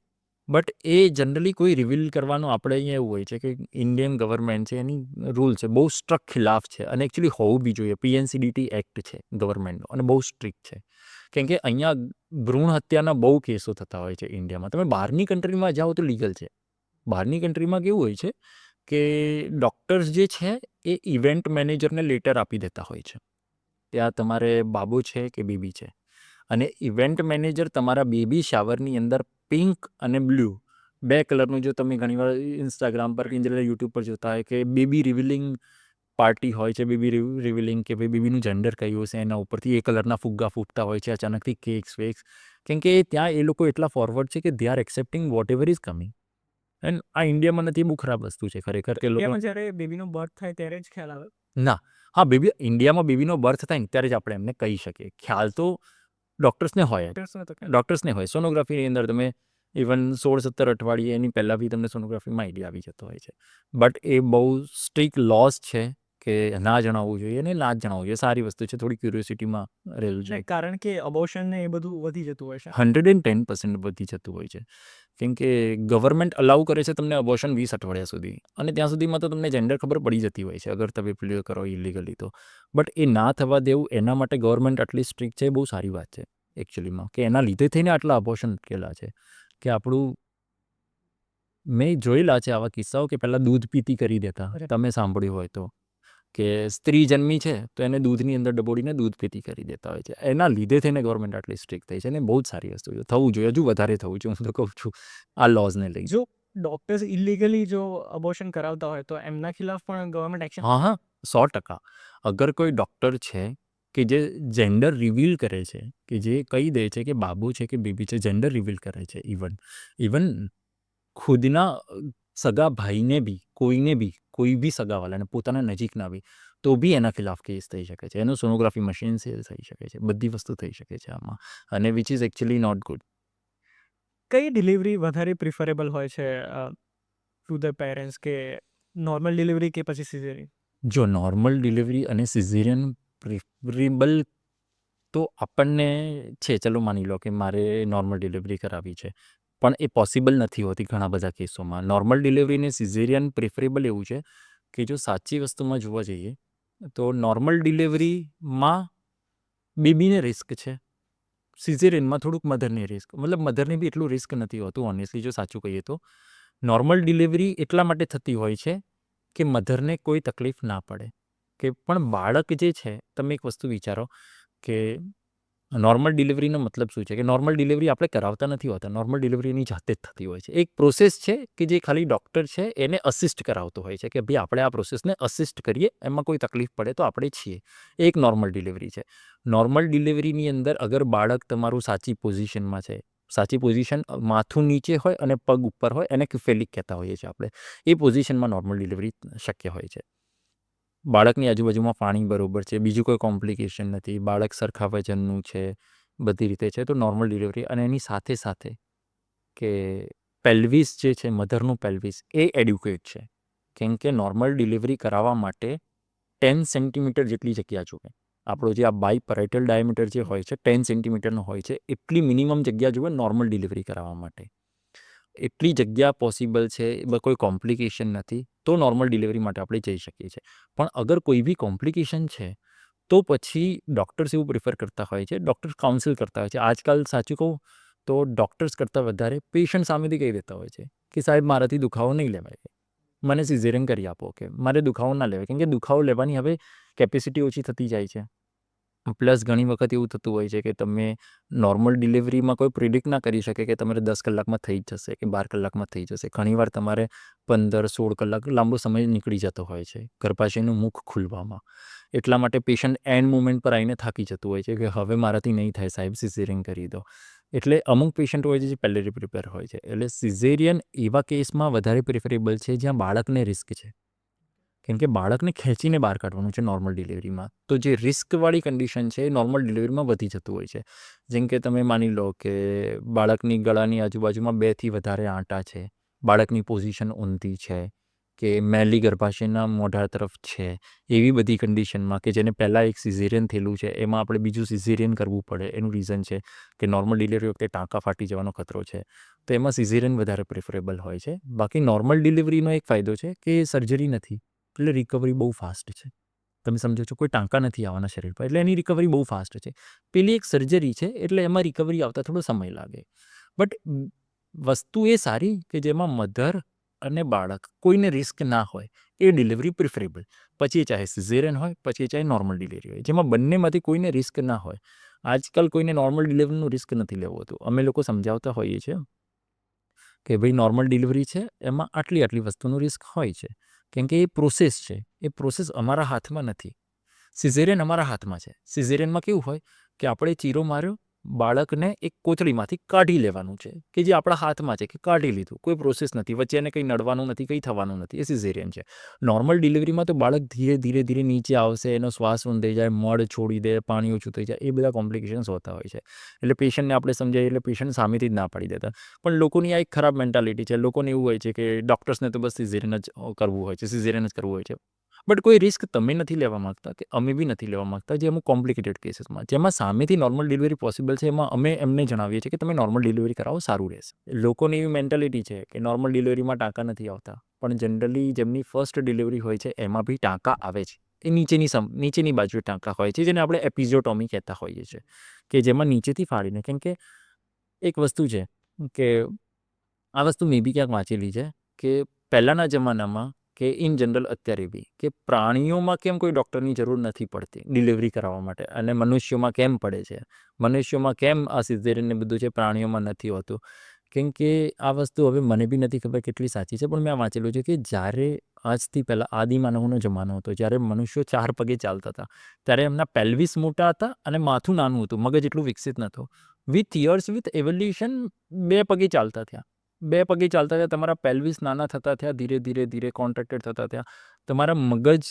બટ એ જનરલી કોઈ રિવીલ કરવાનું આપણે અહીંયા એવું હોય છે કે ઇન્ડિયન ગવર્મેન્ટ છે, એની રૂલ છે, બહુ સ્ટ્રક્ટ ખિલાફ છે. અને એકચ્યુઅલી હોવું બી જોઈએ. PNCDT એક્ટ છે ગવર્મેન્ટનો અને બહુ સ્ટ્રિક્ટ છે. કેમ કે અહીંયા ભ્રૂણ હત્યાના બહુ કેસો થતા હોય છે ઇન્ડિયામાં. તમે બહારની કન્ટ્રીમાં જાઓ તો લીગલ છે. બહારની કન્ટ્રીમાં કેવું હોય છે કે ડૉક્ટર્સ જે છે એ ઇવેન્ટ મેનેજરને લેટર આપી દેતા હોય છે. ત્યાં તમારે બાબો છે કે બેબી છે, અને ઇવેન્ટ મેનેજર તમારા બેબી શાવરની અંદર પિંક અને બ્લુ 2 કલરનું, જો તમે ઘણીવાર ઇન્સ્ટાગ્રામ પર કે યુટ્યુબ પર જોતા હોય કે બેબી રિવીલિંગ પાર્ટી હોય છે, બેબી રિવીલિંગ કે ભાઈ બેબીનું જેન્ડર કયું હશે એના ઉપરથી એ કલરના ફુગ્ગા ફૂટતા હોય છે અચાનકથી, કેક્સ વેક્સ. કેમ કે ત્યાં એ લોકો એટલા ફોરવર્ડ છે કે they are accepting whatever is coming. And આ ઇન્ડિયામાં નથી, બહુ ખરાબ વસ્તુ છે ખરેખર. કે લોકો જ્યારે બેબીનો બર્થ થાય ત્યારે જ ખ્યાલ આવે? ના, હા, ઇન્ડિયામાં બેબીનો બર્થ થાય ને ત્યારે જ આપણે એમને કહી શકીએ. ખ્યાલ તો ડૉક્ટર્સને હોય, ડૉક્ટર્સને હોય. સોનોગ્રાફીની અંદર તમે ઇવન 16-17 અઠવાડિયે એની પહેલાં બી તમને સોનોગ્રાફીમાં આઈડિયા આવી જતો હોય છે. બટ એ બહુ સ્ટ્રિક્ટ લોઝ છે કે ના જણાવવું જોઈએ અને ના જ જણાવવું જોઈએ. સારી વસ્તુ છે, થોડી ક્યુરિયોસિટીમાં રહેલું છે. કારણ કે અબોર્શન ને એ બધું વધી જતું હોય છે. 110% વધી જતું હોય છે. કેમ કે ગવર્મેન્ટ અલાઉ કરે છે તમને અબોર્શન 20 અઠવાડિયા સુધી, અને ત્યાં સુધીમાં તો તમને જેન્ડર ખબર પડી જતી હોય છે અગર તમે પ્લે કરો ઇલીગલી તો. બટ એ ના થવા દેવું, એના માટે ગવર્મેન્ટ આટલી સ્ટ્રિક્ટ છે, એ બહુ સારી વાત છે એકચ્યુઅલીમાં, કે એના લીધે થઈને આટલા અબોર્શન અટકેલા છે. કે આપણું મેં જોયેલા છે આવા કિસ્સાઓ કે પહેલાં દૂધ પીતી કરી દેતા, તમે સાંભળ્યું હોય તો, કે સ્ત્રી જન્મી છે તો એને દૂધની અંદર ડબોડીને દૂધ પીતી કરી દેતા હોય છે. એના લીધે થઈને ગવર્મેન્ટ આટલી સ્ટ્રિક્ટ થઈ છે, અને બહુ જ સારી વસ્તુ છે, થવું જોઈએ, હજુ વધારે થવું જોઈએ, હું તો કહું છું આ લોઝને લઈ. જો ડોક્ટર્સ ઇલીગલી જો અબોર્શન કરાવતા હોય તો એમના ખિલાફ પણ ગવર્મેન્ટ એક્શન. હા, 100%. અગર કોઈ ડૉક્ટર છે કે જે જેન્ડર રિવીલ કરે છે, કે જે કહી દે છે કે બાબુ છે કે બેબી છે, જેન્ડર રિવીલ કરે છે, ઇવન ખુદના સગા ભાઈને બી, કોઈ બી સગાવાલાને, પોતાના નજીકના બી, તો બી એના ખિલાફ કેસ થઈ શકે છે. એનું સોનોગ્રાફી મશીન સેલ થઈ શકે છે, બધી વસ્તુ થઈ શકે છે આમાં, અને which is actually not good. કઈ ડિલિવરી વધારે પ્રિફરેબલ હોય છે ટુ ધ પેરેન્ટ્સ, કે નોર્મલ ડિલિવરી કે પછી સિઝેરિયન? જો નોર્મલ ડિલિવરી અને સિઝેરિયન પ્રિફરેબલ તો આપણને છે, ચલો માની લો કે મારે નોર્મલ ડિલિવરી કરાવી છે, પણ એ પોસિબલ નથી હોતી ઘણા બધા કેસોમાં. નોર્મલ ડિલિવરી અને સિઝેરિયન પ્રિફરેબલ એવું છે કે જો સાચી વસ્તુમાં જોવા જઈએ તો નોર્મલ ડિલિવરીમાં બેબીને રિસ્ક છે, સિઝેરિયનમાં થોડુંક મધરને રિસ્ક, મતલબ મધરને બી એટલું રિસ્ક નથી હોતું ઓનેસ્ટલી, જો સાચું કહીએ તો. નોર્મલ ડિલિવરી એટલા માટે થતી હોય છે કે મધરને કોઈ તકલીફ ના પડે. કે પણ બાળક જે છે, તમે એક વસ્તુ વિચારો કે નોર્મલ ડિલિવરીનો મતલબ શું છે, કે નોર્મલ ડિલિવરી આપણે કરાવતા નથી હોતા, નોર્મલ ડિલિવરી એની જાતે જ થતી હોય છે. એક પ્રોસેસ છે કે જે ખાલી ડૉક્ટર છે એને અસિસ્ટ કરાવતો હોય છે, કે ભાઈ આપણે આ પ્રોસેસને અસિસ્ટ કરીએ, એમાં કોઈ તકલીફ પડે તો આપણે છીએ. એ એક નોર્મલ ડિલિવરી છે. નોર્મલ ડિલિવરીની અંદર અગર બાળક તમારું સાચી પોઝિશનમાં છે, સાચી પોઝિશન માથું નીચે હોય અને પગ ઉપર હોય, એને ક્યુફેલિક કહેતા હોઈએ છીએ આપણે, એ પોઝિશનમાં નોર્મલ ડિલિવરી શક્ય હોય છે. બાળકની આજુબાજુમાં પાણી બરોબર છે, બીજું કોઈ કોમ્પ્લિકેશન નથી, બાળક સરખા વજનનું છે, બધી રીતે છે, તો નોર્મલ ડિલિવરી. અને એની સાથે સાથે કે પેલ્વિસ જે છે, મધરનું પેલ્વિસ એ એડ્યુકેટ છે, કેમ કે નોર્મલ ડિલિવરી કરાવવા માટે 10 સેન્ટીમીટર જેટલી જગ્યા જોઈએ. આપણો જે આ બાય પેરેટલ ડાયામીટર જે હોય છે 10 સેન્ટીમીટરનો હોય છે, એટલી મિનિમમ જગ્યા જોઈએ નોર્મલ ડિલિવરી કરાવવા માટે. એટલી જગ્યા પોસિબલ છે, કોઈ કોમ્પ્લિકેશન નથી, તો નોર્મલ ડિલિવરી માટે આપણે જઈ શકીએ છીએ. પણ અગર કોઈ બી કોમ્પ્લિકેશન છે તો પછી ડૉક્ટર્સ એવું પ્રિફર કરતા હોય છે, ડૉક્ટર્સ કાઉન્સિલ કરતા હોય છે. આજકાલ સાચું કહું તો ડૉક્ટર્સ કરતાં વધારે પેશન્ટ સામેથી કહી દેતા હોય છે કે સાહેબ મારાથી દુખાવો નહીં લેવાય, મને સિઝેરિયન કરી આપો, કે મારે દુખાવો ના લેવાય, કેમ કે દુખાવો લેવાની હવે કેપેસિટી ઓછી થતી જાય છે. પ્લસ ઘણી વખત એવું થતું હોય છે કે તમે નોર્મલ ડિલિવરીમાં કોઈ પ્રિડિક્ટ ના કરી શકે કે તમારે 10 કલાકમાં થઈ જ જશે કે 12 કલાકમાં થઈ જશે. ઘણીવાર તમારે 15-16 કલાક લાંબો સમય નીકળી જતો હોય છે ગર્ભાશયનું મુખ ખુલવામાં. એટલા માટે પેશન્ટ એન્ડ મુમેન્ટ પર આવીને થાકી જતું હોય છે કે હવે મારાથી નહીં થાય સાહેબ, સિઝેરિયન કરી દો. એટલે અમુક પેશન્ટ હોય છે જે પહેલેથી પ્રિપેર હોય છે. એટલે સિઝેરિયન એવા કેસમાં વધારે પ્રિફરેબલ છે જ્યાં બાળકને રિસ્ક છે, કેમ કે બાળકને ખેંચીને બહાર કાઢવાનું છે નોર્મલ ડિલિવરીમાં. તો જે રિસ્કવાળી કન્ડિશન છે એ નોર્મલ ડિલિવરીમાં વધી જતું હોય છે. જેમ કે તમે માની લો કે બાળકની ગળાની આજુબાજુમાં 2થી વધારે આંટા છે, બાળકની પોઝિશન ઊંધી છે, કે મેલી ગર્ભાશયના મોઢા તરફ છે, એવી બધી કન્ડિશનમાં કે જેને પહેલાં એક સિઝેરિયન થયેલું છે, એમાં આપણે બીજું સિઝેરિયન કરવું પડે, એનું રીઝન છે કે નોર્મલ ડિલિવરી વખતે ટાંકા ફાટી જવાનો ખતરો છે, તો એમાં સિઝેરિયન વધારે પ્રિફરેબલ હોય છે. બાકી નોર્મલ ડિલિવરીનો એક ફાયદો છે કે સર્જરી નથી, એટલે રિકવરી બહુ ફાસ્ટ છે. તમે સમજો છો, કોઈ ટાંકા નથી આવવાના શરીર પર, એટલે એની રિકવરી બહુ ફાસ્ટ છે. પેલી એક સર્જરી છે એટલે એમાં રિકવરી આવતા થોડો સમય લાગે. બટ વસ્તુ એ સારી કે જેમાં મધર અને બાળક કોઈને રિસ્ક ના હોય, એ ડિલિવરી પ્રિફરેબલ. પછી એ ચાહે સિઝેરિયન હોય, પછી એ ચાહે નોર્મલ ડિલિવરી હોય, જેમાં બંનેમાંથી કોઈને રિસ્ક ના હોય. આજકાલ કોઈને નોર્મલ ડિલિવરીનું રિસ્ક નથી લેવું હતું. અમે લોકો સમજાવતા હોઈએ છીએ કે ભાઈ નોર્મલ ડિલિવરી છે, એમાં આટલી વસ્તુનું રિસ્ક હોય છે, કેમ કે એ પ્રોસેસ છે, એ પ્રોસેસ અમારા હાથમાં નથી. સિઝેરિયન અમારા હાથમાં છે. સિઝેરિયનમાં કેવું હોય કે આપણે ચીરો માર્યો, બાળકને એક કોથળીમાંથી કાઢી લેવાનું છે, કે જે આપણા હાથમાં છે, કે કાઢી લીધું, કોઈ પ્રોસેસ નથી, વચ્ચે એને કંઈ નડવાનું નથી, કંઈ થવાનું નથી, એ સિઝેરિયન છે. નોર્મલ ડિલિવરીમાં તો બાળક ધીરે ધીરે નીચે આવશે, એનો શ્વાસ ઊંધાઈ જાય, મળ છોડી દે, પાણી ઓછું થઈ જાય, એ બધા કોમ્પ્લિકેશન્સ હોતા હોય છે. એટલે પેશન્ટને આપણે સમજાવીએ એટલે પેશન્ટ સામેથી જ ના પાડી દેતા. પણ લોકોની આ એક ખરાબ મેન્ટાલિટી છે. લોકોને એવું હોય છે કે ડૉક્ટર્સને તો બસ સિઝેરિયન જ કરવું હોય છે, સિઝેરિયન જ કરવું હોય છે. બટ કોઈ રિસ્ક તમે નથી લેવા માગતા કે અમે બી નથી લેવા માગતા જે અમુક કોમ્પ્લિકેટેડ કેસીસમાં જેમાં સામેથી નોર્મલ ડિલિવરી પોસિબલ છે એમાં અમે એમને જણાવીએ છીએ કે તમે નોર્મલ ડિલિવરી કરાવો સારું રહેશે. લોકોની એવી મેન્ટાલિટી છે કે નોર્મલ ડિલિવરીમાં ટાંકા નથી આવતા, પણ જનરલી જેમની ફર્સ્ટ ડિલિવરી હોય છે એમાં બી ટાંકા આવે છે. એ નીચેની બાજુએ ટાંકા હોય છે જેને આપણે એપિઝોટોમી કહેતા હોઈએ છીએ, કે જેમાં નીચેથી ફાડીને. કેમ કે એક વસ્તુ છે કે આ વસ્તુ મેં બી ક્યાંક વાંચેલી છે કે પહેલાંના જમાનામાં કે ઇન જનરલ અત્યારે બી કે પ્રાણીઓમાં કેમ કોઈ ડૉક્ટરની જરૂર નથી પડતી ડિલિવરી કરાવવા માટે અને મનુષ્યોમાં કેમ પડે છે, મનુષ્યોમાં કેમ આ સિઝેરિયન ને બધું છે પ્રાણીઓમાં નથી હોતું. કેમ કે આ વસ્તુ હવે મને બી નથી ખબર કેટલી સાચી છે, પણ મેં આ વાંચેલું છે કે જ્યારે આજથી પહેલાં આદિમાનવનો જમાનો હતો, જ્યારે મનુષ્યો 4 પગે ચાલતા હતા, ત્યારે એમના પેલ્વિસ મોટા હતા અને માથું નાનું હતું, મગજ એટલું વિકસિત નહોતું. વિથ યર્સ વિથ એવોલ્યુશન 2 પગે ચાલતા થયા. 2 પગે ચાલતા થયા, તમારા પેલ્વિસ નાના થતા થયા, ધીરે ધીરે ધીરે કોન્ટ્રાક્ટેડ થતા થયા, તમારા મગજ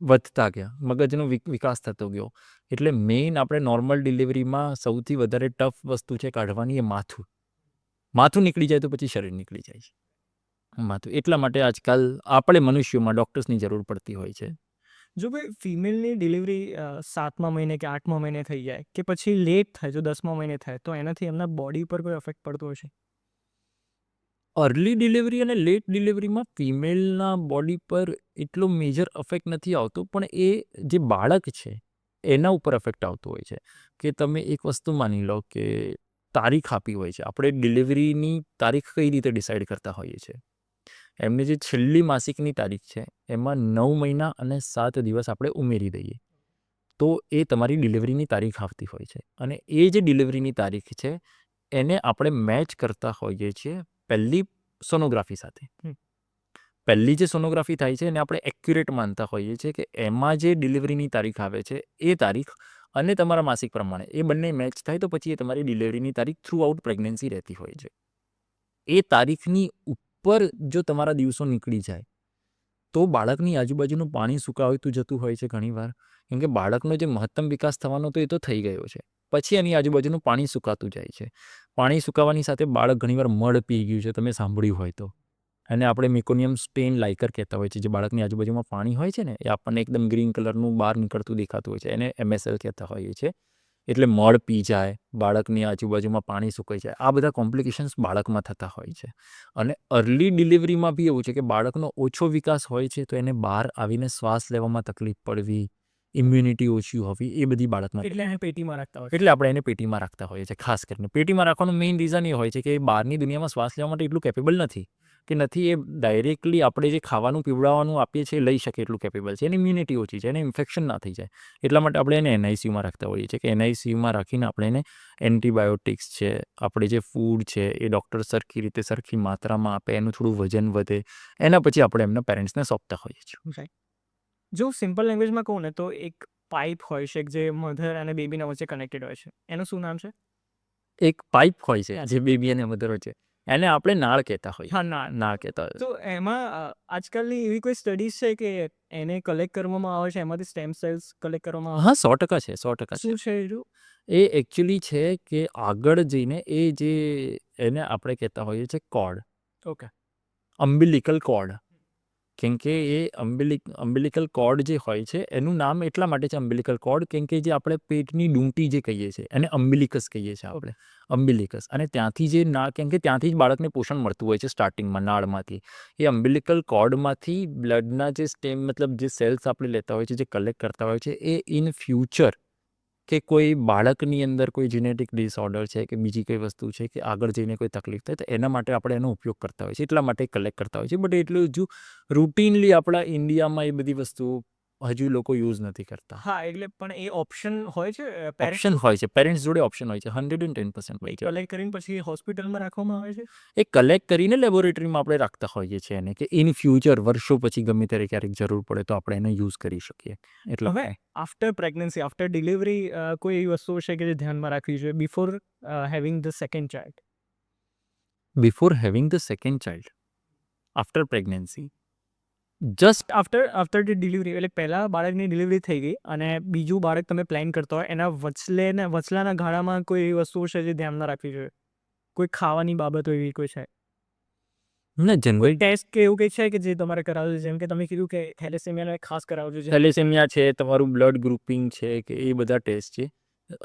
વધતા ગયા, મગજનો વિકાસ થતો ગયો. એટલે મેઇન આપણે નોર્મલ ડિલિવરીમાં સૌથી વધારે ટફ વસ્તુ છે કાઢવાની એ માથું. માથું નીકળી જાય તો પછી શરીર નીકળી જાય છે. માથું એટલા માટે આજકાલ આપણે મનુષ્યોમાં ડૉક્ટર્સની જરૂર પડતી હોય છે. જો ભાઈ ફિમેલની ડિલિવરી 7મા મહિને કે 8મા મહિને થઈ જાય કે પછી લેટ થાય, જો 10મા મહિને થાય, તો એનાથી એમના બોડી પર કોઈ અફેક્ટ પડતો હશે? અર્લી ડિલિવરી અને લેટ ડિલિવરીમાં ફિમેલના બોડી પર એટલો મેજર અફેક્ટ નથી આવતો, પણ એ જે બાળક છે એના ઉપર અફેક્ટ આવતો હોય છે. કે તમે એક વસ્તુ માની લો કે તારીખ આપી હોય છે, આપણે ડિલિવરીની તારીખ કઈ રીતે ડિસાઇડ કરતા હોઈએ છીએ. એમની જે છેલ્લી માસિકની તારીખ છે એમાં 9 મહિના અને 7 દિવસ આપણે ઉમેરી દઈએ તો એ તમારી ડિલિવરીની તારીખ આવતી હોય છે. અને એ જે ડિલિવરીની તારીખ છે એને આપણે મેચ કરતા હોઈએ છીએ પહેલી સોનોગ્રાફી સાથે. પહેલી જે સોનોગ્રાફી થાય છે એને આપણે એક્યુરેટ માનતા હોઈએ છીએ કે એમાં જે ડિલિવરીની તારીખ આવે છે એ તારીખ અને તમારા માસિક પ્રમાણે એ બંને મેચ થાય તો પછી એ તમારી ડિલિવરીની તારીખ થ્રુ આઉટ પ્રેગ્નન્સી રહેતી હોય છે. એ તારીખની ઉપર જો તમારા દિવસો નીકળી જાય તો બાળકની આજુબાજુનું પાણી સુકાવતું જતું હોય છે ઘણીવાર. કેમ કે બાળકનો જે મહત્તમ વિકાસ થવાનો તો એ તો થઈ ગયો છે, પછી એની આજુબાજુનું પાણી સુકાતું જાય છે. પાણી સુકાવાની સાથે બાળક ઘણીવાર મળ પી ગયું છે, તમે સાંભળ્યું હોય તો. અને આપણે મેકોનિયમ સ્ટેન લાઇકર કહેતા હોય છે, જે બાળકની આજુબાજુમાં પાણી હોય છે ને એ આપણને એકદમ ગ્રીન કલરનું બહાર નીકળતું દેખાતું હોય છે, એને MSL કહેતા હોઈએ છીએ. એટલે મળ પી જાય, બાળકની આજુબાજુમાં પાણી સુકાઈ જાય, આ બધા કોમ્પ્લિકેશન્સ બાળકમાં થતા હોય છે. અને અર્લી ડિલિવરીમાં બી એવું છે કે બાળકનો ઓછો વિકાસ હોય છે તો એને બહાર આવીને શ્વાસ લેવામાં તકલીફ પડવી, ઇમ્યુનિટી ઓછી હોવી, એ બધી બાળકમાં. એટલે એને પેટીમાં રાખતા હોય. એટલે આપણે એને પેટીમાં રાખતા હોઈએ છીએ. ખાસ કરીને પેટીમાં રાખવાનું મેઇન રીઝન એ હોય છે કે એ બહારની દુનિયામાં શ્વાસ લેવા માટે એટલું કેપેબલ નથી, કે નથી એ ડાયરેક્ટલી આપણે જે ખાવાનું પીવડાવવાનું આપીએ છીએ લઈ શકે એટલું કેપેબલ છે. એની ઇમ્યુનિટી ઓછી છે, એને ઇન્ફેક્શન ના થઈ જાય. એટલા માટે આપણે એને NICUમાં રાખતા હોઈએ છીએ કે NICUમાં રાખીને આપણે એને એન્ટીબાયોટિક્સ છે, આપણે જે ફૂડ છે એ ડૉક્ટર સરખી રીતે સરખી માત્રામાં આપે, એનું થોડું વજન વધે, એના પછી આપણે એમના પેરેન્ટ્સને સોંપતા હોઈએ છીએ. જો સિમ્પલ લેંગ્વેજમાં કહું ને તો એક પાઇપ હોય છે જે મધર અને બેબીના વચ્ચે કનેક્ટેડ હોય છે, એનું શું નામ છે? એક પાઇપ હોય છે જે બેબી અને મધર હોય છે, એને આપણે નાળ કહેતા હોઈએ. હા, નાળ કહેતા હોય. તો એમાં આજકાલની એવી કોઈ સ્ટડીઝ છે કે એને કલેક્ટ કરવામાં આવે છે, એમાંથી સ્ટેમ સેલ્સ કલેક્ટ કરવામાં આવે હા, 100% છે, 100% છે? છે. શું છે એનું? એ એકચ્યુઅલી છે કે આગળ જઈને એ જે એને આપણે કહેતા હોઈએ છીએ કોર્ડ, ઓકે. અમ્બિલિકલ કોર્ડ. કેમ કે એ અમ્બિલિકલ કોર્ડ જે હોય છે એનું નામ એટલા માટે છે અમ્બિલિકલ કોર્ડ, કેમ કે જે આપણે પેટની ડૂંટી જે કહીએ છીએ એને અમ્બિલિકસ કહીએ છીએ આપણે, અમ્બિલિકસ. અને ત્યાંથી જે કેમ કે ત્યાંથી જ બાળકને પોષણ મળતું હોય છે સ્ટાર્ટિંગમાં નાળમાંથી. એ અમ્બિલિકલ કોર્ડમાંથી બ્લડના જે સ્ટેમ મતલબ જે સેલ્સ આપણે લેતા હોય છે, જે કલેક્ટ કરતા હોય છે, એ ઇન ફ્યુચર કે કોઈ બાળકની અંદર કોઈ જીનેટિક ડિસઓર્ડર છે કે બીજી કોઈ વસ્તુ છે કે આગળ જઈને કોઈ તકલીફ થાય તો એના માટે આપણે એનો ઉપયોગ કરતા હોય છે, એટલા માટે કલેક્ટ કરતા હોય છે. બટ એટલું હજુ રૂટીનલી આપણા ઇન્ડિયામાં એ બધી વસ્તુ હજુ લોકો યુઝ નથી કરતા. હા, એટલે પણ એ ઓપ્શન હોય છે ઓપ્શન હોય છે, પેરેન્ટ્સ જોડે ઓપ્શન હોય છે, 110% હોય છે. કલેક્ટ કરીને પછી હોસ્પિટલમાં રાખવામાં આવે છે. એ કલેક્ટ કરીને લેબોરેટરીમાં આપણે રાખતા હોઈએ છીએ એને, કે ઇન ફ્યુચર વર્ષો પછી ગમે ત્યારે ક્યારેક જરૂર પડે તો આપણે એને યુઝ કરી શકીએ. એટલે હવે આફ્ટર પ્રેગ્નન્સી, આફ્ટર ડિલિવરી કોઈ એવી વસ્તુઓ છે કે જે ધ્યાનમાં રાખવી જોઈએ before having the second child? Before having the second child, after pregnancy, just after the delivery એટલે પહેલાં બાળકની ડિલિવરી થઈ ગઈ અને બીજું બાળક તમે પ્લાન કરતા હોય, એના વચલાના ગાળામાં કોઈ એવી વસ્તુઓ છે જે ધ્યાનમાં રાખવી જોઈએ? કોઈ ખાવાની બાબતો એવી કોઈ છે? ના જનરલ ટેસ્ટ કે એવું કંઈ છે કે જે તમારે કરાવવું છે? જેમ કે તમે કીધું કે થેલેસેમિયાને ખાસ કરાવવું છે. થેલેસેમિયા છે, તમારું બ્લડ ગ્રુપિંગ છે કે એ બધા ટેસ્ટ છે.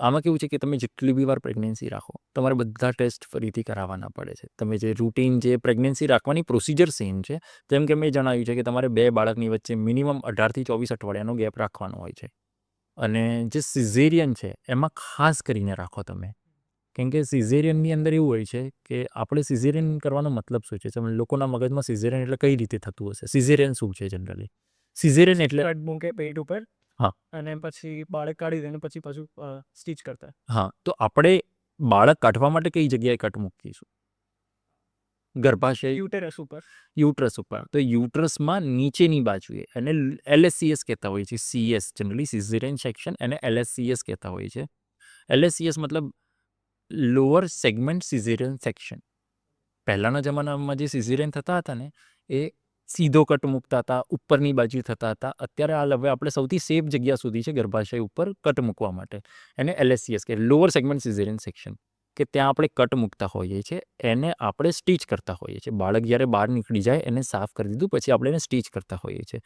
આમાં કેવું છે કે તમે જેટલી બી વાર પ્રેગ્નન્સી રાખો તમારે બધા ટેસ્ટ ફરીથી કરાવવાના પડે છે. તમે જે રૂટીન જે પ્રેગ્નન્સી રાખવાની પ્રોસિજર સેમ છે. જેમ કે મેં જણાવ્યું છે કે તમારે 2 બાળકની વચ્ચે મિનિમમ 18 થી 24 અઠવાડિયાનો ગેપ રાખવાનો હોય છે. અને જે સિઝેરિયન છે એમાં ખાસ કરીને રાખો તમે. કેમ કે સિઝેરિયનની અંદર એવું હોય છે કે આપણે સિઝેરિયન કરવાનો મતલબ શું છે? લોકોના મગજમાં સિઝેરિયન એટલે કઈ રીતે થતું હશે? સિઝેરિયન શું છે જનરલી? સિઝેરિયન એટલે કટ મૂકે પેટ ઉપર હા. અને પછી બાળક કાઢી દે ને પછી પાછું સ્ટીચ કરતા. હા, તો આપણે બાળક કાઢવા માટે કઈ જગ્યાએ કટ મૂકીશું? ગર્ભાશય યુટેરસ ઉપર. યુટ્રસ ઉપર. તો યુટ્રસમાં નીચેની બાજુએ એને LSCS કહેતા હોય છે. CS જનરલી સિઝેરિયન સેક્શન એને LSCS કહેતા હોય છે. LSCS મતલબ લોઅર સેગમેન્ટ સિઝેરિયન સેક્શન. પહેલાંના જમાનામાં જે સિઝેરિયન થતા હતા ને એ સીધો કટ મૂકતા હતા, ઉપરની બાજુ થતા હતા. અત્યારે હવે આપણે સૌથી સેફ જગ્યા સુધી છે ગર્ભાશય ઉપર કટ મૂકવા માટે. એને LSCS કે લોઅર સેગમેન્ટ સિઝેરિયન સેક્શન કે ત્યાં આપણે કટ મૂકતા હોઈએ છીએ. એને આપણે સ્ટીચ કરતા હોઈએ છીએ. બાળક જ્યારે બહાર નીકળી જાય એને સાફ કરી દીધું પછી આપણે એને સ્ટીચ કરતા હોઈએ છીએ.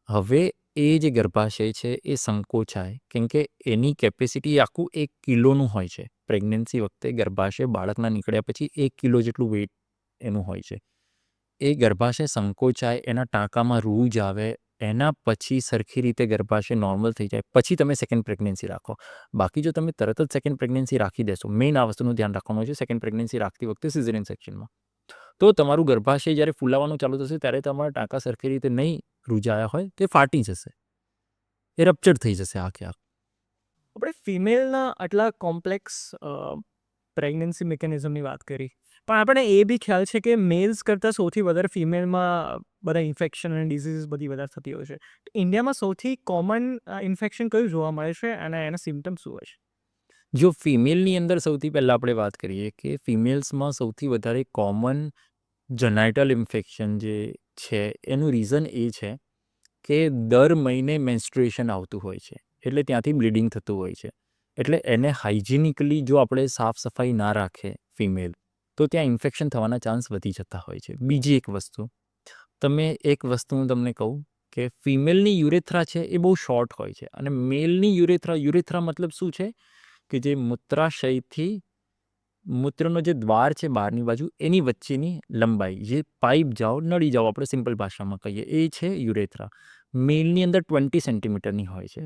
હવે એ જે ગર્ભાશય છે એ સંકોચાય કેમ કે એની કેપેસિટી આખું 1 કિલોનું હોય છે. પ્રેગ્નન્સી વખતે ગર્ભાશય બાળકના નીકળ્યા પછી 1 કિલો જેટલું વેઇટ એનું હોય છે. એ ગર્ભાશય સંકોચાય, એના ટાંકામાં રૂજ આવે, એના પછી સરખી રીતે ગર્ભાશય નોર્મલ થઈ જાય પછી તમે સેકન્ડ પ્રેગ્નન્સી રાખો. બાકી જો તમે તરત જ સેકન્ડ પ્રેગ્નન્સી રાખી દેશો, મેઇન આ વસ્તુનું ધ્યાન રાખવાનું છે સેકન્ડ પ્રેગ્નન્સી રાખતી વખતે સિઝેરિયન સેક્શનમાં, તો તમારું ગર્ભાશય જ્યારે ફૂલાવાનું ચાલુ થશે ત્યારે તમારા ટાંકા સરખી રીતે નહીં રૂજાયા હોય તે ફાટી જશે, એ રપ્ચર થઈ જશે આખે આખ. આપણે ફિમેલના આટલા કોમ્પ્લેક્સ પ્રેગ્નન્સી મિકેનિઝમની વાત કરી, પણ આપણે એ બી ખ્યાલ છે કે મેલ્સ કરતાં સૌથી વધારે ફિમેલમાં બધા ઇન્ફેક્શન અને ડિઝીઝ બધી વધારે થતી હોય છે. ઇન્ડિયામાં સૌથી કોમન ઇન્ફેક્શન કયું જોવા મળે છે અને એના સિમ્ટમ્સ શું હોય છે? જો ફિમેલની અંદર સૌથી પહેલાં આપણે વાત કરીએ કે ફિમેલ્સમાં સૌથી વધારે કોમન જનાઇટલ ઇન્ફેક્શન જે છે એનું રીઝન એ છે કે દર મહિને મેન્સ્ટ્રુએશન આવતું હોય છે એટલે ત્યાંથી બ્લીડિંગ થતું હોય છે. એટલે એને હાઇજિનિકલી જો આપણે સાફ સફાઈ ના રાખે ફિમેલ તો ત્યાં ઇન્ફેક્શન થવાના ચાન્સ વધી જતા હોય છે. બીજી એક વસ્તુ હું તમને કહું કે ફિમેલની યુરેથ્રા છે એ બહુ શોર્ટ હોય છે અને મેલની યુરેથ્રા મતલબ શું છે કે જે મૂત્રાશયથી મૂત્રનો જે દ્વાર છે બહારની બાજુ એની વચ્ચેની લંબાઈ જે પાઇપ જાઓ નળી જાઓ આપણે સિમ્પલ ભાષામાં કહીએ એ છે યુરેથ્રા. મેલની અંદર 20 સેન્ટીમીટરની હોય છે,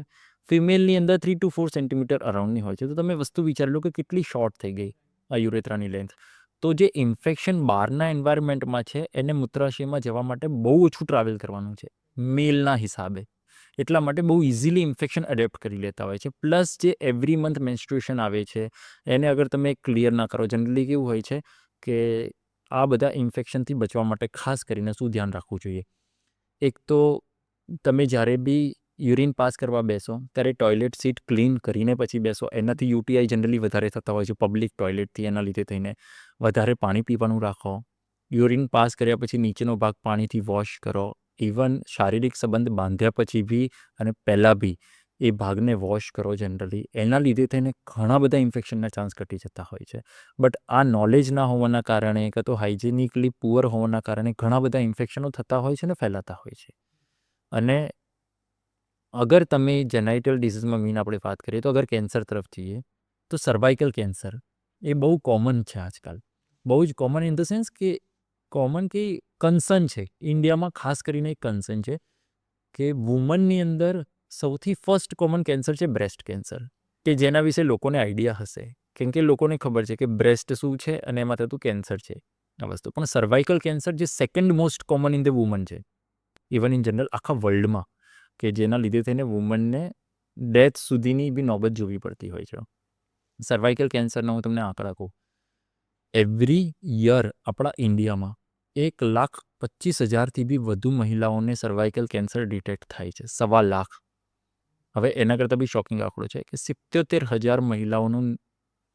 ફિમેલની અંદર 3 to 4 સેન્ટીમીટર અરાઉન્ડની હોય છે. તો તમે વસ્તુ વિચારી લો કે કેટલી શોર્ટ થઈ ગઈ આ યુરેથ્રાની લેન્થ. તો જે ઇન્ફેક્શન બહારના એન્વાયરમેન્ટમાં છે એને મૂત્રાશયમાં જવા માટે બહુ ઓછું ટ્રાવેલ કરવાનું છે મેલના હિસાબે. એટલા માટે બહુ ઇઝીલી ઇન્ફેક્શન એડેપ્ટ કરી લેતા હોય છે. પ્લસ જે એવરી મંથ મેન્સ્ટ્રુએશન આવે છે એને અગર તમે ક્લિયર ના કરો, જનરલી કેવું હોય છે કે આ બધા ઇન્ફેક્શનથી બચવા માટે ખાસ કરીને શું ધ્યાન રાખવું જોઈએ? એક તો તમે જ્યારે બી યુરિન પાસ કરવા બેસો ત્યારે ટોયલેટ સીટ ક્લીન કરીને પછી બેસો. એનાથી યુટીઆઈ જનરલી વધારે થતા હોય છે પબ્લિક ટોયલેટથી, એના લીધે થઈને વધારે પાણી પીવાનું રાખો. યુરિન પાસ કર્યા પછી નીચેનો ભાગ પાણીથી વોશ કરો. ઇવન શારીરિક સંબંધ બાંધ્યા પછી બી અને પહેલાં બી એ ભાગને વોશ કરો જનરલી. એના લીધે થઈને ઘણા બધા ઇન્ફેક્શનના ચાન્સ ઘટી જતા હોય છે. બટ આ નોલેજ ના હોવાના કારણે કાં તો હાઇજેનિકલી પુઅર હોવાના કારણે ઘણા બધા ઇન્ફેક્શનો થતા હોય છે ને ફેલાતા હોય છે. અને અગર તમે જેનાઇટલ ડિસીઝમાં મેઇન આપણે વાત કરીએ તો અગર કેન્સર તરફ જઈએ તો સર્વાઇકલ કેન્સર એ બહુ કોમન છે આજકાલ. બહુ જ કોમન ઇન ધ સેન્સ કે કોમન કે કન્સર્ન છે ઇન્ડિયામાં, ખાસ કરીને એક કન્સર્ન છે કે વુમનની અંદર સૌથી ફર્સ્ટ કોમન કેન્સર છે બ્રેસ્ટ કેન્સર, કે જેના વિશે લોકોને આઈડિયા હશે કેમ કે લોકોને ખબર છે કે બ્રેસ્ટ શું છે અને એમાં થતું કેન્સર છે આ વસ્તુ. પણ સર્વાઇકલ કેન્સર જે second most common in the woman છે ઇવન ઇન જનરલ આખા વર્લ્ડમાં, કે જેના લીધે થઈને વુમનને ડેથ સુધીની બી નોબત જોવી પડતી હોય છે. સર્વાઇકલ કેન્સરના હું તમને આંકડા કહું, એવરી યર આપણા ઇન્ડિયામાં 1,25,000થી બી વધુ મહિલાઓને સર્વાઇકલ કેન્સર ડિટેક્ટ થાય છે. 1,25,000. હવે એના કરતાં બી શોકિંગ આંકડો છે કે 77,000 મહિલાઓનું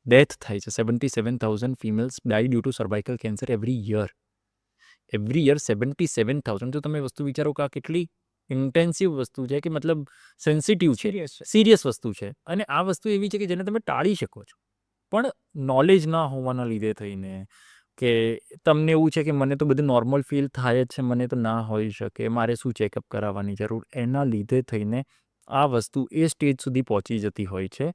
ડેથ થાય છે. 77,000 females die due to cervical cancer every year. 77,000. તો તમે વસ્તુ વિચારો કે આ કેટલી ઇન્ટેન્સિવ વસ્તુ છે કે મતલબ સેન્સિટિવ છે, સિરિયસ છે. સિરિયસ વસ્તુ છે. અને આ વસ્તુ એવી છે કે જેને તમે ટાળી શકો છો પણ નોલેજ ના હોવાના લીધે થઈને કે તમને એવું છે કે મને તો બધું નોર્મલ ફીલ થાય જ છે, મને તો ના હોઈ શકે, મારે શું ચેકઅપ કરાવવાની જરૂર. એના લીધે થઈને આ વસ્તુ એ સ્ટેજ સુધી પહોંચી જતી હોય છે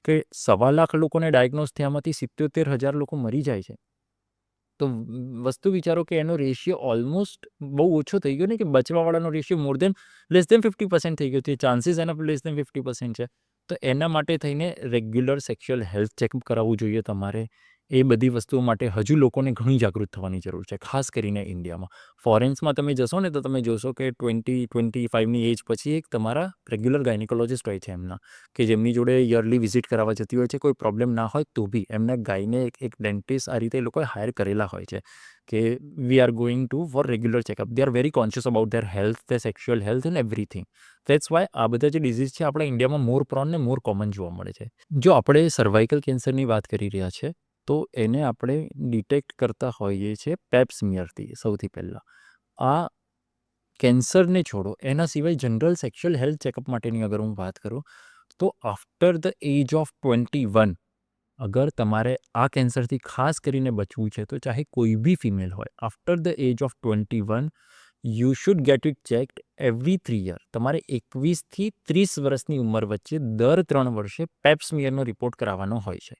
કે 1.25 લાખ લોકોને ડાયગ્નોઝ થયામાંથી 77,000 લોકો મરી જાય છે. તો વસ્તુ વિચારો કે એનો રેશિયો ઓલમોસ્ટ બહુ ઓછો થઈ ગયો ને, કે બચવાવાળાનો રેશિયો લેસ દેન 50% થઈ ગયો છે. ચાન્સીસ એના લેસ દેન 50% છે. તો એના માટે થઈને રેગ્યુલર સેક્સ્યુઅલ હેલ્થ ચેકઅપ કરાવવું જોઈએ તમારે. એ બધી વસ્તુઓ માટે હજુ લોકોને ઘણી જાગૃત થવાની જરૂર છે, ખાસ કરીને ઇન્ડિયામાં. ફોરેન્સમાં તમે જશો ને તો તમે જોશો કે 20-25ની એજ પછી એક તમારા રેગ્યુલર ગાયનિકોલોજિસ્ટ હોય છે એમના, કે જેમની જોડે યરલી વિઝિટ કરાવવા જતી હોય છે. કોઈ પ્રોબ્લેમ ના હોય તો બી એમના ગાયને એક ડેન્ટિસ્ટ આ રીતે એ લોકોએ હાયર કરેલા હોય છે કે we are going to for regular checkup. They are very conscious about their health, their sexual health and everything. That's why આ બધા જે ડિઝીઝ છે આપણા ઇન્ડિયામાં મોર પ્રોન ને મોર કોમન જોવા મળે છે. જો આપણે સર્વાઇકલ કેન્સરની વાત કરી રહ્યા છે તો એને આપણે ડિટેક્ટ કરતા હોઈએ છીએ પેપ્સમિયરથી સૌથી પહેલાં. આ કેન્સરને છોડો, એના સિવાય જનરલ સેક્સ્યુઅલ હેલ્થ ચેકઅપ માટેની અગર હું વાત કરું તો આફ્ટર ધ એજ ઓફ 21, અગર તમારે આ કેન્સરથી ખાસ કરીને બચવું છે તો ચાહે કોઈ બી ફિમેલ હોય, after the age of 21 you should get it checked every 3 year. તમારે 21થી 30 વર્ષની ઉંમર વચ્ચે દર 3 વર્ષે પેપ્સમિયરનો રિપોર્ટ કરાવવાનો હોય છે.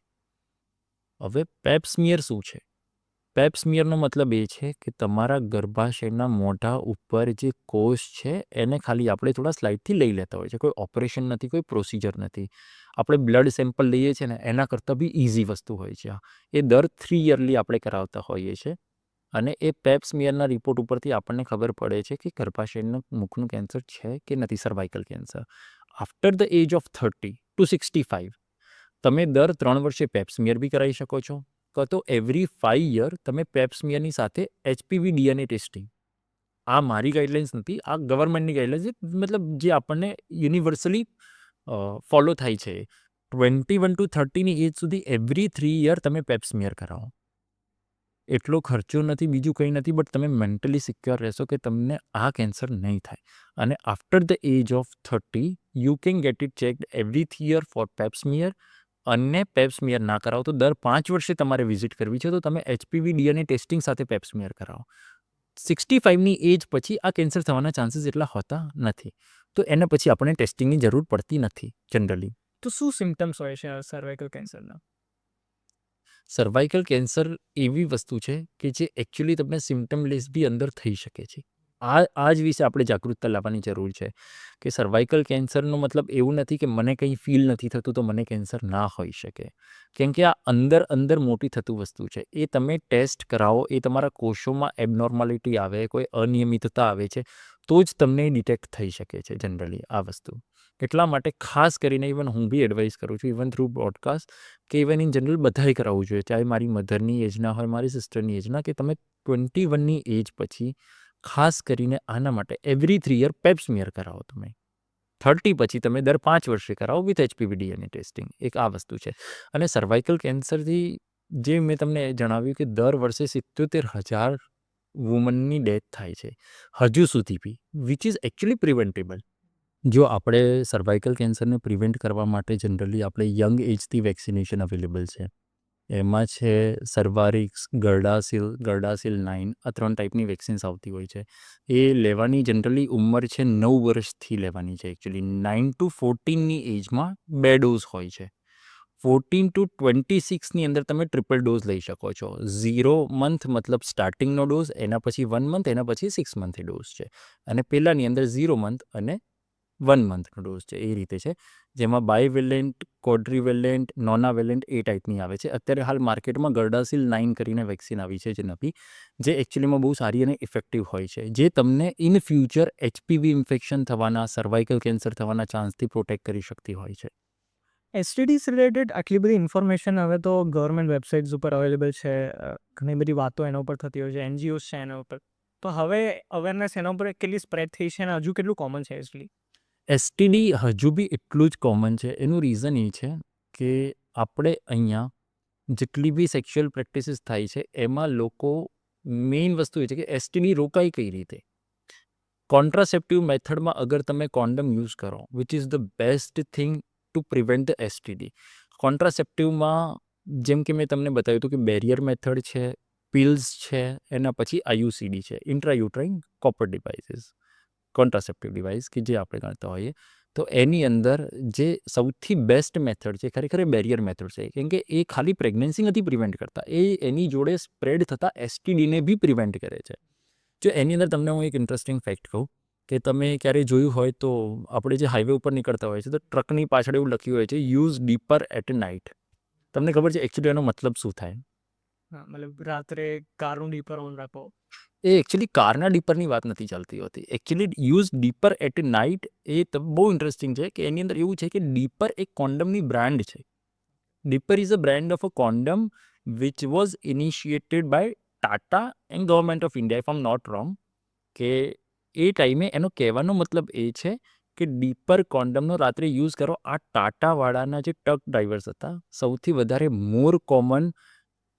હવે પેપ્સમિયર શું છે? પેપ્સમિયરનો મતલબ એ છે કે તમારા ગર્ભાશયના મોઢા ઉપર જે કોષ છે એને ખાલી આપણે થોડા સ્લાઇડથી લઈ લેતા હોય છે. કોઈ ઓપરેશન નથી, કોઈ પ્રોસિજર નથી. આપણે બ્લડ સેમ્પલ લઈએ છીએ ને એના કરતાં બી ઇઝી વસ્તુ હોય છે. એ દર 3 યરલી આપણે કરાવતા હોઈએ છીએ. અને એ પેપ્સમિયરના રિપોર્ટ ઉપરથી આપણને ખબર પડે છે કે ગર્ભાશયના મુખનું કેન્સર છે કે નથી, cervical cancer. After the age of 30 to 65 તમે દર 3 વર્ષે પેપ્સમિયર બી કરાવી શકો છો, કાં તો એવરી 5 યર તમે પેપ્સમિયરની સાથે HPV DNA ટેસ્ટિંગ. આ મારી ગાઈડલાઇન્સ નથી, આ ગવર્મેન્ટની ગાઈડલાઇન્સ છે. મતલબ જે આપણને યુનિવર્સલી ફોલો થાય છે. 21 to 30ની એજ સુધી એવરી 3 યર તમે પેપ્સમિયર કરાવો. એટલો ખર્ચો નથી, બીજું કંઈ નથી, બટ તમે મેન્ટલી સિક્યોર રહેશો કે તમને આ કેન્સર નહીં થાય. અને after the age of 30 you can get it checked every 3 year for pap smear. અને પેપ્સમિયર ના કરાવો તો દર 5 વર્ષે તમારે વિઝિટ કરવી છે તો તમે HPV DNA ટેસ્ટિંગ સાથે પેપ્સમિયર કરાવો. 65ની એજ પછી આ કેન્સર થવાના ચાન્સીસ એટલા હોતા નથી. તો એના પછી આપણને ટેસ્ટિંગની જરૂર પડતી નથી જનરલી. તો શું સિમ્ટમ્સ હોય છે સર્વાઇકલ કેન્સરના? સર્વાઇકલ કેન્સર એવી વસ્તુ છે કે જે એકચ્યુઅલી તમને સિમ્ટમલેસ બી અંદર થઈ શકે છે. આ જ વિશે આપણે જાગૃતતા લાવવાની જરૂર છે કે સર્વાઇકલ કેન્સરનો મતલબ એવું નથી કે મને કંઈ ફીલ નથી થતું તો મને કેન્સર ના હોઈ શકે. કેમ કે આ અંદર મોટી થતું વસ્તુ છે. એ તમે ટેસ્ટ કરાવો, એ તમારા કોષોમાં એબનોર્માલિટી આવે, કોઈ અનિયમિતતા આવે છે તો જ તમને ડિટેક્ટ થઈ શકે છે જનરલી આ વસ્તુ. એટલા માટે ખાસ કરીને ઇવન હું બી એડવાઇસ કરું છું, ઇવન થ્રુ બ્રોડકાસ્ટ, કે ઇવન ઇન જનરલ બધાએ કરાવવું જોઈએ. ચાહે મારી મધરની એજના હોય, મારી સિસ્ટરની એજના, કે તમે 21ની એજ પછી ખાસ કરીને આના માટે એવરી 3 યર પેપ્સમિયર કરાવો તમે. 30 પછી તમે દર 5 વર્ષે કરાવો વિથ HPV DNA ટેસ્ટિંગ. એક આ વસ્તુ છે. અને સર્વાઇકલ કેન્સરથી જે મેં તમને જણાવ્યું કે દર વર્ષે 77,000 વુમનની ડેથ થાય છે હજુ સુધી બી, વિચ ઇઝ એકચ્યુઅલી પ્રિવેન્ટેબલ. જો આપણે સર્વાઇકલ કેન્સરને પ્રિવેન્ટ કરવા માટે જનરલી આપણે યંગ એજથી વેક્સિનેશન અવેલેબલ છે. એમાં છે સર્વારિક્સ, ગર્ડાસિલ 9, આ 3 ટાઈપની વેક્સિન્સ આવતી હોય છે. એ લેવાની જનરલી ઉંમર છે 9 વર્ષથી લેવાની છે એકચ્યુઅલી. 9 to 14ની એજમાં 2 ડોઝ હોય છે. 14 to 26ની અંદર તમે ટ્રિપલ ડોઝ લઈ શકો છો. 0 મંથ મતલબ સ્ટાર્ટિંગનો ડોઝ, એના પછી 1 મંથ, એના પછી 6 મંથે ડોઝ છે. અને પહેલાંની અંદર 0 મંથ અને 1 મંથનો ડોઝ છે. એ રીતે છે. જેમાં બાયવેલેન્ટ, ક્વોડ્રીવેલેન્ટ, નોનાવેલેન્ટ એ ટાઈપની આવે છે. અત્યારે હાલ માર્કેટમાં ગર્ડાસિલ 9 કરીને વેક્સિન આવી છે જે નવી, જે એકચ્યુઅલીમાં બહુ સારી અને ઇફેક્ટિવ હોય છે, જે તમને ઇન ફ્યુચર HPV ઇન્ફેક્શન થવાના, સર્વાઇકલ કેન્સર થવાના ચાન્સથી પ્રોટેક્ટ કરી શકતી હોય છે. એસટીડીઝ રિલેટેડ આટલી બધી ઇન્ફોર્મેશન હવે તો ગવર્મેન્ટ વેબસાઇટ્સ ઉપર અવેલેબલ છે. ઘણી બધી વાતો એના ઉપર થતી હોય છે, NGOs છે એના ઉપર. તો હવે અવેરનેસ એના ઉપર કેટલી સ્પ્રેડ થઈ છે અને હજુ કેટલું કોમન છે એક્ચ્યુઅલી? STD હજુ બી એટલું જ કોમન છે. એનું રીઝન એ છે કે આપણે અહીંયા જેટલી બી સેક્સ્યુઅલ પ્રેક્ટિસીસ થાય છે એમાં લોકો, મેઇન વસ્તુ એ છે કે STD રોકાય કઈ રીતે. કોન્ટ્રાસેપ્ટિવ મેથડમાં અગર તમે કોન્ડમ યુઝ કરો, which is the best thing to prevent the STD. કોન્ટ્રાસેપ્ટિવમાં જેમ કે મેં તમને બતાવ્યું હતું કે બેરિયર મેથડ છે, પિલ્સ છે, એના પછી IUCD છે, ઇન્ટ્રાયુટ્રાઇન કોપર ડિવાઇસીસ, કોન્ટ્રાસેપ્ટિવ ડિવાઇસ કે જે આપણે ગણતા હોઈએ. તો એની અંદર જે સૌથી બેસ્ટ મેથડ છે ખરેખર બેરિયર મેથડ છે, કેમ કે એ ખાલી પ્રેગ્નન્સી નથી પ્રિવેન્ટ કરતા, એ એની જોડે સ્પ્રેડ થતા STDને બી પ્રિવેન્ટ કરે છે. જો એની અંદર તમને હું એક ઇન્ટરેસ્ટિંગ ફેક્ટ કહું કે તમે ક્યારેય જોયું હોય તો આપણે જે હાઈવે ઉપર નીકળતા હોય છે તો ટ્રકની પાછળ એવું લખ્યું હોય છે યુઝ ડીપર એટ નાઇટ. તમને ખબર છે એકચ્યુઅલી એનો મતલબ શું થાય? હા, મતલબ રાત્રે કારનું ડીપર ઓન રાખો. એ એકચ્યુઅલી કારના ડીપરની વાત નથી ચાલતી હોતી. Actually use dipper at night એ બહુ ઇન્ટરેસ્ટિંગ છે કે એની અંદર એવું છે કે ડીપર એક કોન્ડમની બ્રાન્ડ છે. Dipper is a brand of a condone which was initiated by Tata and government of India, if આમ નોટ રોંગ. કે એ ટાઈમે એનો કહેવાનો મતલબ એ છે કે ડીપર કોન્ડમનો રાત્રે યુઝ કરો. આ ટાટાવાળાના જે ટ્રક ડ્રાઈવર્સ હતા, સૌથી વધારે મોર કોમન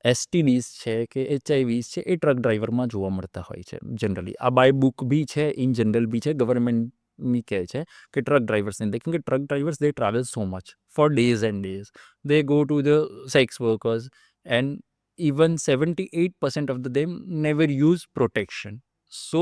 STDs છે કે HIVs છે એ ટ્રક ડ્રાઈવરમાં જોવા મળતા હોય છે જનરલી. આ બાય બુક બી છે, ઇન જનરલ બી છે, ગવર્મેન્ટની કહે છે કે ટ્રક ડ્રાઈવર્સની અંદર, કેમ કે truck drivers they travel so much for days and days, they go to the sex workers and even 78% of them never use protection. So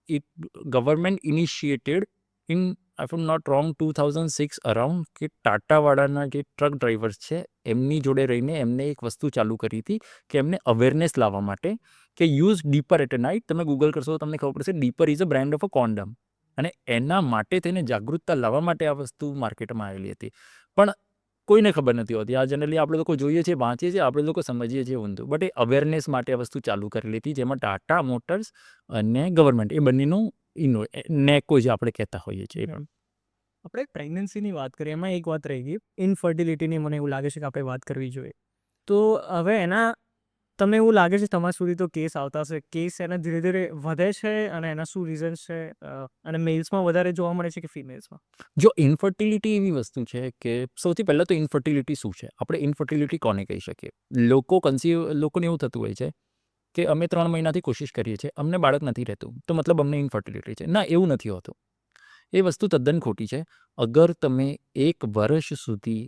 it government initiated in, if I'm not wrong, 2006 around કે ટાટાવાળાના જે truck drivers છે એમની જોડે રહીને એમને એક વસ્તુ ચાલુ કરી હતી કે એમને અવેરનેસ લાવવા માટે કે યુઝ ડીપર એટ નાઇટ. તમે ગૂગલ કરશો તો તમને ખબર પડશે dipper is a brand of a condone, અને એના માટે તેને જાગૃતતા લાવવા માટે આ વસ્તુ માર્કેટમાં આવેલી હતી. પણ કોઈને ખબર નથી હોતી. આ જનરલી આપણે લોકો જોઈએ છીએ, વાંચીએ છીએ, આપણે લોકો સમજીએ છીએ ઊંધું, બટ એ અવેરનેસ માટે આ વસ્તુ ચાલુ કરેલી હતી, જેમાં ટાટા મોટર્સ અને ગવર્મેન્ટ એ બંનેનું નેકો જે આપણે કહેતા હોઈએ છીએ. આપણે પ્રેગ્નન્સીની વાત કરીએ, એમાં એક વાત રહી ગઈ ઇનફર્ટિલિટીની. મને એવું લાગે છે કે આપણે વાત કરવી જોઈએ. તો હવે એના તમને એવું લાગે છે તમારા સુધી તો કેસ આવતા હશે, કેસ એના ધીરે ધીરે વધે છે અને એના શું રીઝન્સ છે, અને મેલ્સમાં વધારે જોવા મળે છે કે ફિમેલ્સમાં? જો ઇન્ફર્ટિલિટી એવી વસ્તુ છે કે સૌથી પહેલાં તો ઇન્ફર્ટિલિટી શું છે? આપણે ઇન્ફર્ટિલિટી કોને કહી શકીએ? લોકોને એવું થતું હોય છે કે અમે 3 મહિનાથી કોશિશ કરીએ છીએ, અમને બાળક નથી રહેતું, તો મતલબ અમને ઇન્ફર્ટિલિટી છે. ના, એવું નથી હોતું. એ વસ્તુ તદ્દન ખોટી છે. અગર તમે 1 વર્ષ સુધી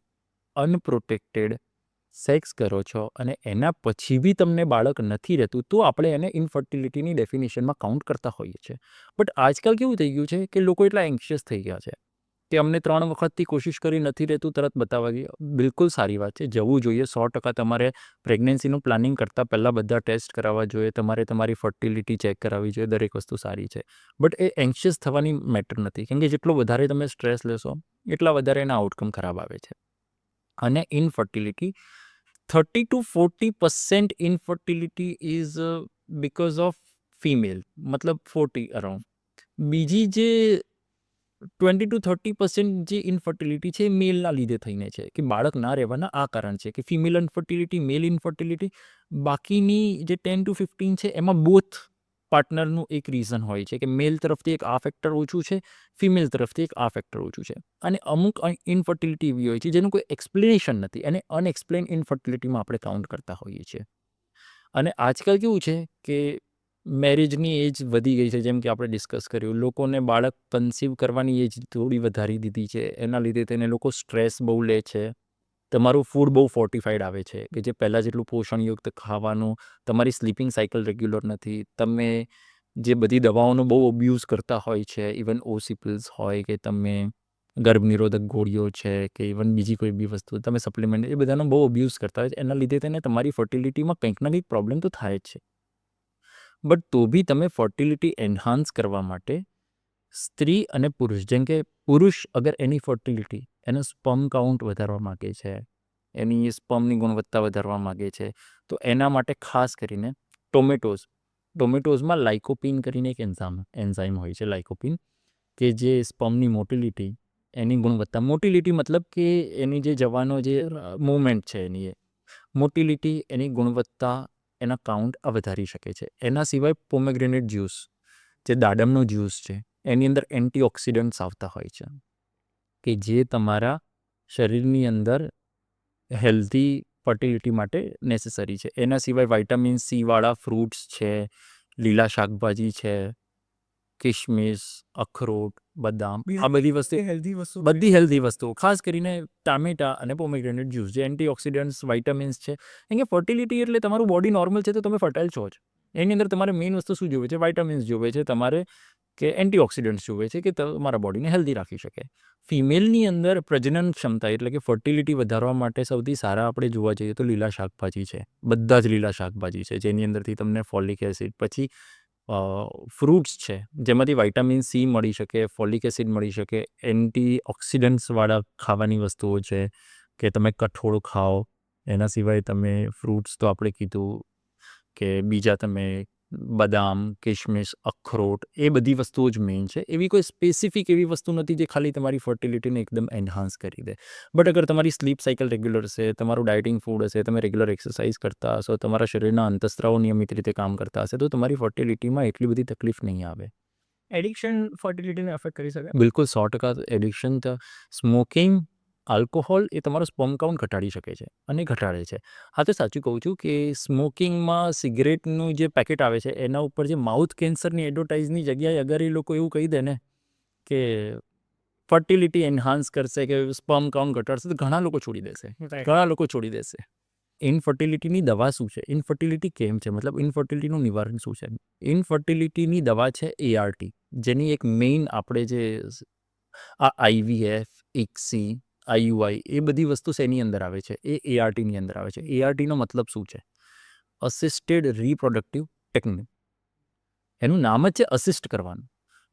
અનપ્રોટેક્ટેડ સેક્સ કરો છો અને એના પછી બી તમને બાળક નથી રહેતું, તો આપણે એને ઇન્ફર્ટિલિટીની ડેફિનેશનમાં કાઉન્ટ કરતા હોઈએ છીએ. બટ આજકાલ કેવું થઈ ગયું છે કે લોકો એટલા એન્શિયસ થઈ ગયા છે કે અમને 3 વખતથી કોશિશ કરી નથી રહેતું, તરત બતાવવા ગઈ. બિલકુલ સારી વાત છે, જવું જોઈએ. 100% તમારે પ્રેગ્નન્સીનું પ્લાનિંગ કરતાં પહેલાં બધા ટેસ્ટ કરાવવા જોઈએ. તમારે તમારી ફર્ટિલિટી ચેક કરાવવી જોઈએ. દરેક વસ્તુ સારી છે. બટ એ એન્શિયસ થવાની મેટર નથી, કેમ કે જેટલો વધારે તમે સ્ટ્રેસ લેશો એટલા વધારે એના આઉટકમ ખરાબ આવે છે. અને infertility 30 to 40% infertility is because of female, મતલબ 40 અરાઉન્ડ. બીજી જે 20 to 30% જે ઇનફર્ટિલિટી છે એ મેલના લીધે થઈને છે, કે બાળક ના રહેવાના આ કારણ છે, કે ફિમેલ ઇનફર્ટિલિટી, મેલ ઇનફર્ટિલિટી. બાકીની જે 10 to 15 છે એમાં બોથ પાર્ટનરનું એક રીઝન હોય છે, કે મેલ તરફથી એક આ ફેક્ટર ઓછું છે, ફિમેલ તરફથી એક આ ફેક્ટર ઓછું છે. અને અમુક ઇનફર્ટિલિટી એવી હોય છે જેનું કોઈ એક્સપ્લેનેશન નથી, અને અનએક્સપ્લેન ઇનફર્ટિલિટીમાં આપણે કાઉન્ટ કરતા હોઈએ છીએ. અને આજકાલ કેવું છે કે મેરેજની એજ વધી ગઈ છે, જેમ કે આપણે ડિસ્કસ કર્યું. લોકોને બાળક કન્સીવ કરવાની એજ થોડી વધારી દીધી છે, એના લીધે તેને લોકો સ્ટ્રેસ બહુ લે છે. તમારું ફૂડ બહુ ફોર્ટિફાઈડ આવે છે, કે જે પહેલાં જેટલું પોષણયુક્ત ખાવાનું, તમારી સ્લીપિંગ સાયકલ રેગ્યુલર નથી, તમે જે બધી દવાઓનો બહુ અબ્યુઝ કરતા હોય છે, ઇવન ઓસિપિલ્સ હોય કે તમે ગર્ભનિરોધક ગોળીઓ છે કે ઇવન બીજી કોઈ બી વસ્તુ તમે સપ્લિમેન્ટ, એ બધાનો બહુ અબ્યુઝ કરતા હોય છે. એના લીધે તેને તમારી ફર્ટિલિટીમાં કંઈક ના કંઈક પ્રોબ્લેમ તો થાય જ છે. બટ તો બી તમે ફર્ટિલિટી એન્હાન્સ કરવા માટે સ્ત્રી અને પુરુષ, જેમ કે પુરુષ અગર એની ફર્ટિલિટી, એનો સ્પર્મ કાઉન્ટ વધારવા માગે છે, એની સ્પર્મની ગુણવત્તા વધારવા માગે છે, તો એના માટે ખાસ કરીને ટોમેટોઝમાં લાઇકોપિન કરીને એક એન્ઝાઇમ હોય છે, લાઇકોપિન, કે જે સ્પર્મની મોટિલિટી, એની ગુણવત્તા, મોટિલિટી મતલબ કે એની જે જવાનો જે મૂવમેન્ટ છે, એની મોટિલિટી, એની ગુણવત્તા, એના કાઉન્ટ આ વધારી શકે છે. એના સિવાય પોમેગ્રેનેટ જ્યુસ, જે દાડમનો જ્યુસ છે, એની અંદર એન્ટીઓક્સિડન્ટ્સ આવતા હોય છે, કે જે તમારા શરીરની અંદર હેલ્ધી ફર્ટિલિટી માટે નેસેસરી છે. એના સિવાય વિટામિન C વાળા ફ્રૂટ્સ છે, લીલા શાકભાજી છે, કિશમિશ, અખરોટ, બદામ, બી- આ બધી વસ્તુ હેલ્ધી વસ્તુ બધી હેલ્ધી વસ્તુઓ, ખાસ કરીને ટામેટા અને પોમેગ્રેનેટ જ્યુસ જે એન્ટીઓક્સિડન્ટ્સ વાઇટામિન્સ છે. કેમ કે ફર્ટિલિટી એટલે તમારું બોડી નોર્મલ છે તો તમે ફર્ટાઇલ છો જ. એની અંદર તમારે મેઇન વસ્તુ શું જોવે છે? વાઇટામિન્સ જોવે છે તમારે, કે એન્ટીઓક્સિડન્ટ્સ જોવે છે કે તમારા બોડીને હેલ્ધી રાખી શકે. ફિમેલની અંદર પ્રજનન ક્ષમતા એટલે કે ફર્ટિલિટી વધારવા માટે સૌથી સારા આપણે જોવા જઈએ તો લીલા શાકભાજી છે. બધા જ લીલા શાકભાજી છે જેની અંદરથી તમને ફોલિક એસિડ, પછી ફ્રૂટ્સ છે જેમાંથી વાઇટામિન સી મળી શકે, ફોલિક એસિડ મળી શકે, એન્ટીઓક્સિડન્ટ્સવાળા ખાવાની વસ્તુઓ છે કે તમે કઠોળ ખાઓ. એના સિવાય તમે ફ્રૂટ્સ તો આપણે કીધું, કે બીજા તમે બદામ, કિશમિશ, અખરોટ, એ બધી વસ્તુઓ જ મેઇન છે. એવી કોઈ સ્પેસિફિક એવી વસ્તુ નથી જે ખાલી તમારી ફર્ટિલિટીને એકદમ એન્હાન્સ કરી દે. બટ અગર તમારી સ્લીપ સાયકલ રેગ્યુલર હશે, તમારું ડાયટિંગ ફૂડ હશે, તમે રેગ્યુલર એક્સરસાઇઝ કરતા હશો, તમારા શરીરના અંતસ્ત્રાવો નિયમિત રીતે કામ કરતા હશે, તો તમારી ફર્ટિલિટીમાં એટલી બધી તકલીફ નહીં આવે. એડિક્શન ફર્ટિલિટીને અફેક્ટ કરી શકે. બિલકુલ 100% એડિક્શન. સ્મોકિંગ, આલ્કોહોલ એ તમારો સ્પર્મ કાઉન્ટ ઘટાડી શકે છે અને ઘટાડે છે. હા, તો સાચું કહું છું કે સ્મોકિંગમાં સિગરેટનું જે પેકેટ આવે છે એના ઉપર જે માઉથ કેન્સરની એડવર્ટાઇઝની જગ્યાએ અગર એ લોકો એવું કહી દે ને કે ફર્ટિલિટી એન્હાન્સ કરશે કે સ્પર્મ કાઉન્ટ ઘટાડશે, તો ઘણા લોકો છોડી દેશે. ઘણા લોકો છોડી દેશે. ઇનફર્ટિલિટીની દવા શું છે? ઇનફર્ટિલિટી કેમ છે? મતલબ ઇનફર્ટિલિટીનું નિવારણ શું છે? ઇનફર્ટિલિટીની દવા છે ART, જેની એક મેઇન આપણે જે આ IVF, ICSI, IUI એ બધી વસ્તુ શેની અંદર આવે છે? એ ARTની અંદર આવે છે. ARTનો મતલબ શું છે? અસિસ્ટેડ રિપ્રોડક્ટિવ ટેકનિક. એનું નામ જ છે અસિસ્ટ કરવાનું.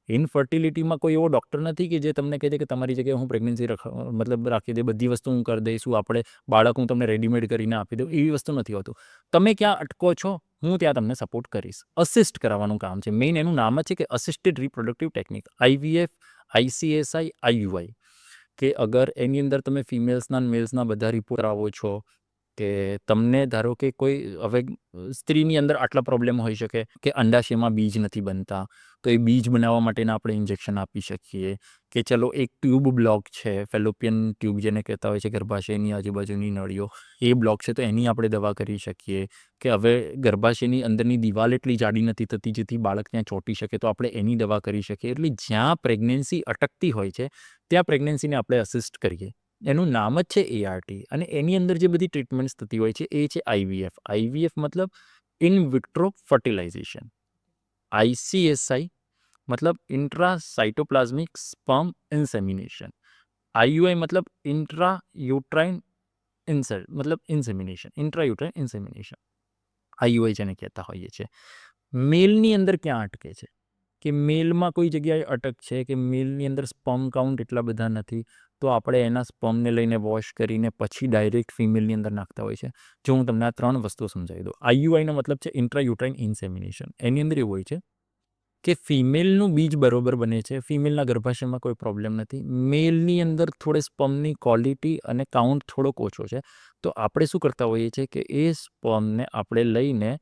ઇનફર્ટિલિટીમાં કોઈ એવો ડૉક્ટર નથી કે જે તમને કહે છે કે તમારી જગ્યાએ હું પ્રેગ્નન્સી મતલબ રાખી દે, બધી વસ્તુ હું કરી દઈશું, આપણે બાળક હું તમને રેડીમેડ કરીને આપી દઉં, એવી વસ્તુ નથી હોતું. તમે ક્યાં અટકો છો, હું ત્યાં તમને સપોર્ટ કરીશ. અસિસ્ટ કરાવવાનું કામ છે મેઇન. એનું નામ જ છે કે assisted reproductive technique. IVF, ICSI, IUI, કે અગર એની અંદર તમે ફિમેલ્સના મેલ્સના બધા રિપોર્ટ આવો છો, કે તમને ધારો કે કોઈ હવે સ્ત્રીની અંદર આટલા પ્રોબ્લેમ હોઈ શકે કે અંડાશયમાં બીજ નથી બનતા, તો એ બીજ બનાવવા માટેના આપણે ઇન્જેક્શન આપી શકીએ. કે ચલો એક ટ્યુબ બ્લોક છે, ફેલોપિયન ટ્યુબ જેને કહેતા હોય છે, ગર્ભાશયની આજુબાજુની નળીઓ, એ બ્લોક છે તો એની આપણે દવા કરી શકીએ. કે હવે ગર્ભાશયની અંદરની દિવાલ એટલી જાડી નથી થતી જેથી બાળક ત્યાં ચોંટી શકે, તો આપણે એની દવા કરી શકીએ. એટલે જ્યાં પ્રેગ્નન્સી અટકતી હોય છે ત્યાં પ્રેગ્નન્સીને આપણે અસિસ્ટ કરીએ. એનું નામ જ છે ART. અને એની અંદર જે બધી ટ્રીટમેન્ટ્સ થતી હોય છે એ છે IVF. IVF મતલબ ઇન વિટ્રો ફર્ટિલાઇઝેશન. ICSI મતલબ ઇન્ટ્રાસાઇટોપ્લાઝમિક સ્પર્મ ઇન્સેમિનેશન. IUI મતલબ ઇન્ટ્રા યુટ્રાઇન મતલબ ઇન્સેમિનેશન, ઇન્ટ્રાયુટ્રાઇન ઇન્સેમિનેશન. IUI જેને કહેતા હોઈએ છીએ. મેલની અંદર ક્યાં અટકે છે? કે મેલમાં કોઈ જગ્યાએ અટક છે કે મેલની અંદર સ્પર્મ કાઉન્ટ એટલા બધા નથી, તો આપણે એના સ્પર્મને લઈને વોશ કરીને પછી ડાયરેક્ટ ફિમેલની અંદર નાખતા હોય છે. જો હું તમને આ 3 વસ્તુઓ સમજાવી દઉં. IUIનો મતલબ છે ઇન્ટ્રાયુટ્રાઇન ઇન્સેમિનેશન. એની અંદર એવું હોય છે કે ફિમેલનું બીજ બરોબર બને છે, ફિમેલના ગર્ભાશયમાં કોઈ પ્રોબ્લેમ નથી, મેલની અંદર થોડે સ્પર્મની ક્વોલિટી અને કાઉન્ટ થોડોક ઓછો છે. તો આપણે શું કરતા હોઈએ છીએ કે એ સ્પર્મને આપણે લઈને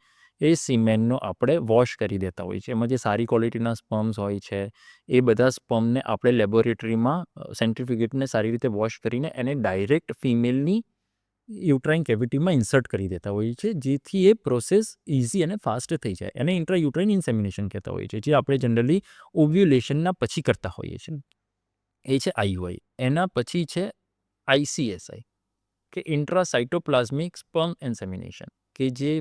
એ સિમેનનો આપણે વોશ કરી દેતા હોઈએ છીએ. એમાં જે સારી ક્વોલિટીના સ્પર્મ્સ હોય છે એ બધા સ્પર્મને આપણે લેબોરેટરીમાં સેન્ટ્રીફ્યુગેટને સારી રીતે વોશ કરીને એને ડાયરેક્ટ ફિમેલની યુટ્રાઇન કેવિટીમાં ઇન્સર્ટ કરી દેતા હોઈએ છીએ, જેથી એ પ્રોસેસ ઇઝી અને ફાસ્ટ થઈ જાય. એને ઇન્ટ્રાયુટ્રાઇન ઇન્સેમિનેશન કહેતા હોઈએ છીએ, જે આપણે જનરલી ઓવ્યુલેશનના પછી કરતા હોઈએ છીએ. એ છે IUI. એના પછી છે ICSI, કે ઇન્ટ્રાસાઇટોપ્લાઝમિક સ્પર્મ ઇન્સેમિનેશન, કે જે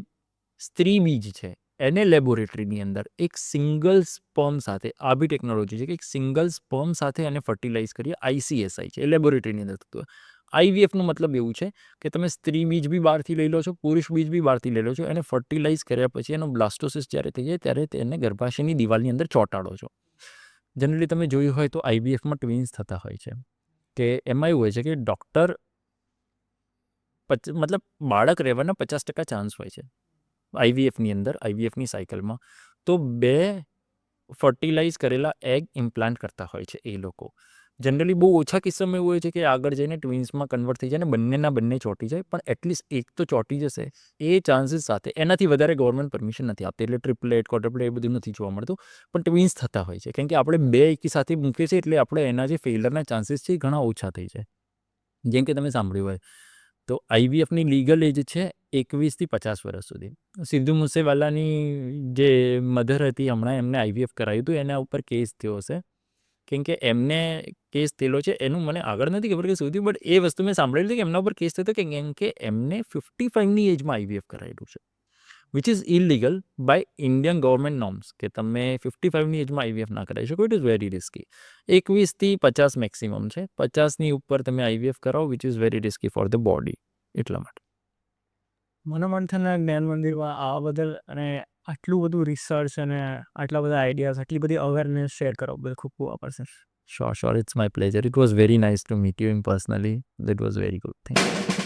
સ્ત્રી બીજ છે એને લેબોરેટરીની અંદર એક સિંગલ સ્પર્મ સાથે, આ બી ટેકનોલોજી છે કે એક સિંગલ સ્પર્મ સાથે એને ફર્ટિલાઇઝ કરીએ. ICSI છે, એ લેબોરેટરીની અંદર થતું હોય. IVFનો મતલબ એવું છે કે તમે સ્ત્રી બીજ બી બહારથી લઈ લો છો, પુરુષ બીજ બી બહારથી લઈ લો છો, એને ફર્ટિલાઇઝ કર્યા પછી એનો બ્લાસ્ટોસિસ જ્યારે થઈ જાય ત્યારે તેને ગર્ભાશયની દિવાલની અંદર ચોંટાડો છો. જનરલી તમે જોયું હોય તો IVFમાં ટ્વિન્સ થતા હોય છે, કે એમાં એવું હોય છે કે ડૉક્ટર મતલબ બાળક રહેવાના 50% ચાન્સ હોય છે IVFની અંદર, IVFની સાયકલમાં. તો 2 ફર્ટિલાઇઝ કરેલા એગ ઇમ્પ્લાન્ટ કરતા હોય છે એ લોકો. જનરલી બહુ ઓછા કિસ્સામાં એવું હોય છે કે આગળ જઈને ટ્વિન્સમાં કન્વર્ટ થઈ જાય અને બંનેના બંને ચોંટી જાય, પણ એટલીસ્ટ એક તો ચોંટી જશે એ ચાન્સીસ સાથે. એનાથી વધારે ગવર્મેન્ટ પરમિશન નથી આપતી, એટલે ટ્રિપલેટ, ક્વોડ્રપ્લેટ એ બધું નથી જોવા મળતું, પણ ટ્વિન્સ થતા હોય છે. કેમ કે આપણે 2 એકી સાથે મૂકીએ છીએ એટલે આપણે એના જે ફેઇલરના ચાન્સીસ છે એ ઘણા ઓછા થઈ જાય. જેમ કે તમે સાંભળ્યું હોય તો આઈવીએફની લીગલ એજ છે 21 થી 50 વર્ષ સુધી. સિદ્ધુ મૂસેવાલાની જે મધર હતી હમણાં એમને આઈવીએફ કરાવ્યું હતું, એના ઉપર કેસ થયો હશે. કેમ કે એમને કેસ થયેલો છે એનું મને આગળ નથી ખબર કે શું થયું, બટ એ વસ્તુ મેં સાંભળેલી હતી કે એમના ઉપર કેસ થયો કેમ કે એમને 55ની એજમાં આઈવીએફ કરાયેલું છે, which is illegal by Indian government norms, કે તમે 55ની એજમાં આઈવીએફ ના કરાવી શકો. It is very risky. 21 થી 50 મેક્સિમમ છે. 50ની ઉપર તમે આઈવીએફ કરાવો which is very risky for the body. એટલા માટે મને મંથનના જ્ઞાન મંદિરમાં આ બદલ અને આટલું બધું રિસર્ચ અને આટલા બધા આઈડિયાઝ, આટલી બધી અવેરનેસ શેર કરો બદલ ખૂબ ખૂબ આભાર sir. sure, it's my pleasure. It was very nice to meet you in personally. That was very good. Thank you.